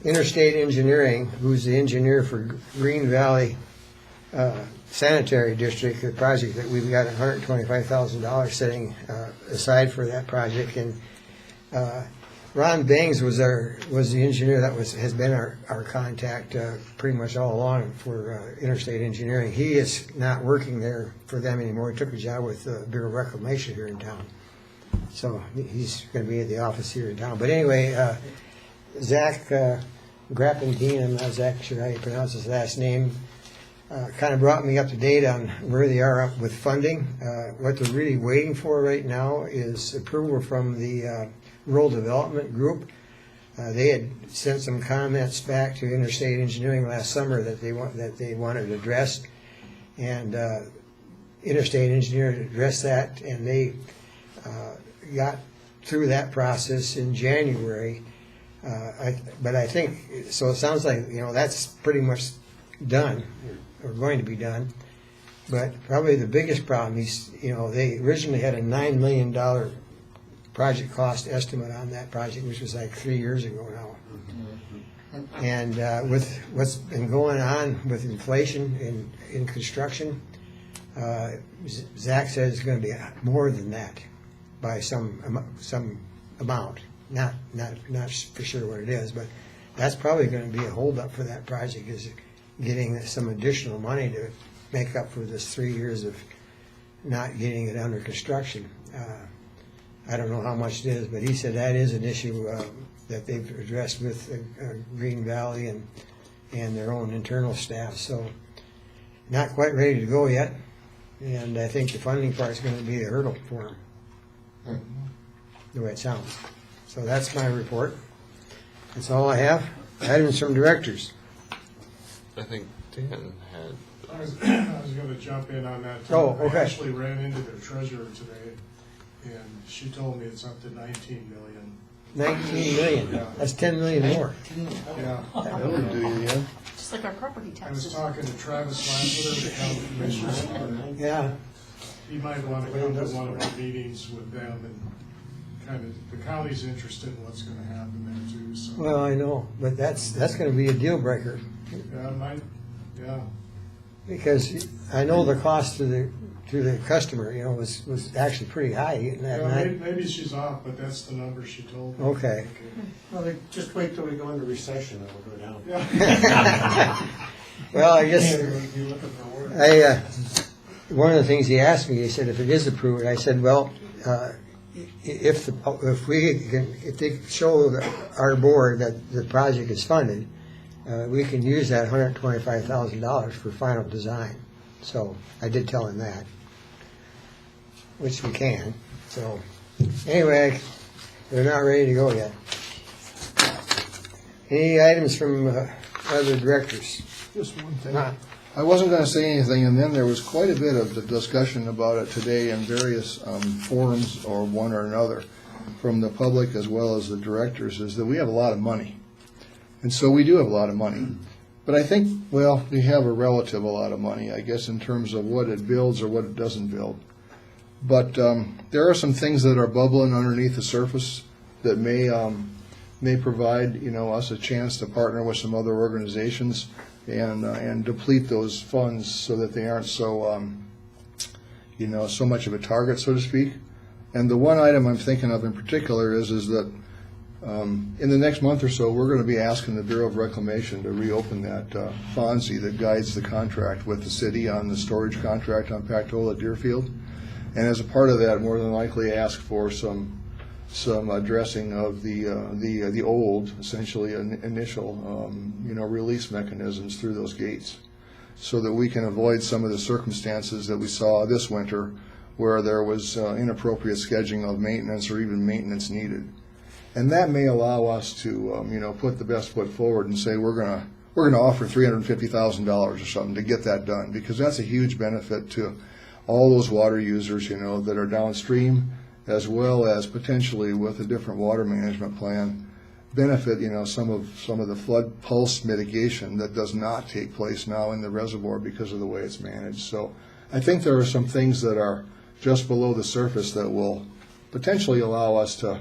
Interstate Engineering, who's the engineer for Green Valley Sanitary District, the project that we've got $125,000 setting aside for that project. And Ron Bangs was the engineer that has been our contact pretty much all along for Interstate Engineering. He is not working there for them anymore. He took a job with Bureau of Reclamation here in town. So he's going to be at the office here in town. But anyway, Zach Grappentine, I'm not exactly sure how you pronounce his last name, kind of brought me up to date on where they are up with funding. What they're really waiting for right now is approval from the Rural Development Group. They had sent some comments back to Interstate Engineering last summer that they wanted addressed, and Interstate Engineering addressed that, and they got through that process in January. But I think, so it sounds like, that's pretty much done, or going to be done. But probably the biggest problem is, they originally had a $9 million project cost estimate on that project, which was like 3 years ago now. And with what's been going on with inflation in construction, Zach said it's going to be more than that by some amount. Not for sure what it is, but that's probably going to be a holdup for that project, is getting some additional money to make up for this 3 years of not getting it under construction. I don't know how much it is, but he said that is an issue that they've addressed with Green Valley and their own internal staff. So not quite ready to go yet, and I think the funding part is going to be a hurdle for them, the way it sounds. So that's my report. That's all I have. Items from directors. I think Dan had. I was going to jump in on that too. Oh, okay. I actually ran into their treasurer today, and she told me it's up to 19 million. 19 million. Yeah. That's 10 million more. Yeah. That would do you in. Just like our property I was taxes. talking to Travis Lassiter, the county commissioner. Yeah. He might want to come to one of our meetings with them, and kind of, the county's interested in what's going to happen there too, so. Well, I know, but that's going to be a deal breaker, Yeah, because I know the cost to the customer, was actually pretty high getting that. yeah, And maybe she's off, but that's the number she told me. Okay. Well, just wait till we go into recession, and we'll go down. Yeah. Well, I guess Be looking for work. one of the things he asked me, he said, if it is approved, I said, well, if they show our board that the project is funded, we can use that $125,000 for final design. So I did tell him that, which we can. So anyway, they're not ready to go yet. Any items from other directors? Just one thing. Not. I wasn't going to say anything, and then there was quite a bit of the discussion about it today in various forums, or one or another, from the public as well as the directors, is that we have a lot of money. And so we do have a lot of money. But I think, well, we have a relative a lot of money, I guess, in terms of what it builds or what it doesn't build. But there are some things that are bubbling underneath the surface that may provide, us a chance to partner with some other organizations and deplete those funds so that they aren't so, so much of a target, so to speak. And the one item I'm thinking of in particular is that in the next month or so, we're going to be asking the Bureau of Reclamation to reopen that FONSI that guides the contract with the city on the storage contract on Pactola Deerfield. And as a part of that, more than likely ask for some addressing of the old, essentially initial, release mechanisms through those gates, so that we can avoid some of the circumstances that we saw this winter, where there was inappropriate scheduling of maintenance or even maintenance needed. And that may allow us to, put the best foot forward and say we're gonna offer $350,000 or something to get that done, because that's a huge benefit to all those water users, that are downstream, as well as potentially with a different water management plan, benefit, some of the flood pulse mitigation that does not take place now in the reservoir because of the way it's managed. So I think there are some things that are just below the surface that will potentially allow us to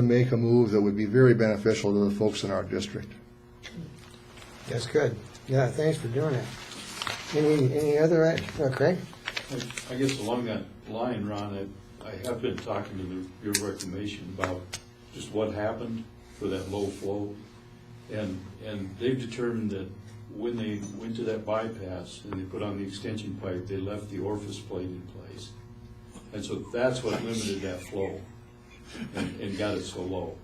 make a move that would be very beneficial to the folks in our district. That's good. Yeah, thanks for doing it. Any other, Craig? I guess along that line, Ron, I have been talking to the Bureau of Reclamation about just what happened for that low flow. And they've determined that when they went to that bypass and they put on the extension pipe, they left the orifice plate in place. And so that's what limited that flow and got it so low.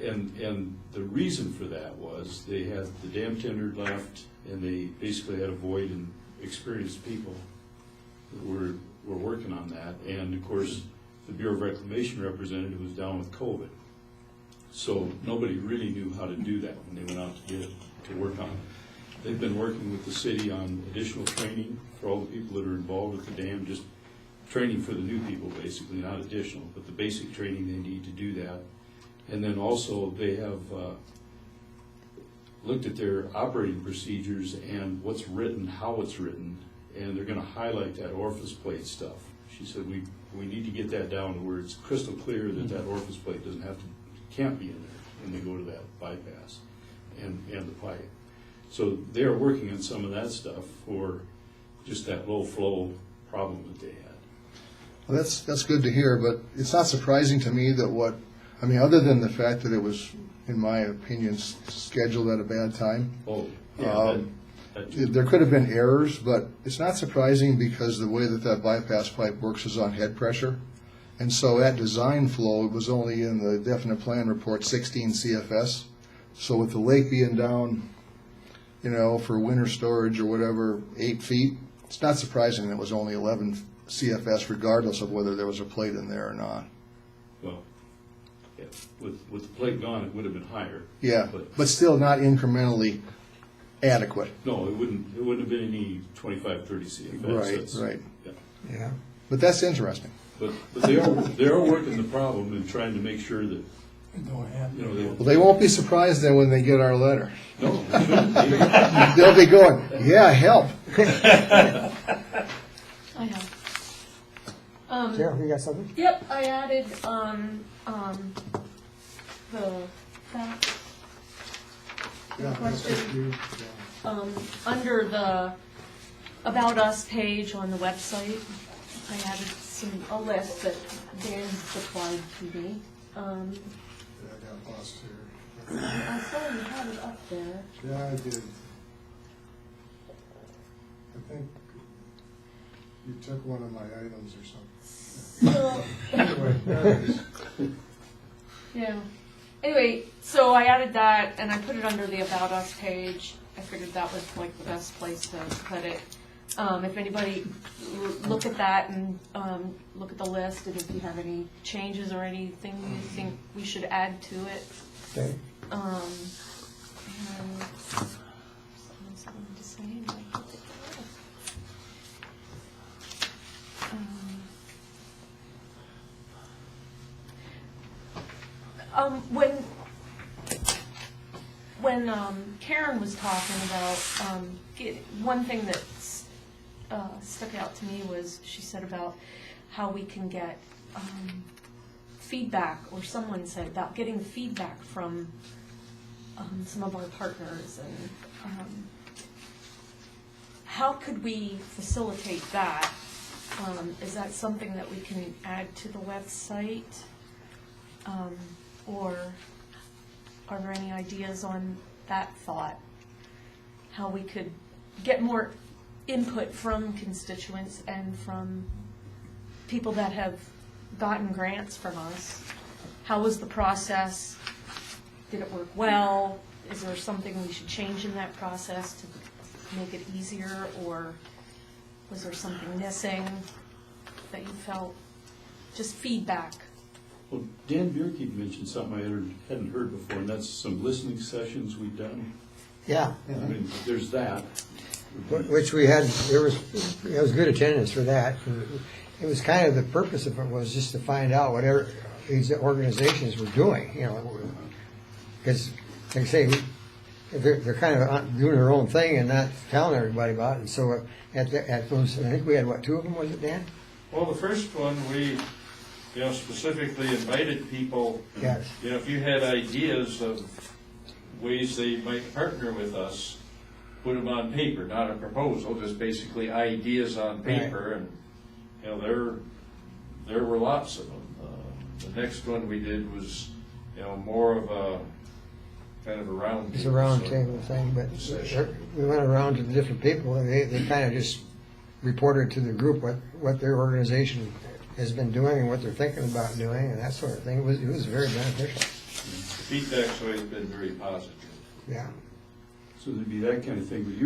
And the reason for that was they had the dam tender left, and they basically had a void in experienced people that were working on that. And of course, the Bureau of Reclamation representative was down with COVID. So nobody really knew how to do that when they went out to work on it. They've been working with the city on additional training for all the people that are involved with the dam, just training for the new people basically, not additional, but the basic training they need to do that. And then also they have looked at their operating procedures and what's written, how it's written, and they're going to highlight that orifice plate stuff. She said we need to get that down to where it's crystal clear that that orifice plate can't be in there when they go to that bypass and the pipe. So they're working on some of that stuff for just that low flow problem that they had. Well, that's good to hear, but it's not surprising to me that other than the fact that it was, in my opinion, scheduled at a bad time. Oh, yeah, There could have been errors, but it's not surprising because the way that bypass pipe works is on head pressure. And so at design flow, it was only in the definite plan report 16 CFS. So with the lake being down, for winter storage or whatever, 8 feet, it's not surprising that it was only 11 CFS regardless of whether there was a plate in there or not. Well, yeah, with the plate gone, it would have been higher. Yeah, but still not incrementally adequate. No, it wouldn't have been any 25, 30 CFS. Right. Yeah. But that's interesting. But they are working the problem and trying to make sure that, Well, they won't be surprised then when they get our letter. No, they shouldn't be. They'll be going, yeah, help. I have. Carol, you got something? Yep, I added, the fact, question, under the About Us page on the website, I added a list that Dan supplied to me. Yeah, I got lost here. I saw you had it up there. Yeah, I did. I think you took one of my items or something. So, Anyway, there it is. yeah. Anyway, so I added that and I put it under the About Us page. I figured that was like the best place to put it. If anybody look at that and look at the list, and if you have any changes or anything you think we should add to it. Okay. And something to say, and I put it there. When Karen was talking about one thing that stuck out to me was she said about how we can get feedback, or someone said about getting feedback from some of our partners, and how could we facilitate that? Is that something that we can add to the website? Or are there any ideas on that thought? How we could get more input from constituents and from people that have gotten grants from us? How was the process? Did it work well? Is there something we should change in that process to make it easier? Or was there something missing that you felt? Just feedback. Well, Dan Bierke mentioned something I hadn't heard before, and that's some listening sessions we've done. Yeah. I mean, there's that. Which we had, there was good attendance for that. It was kind of the purpose of it was just to find out whatever these organizations were doing, because like I say, they're kind of doing their own thing and not telling everybody about it. And so at those, I think we had, 2 of them, was it, Dan? Well, the first one, we, specifically invited people. Yes. If you had ideas of ways they might partner with us, put them on paper, not a proposal, just basically ideas on paper. Right. And, there were lots of them. The next one we did was, more of a kind of a round table. It's a round table thing, but we went around to the different people, and they kind of just reported to the group what their organization has been doing and what they're thinking about doing and that sort of thing. It was very beneficial. The feedback's always been very positive. Yeah. So there'd be that kind of thing, but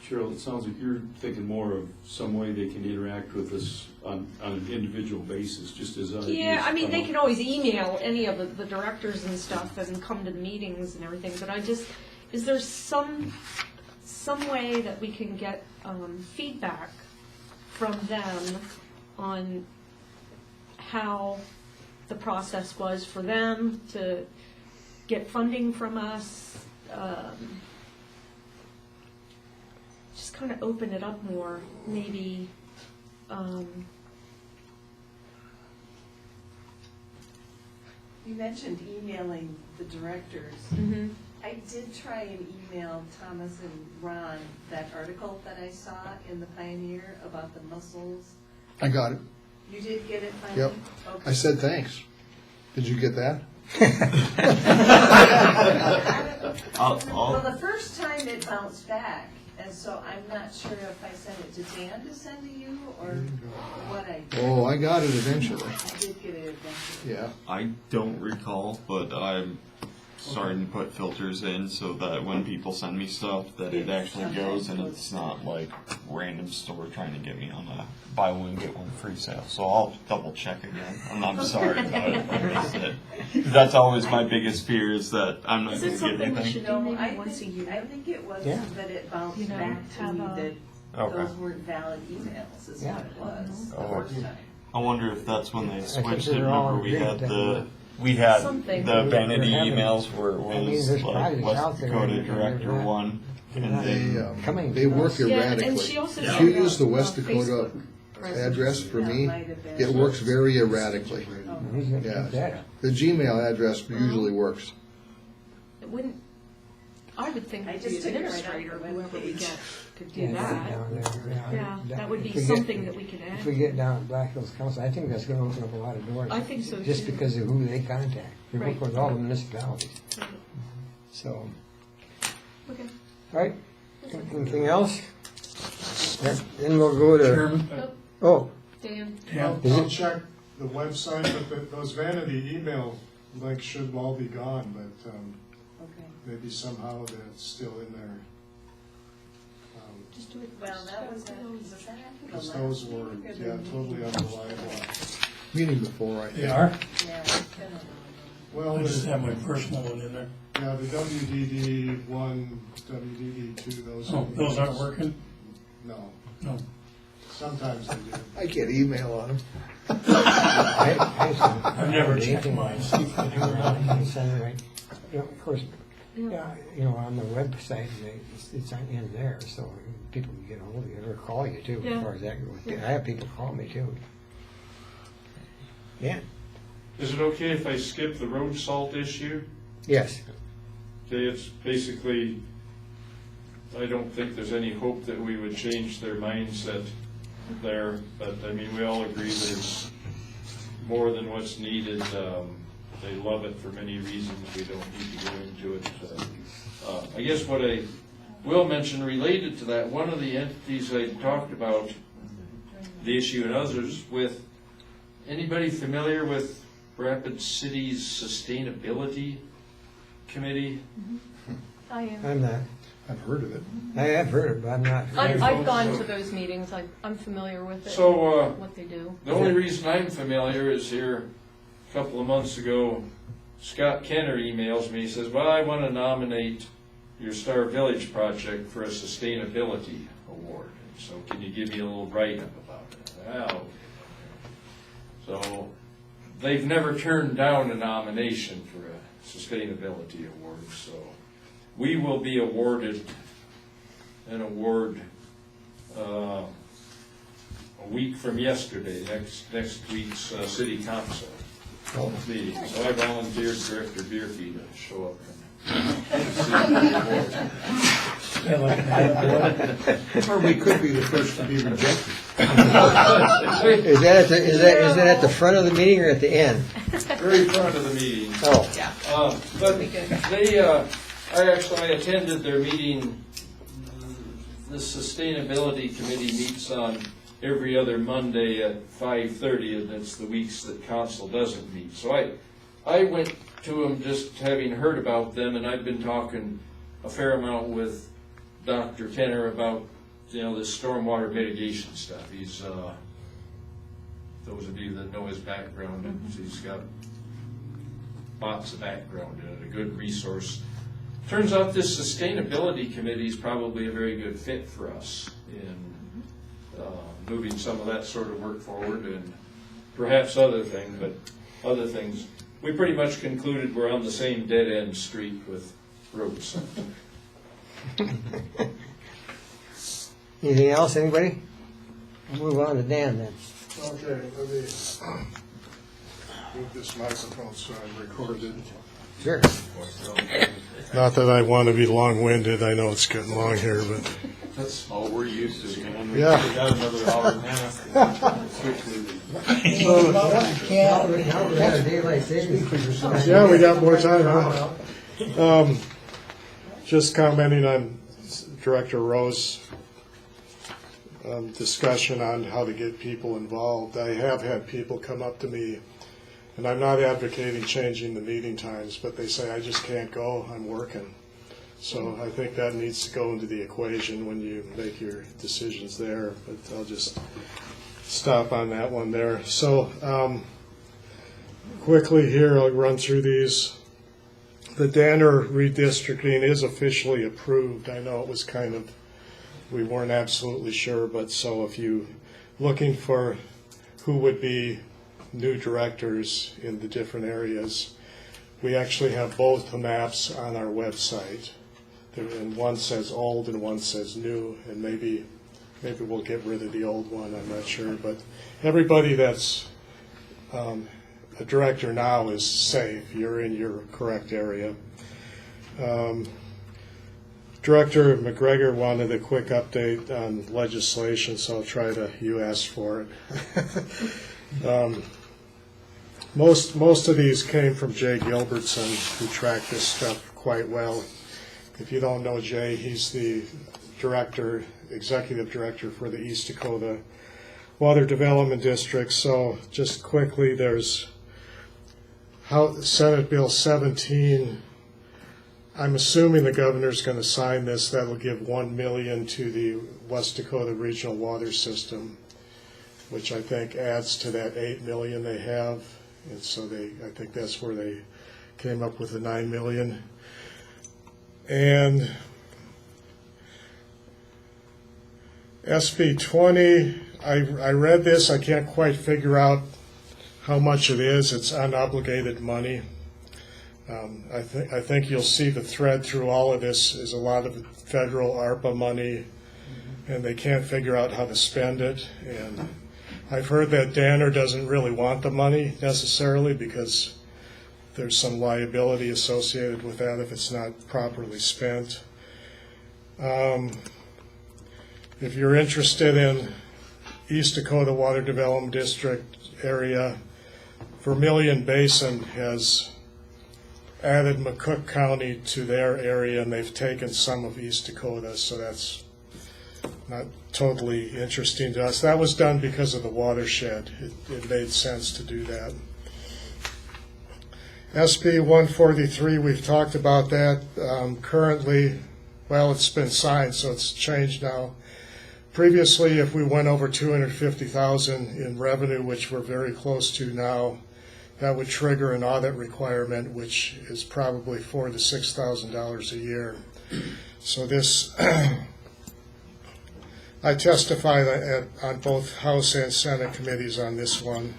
Cheryl, it sounds like you're thinking more of some way they can interact with us on an individual basis, just as ideas. Yeah, I mean, they can always email any of the directors and stuff and come to the meetings and everything, but is there some way that we can get feedback from them on how the process was for them to get funding from us? Just kind of open it up more, maybe. You mentioned emailing the directors. Mm-hmm. I did try and email Thomas and Ron that article that I saw in the Pioneer about the mussels. I got it. You did get it finally? Yep. Okay. I said thanks. Did you get that? Well, the first time it bounced back, and so I'm not sure if I sent it to Dan to send to you or what I did. Oh, I got it eventually. I did get it eventually. Yeah. I don't recall, but I'm starting to put filters in so that when people send me stuff, that it actually goes and it's not like random store trying to get me on a buy one get one free sale. So I'll double check again. I'm sorry about it. I missed it. That's always my biggest fear is that I'm not going to get anything. No, I think it was Yeah. that it bounced You know, back to have me a- that Okay. those weren't valid emails is what it was the Oh. first time. I wonder if that's when they think switched it. they're all Remember we had agreed the Something. the vanity They're having- emails where it I mean, was there's like projects West out there Dakota that Director they're not- 1 and not then coming They to work us. Yeah, erratically. and she also If said you about, use the West Dakota Facebook presence. address for me, That might have been- it works very erratically. He's gonna Yeah. keep that up. The Gmail address usually works. It wouldn't, I would think I the just took it right off administrator, the whoever we webpage. get, could do Yeah, that. down there, Yeah, that would be If we get- something that we could If we add. get down at Black Hills Council, I think that's gonna open up a lot of doors. I think so, Just too. because of who they contact. We work Right. with all the municipalities, Right. so. Okay. All right, anything else? Then we'll go to, oh, Dan? Is I'll it- check the website, but those vanity email links should all be gone, but Okay. maybe somehow that's still in there. Just do it. Well, that was after the Because last those were, meeting or the yeah, meeting totally before? unreliable. Meeting before, I think. They are? Yeah, it's been a while. Well, I just have my personal one in there. yeah, the WDD 1, WDD 2, those. Oh, those aren't working? No, No. sometimes they do. I get email on them. I've never checked mine, see if I do or not. You know, of course, yeah, you know, on the website, it's in there, so people can get hold of you or call you too, Yeah. as far as that goes. I have people call me too. Yeah, Is it okay if I skip the road salt issue? yes. Okay, it's basically, I don't think there's any hope that we would change their mindset there, but I mean, we all agree there's more than what's needed. They love it for many reasons, we don't need to go into it. I guess what I will mention related to that, one of the entities I talked about, the issue and others with, anybody familiar with Rapid City's Sustainability Committee? I am. I'm not, I've heard of it. I have heard it, but I'm not. I've gone to those meetings, I'm familiar with it, So, what they do. the only reason I'm familiar is here a couple of months ago, Scott Kenner emails me, he says, well, I want to nominate your Star Village project for a sustainability award. So can you give me a little write-up about it? Well, so they've never turned down a nomination for a sustainability award, so we will be awarded an award a week from yesterday, next week's city council meeting. So I volunteered Director Bierke to show up and receive the award. Or we could be the first to be rejected. Is that at the front of the meeting or at the end? Very front of the meeting. Oh. But they, I attended their meeting. The Sustainability Committee meets on every other Monday at 5:30, and it's the weeks that council doesn't meet. So I went to them just having heard about them, and I've been talking a fair amount with Dr. Kenner about, you know, this stormwater mitigation stuff. He's, those of you that know his background, he's got lots of background in it, a good resource. Turns out this sustainability committee is probably a very good fit for us in moving some of that sort of work forward, and perhaps other things. We pretty much concluded we're on the same dead-end street with roads. Anything else, anybody? We'll move on to Dan then. Okay, let me move this microphone so I recorded. Sure. Not that I want to be long-winded, I know it's getting long here, but That's all we're used to, man. We Yeah. got another hour and a half. Switch moving. yeah, we got more time, huh? Just commenting on Director Rowe's discussion on how to get people involved. I have had people come up to me, and I'm not advocating changing the meeting times, but they say, I just can't go, I'm working. So I think that needs to go into the equation when you make your decisions there, but I'll just stop on that one there. So quickly here, I'll run through these. The Danner redistricting is officially approved. I know it was kind of, we weren't absolutely sure, but so if you looking for who would be new directors in the different areas, we actually have both the maps on our website. And one says old and one says new, and maybe we'll get rid of the old one, I'm not sure. But everybody that's a director now is safe. You're in your correct area. Director McGregor wanted a quick update on legislation, so I'll try to, you asked for it. Most of these came from Jay Gilbertson, who tracked this stuff quite well. If you don't know Jay, he's the director, executive director for the East Dakota Water Development District. So just quickly, there's Senate Bill 17. I'm assuming the governor's going to sign this. That'll give $1 million to the West Dakota Regional Water System, which I think adds to that $8 million they have. And so I think that's where they came up with the $9 million. And SB 20, I read this. I can't quite figure out how much it is. It's unobligated money. I think you'll see the thread through all of this is a lot of federal ARPA money, and they can't figure out how to spend it. And I've heard that Danner doesn't really want the money necessarily because there's some liability associated with that if it's not properly spent. If you're interested in East Dakota Water Development District area, Vermilion Basin has added McCook County to their area, and they've taken some of East Dakota, so that's not totally interesting to us. That was done because of the watershed. It made sense to do that. SB 143, we've talked about that. Currently, well, it's been signed, so it's changed now. Previously, if we went over $250,000 in revenue, which we're very close to now, that would trigger an audit requirement, which is probably $4,000 to $6,000 a year. So this, I testified on both House and Senate committees on this one,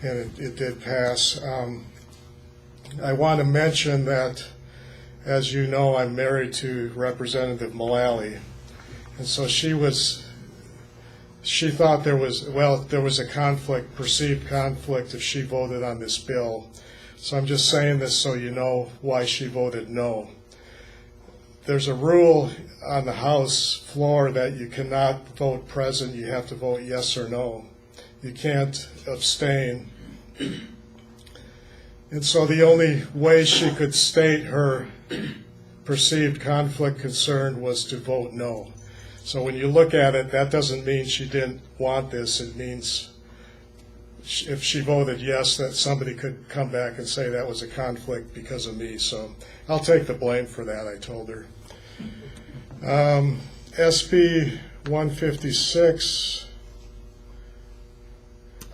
and it did pass. I want to mention that, as you know, I'm married to Representative Mullally, and so she thought there was a conflict, perceived conflict, if she voted on this bill. So I'm just saying this so you know why she voted no. There's a rule on the House floor that you cannot vote present, you have to vote yes or no. You can't abstain. And so the only way she could state her perceived conflict concern was to vote no. So when you look at it, that doesn't mean she didn't want this. It means if she voted yes, that somebody could come back and say that was a conflict because of me. So I'll take the blame for that, I told her. SB 156,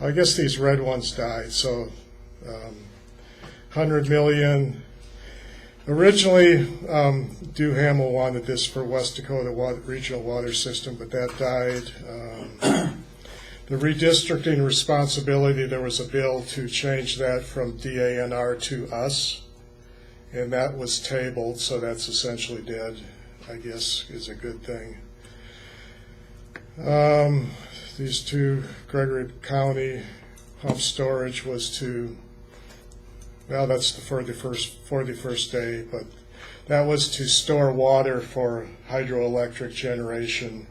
I guess these red ones died, so $100 million. Originally, Duhamel wanted this for West Dakota Regional Water System, but that died. The redistricting responsibility, there was a bill to change that from DANR to us, and that was tabled, so that's essentially dead, I guess, is a good thing. These two, Gregory County pump storage was to, well, that's the 41st day, but That was to store water for hydroelectric generation.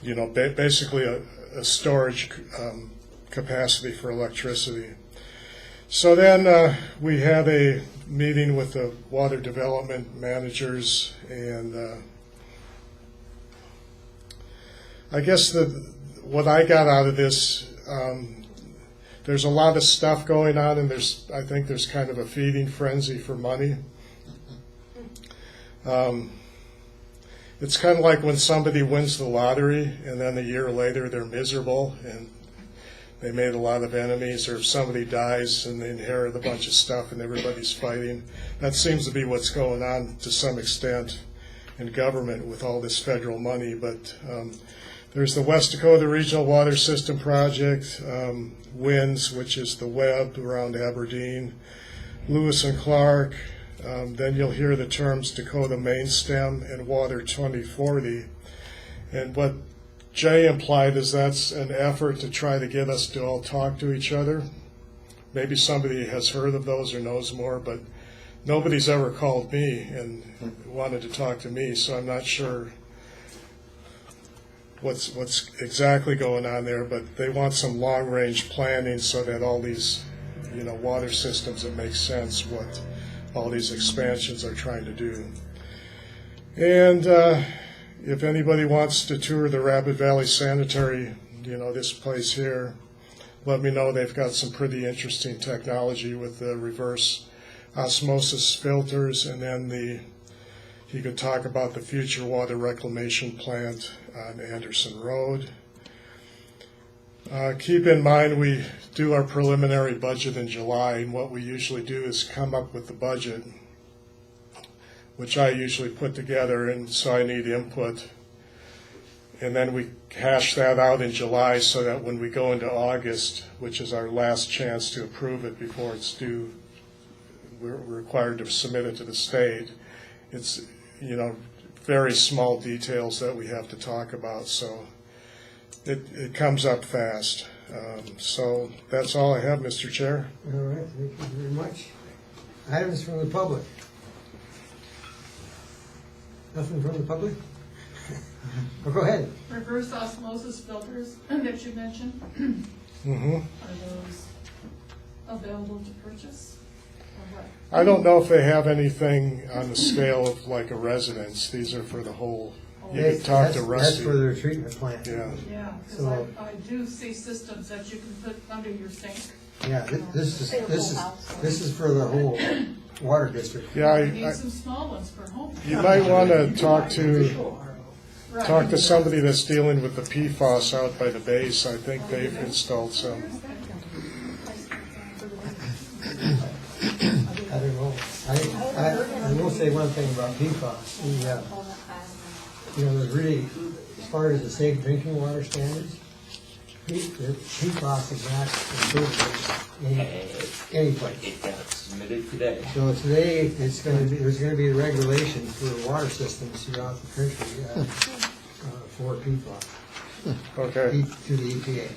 You know, basically a storage capacity for electricity. So then we had a meeting with the water development managers, and I guess what I got out of this, there's a lot of stuff going on, and I think there's kind of a feeding frenzy for money. It's kind of like when somebody wins the lottery and then a year later they're miserable and they made a lot of enemies, or if somebody dies and they inherit a bunch of stuff and everybody's fighting. That seems to be what's going on to some extent in government with all this federal money. But there's the West Dakota Regional Water System Project, WINS, which is the web around Aberdeen, Lewis and Clark. Then you'll hear the terms Dakota Main Stem and Water 2040. And what Jay implied is that's an effort to try to get us to all talk to each other. Maybe somebody has heard of those or knows more, but nobody's ever called me and wanted to talk to me, so I'm not sure what's exactly going on there, but they want some long-range planning so that all these, water systems, it makes sense what all these expansions are trying to do. And if anybody wants to tour the Rapid Valley Sanitary, this place here, let me know. They've got some pretty interesting technology with the reverse osmosis filters, and then you could talk about the future water reclamation plant on Anderson Road. Keep in mind we do our preliminary budget in July, and what we usually do is come up with the budget, which I usually put together, and so I need input. And then we hash that out in July so that when we go into August, which is our last chance to approve it before it's due, we're required to submit it to the state. It's, very small details that we have to talk about, so it comes up fast. So that's all I have, Mr. Chair. All right, thank you very much. Items from the public. Nothing from the public? Well, go ahead. Reverse osmosis filters that you mentioned, Mm-hmm. are those available to purchase? Or what? I don't know if they have anything on the scale of like a residence. These are for the whole. You could talk to Rusty. That's for their treatment plant. Yeah. Yeah, because So- I do see systems that you can put under your sink. Yeah, this is for the whole water district. Yeah, You need some small ones for home. you might want to talk to Right. somebody that's dealing with the PFAS out by the base. I think they've installed some. I don't know. I will say one thing about PFAS. There's really, as far as the safe drinking water standards, PFAS is not included in any place. It got submitted today. So today, there's going to be a regulation for water systems throughout the country for PFAS. Okay. To the EPA.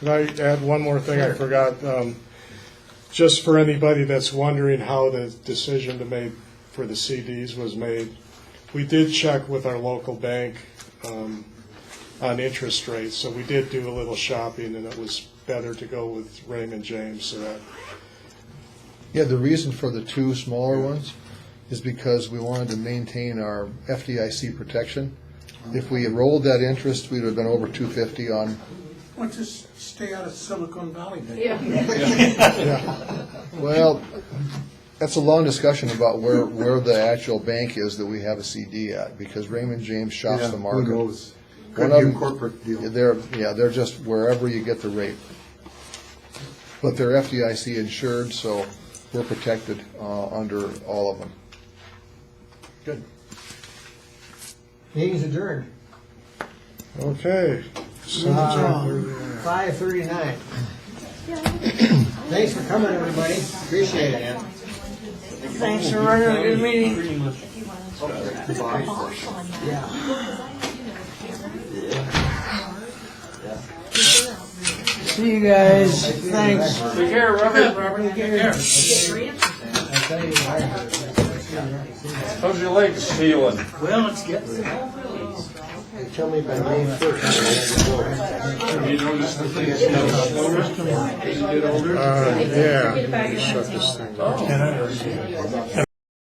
Can I add one more thing? I forgot. Just for anybody that's wondering how the decision to make for the CDs was made, we did check with our local bank on interest rates. So we did do a little shopping, and it was better to go with Raymond James. So that. Yeah, the reason for the two smaller ones is because we wanted to maintain our FDIC protection. If we had rolled that interest, we would have been over 250 on. Why don't you stay out of Silicon Valley then? Yeah. Well, that's a long discussion about where the actual bank is that we have a CD at, because Raymond James shops the market. Who knows? One Could of be a them- corporate deal. They're just wherever you get the rate. But they're FDIC insured, so we're protected under all of them. Good. Meeting's adjourned. Okay. 5:39. Thanks for coming, everybody. Appreciate it. Thanks for running a good meeting. Pretty much. Yeah. See you guys. Thanks. Take care, Robert. Take care. How's your legs feeling? Well, it's getting. Tell me by May 1st. Have you noticed the things getting slower as you get older? Yeah, shut this thing down.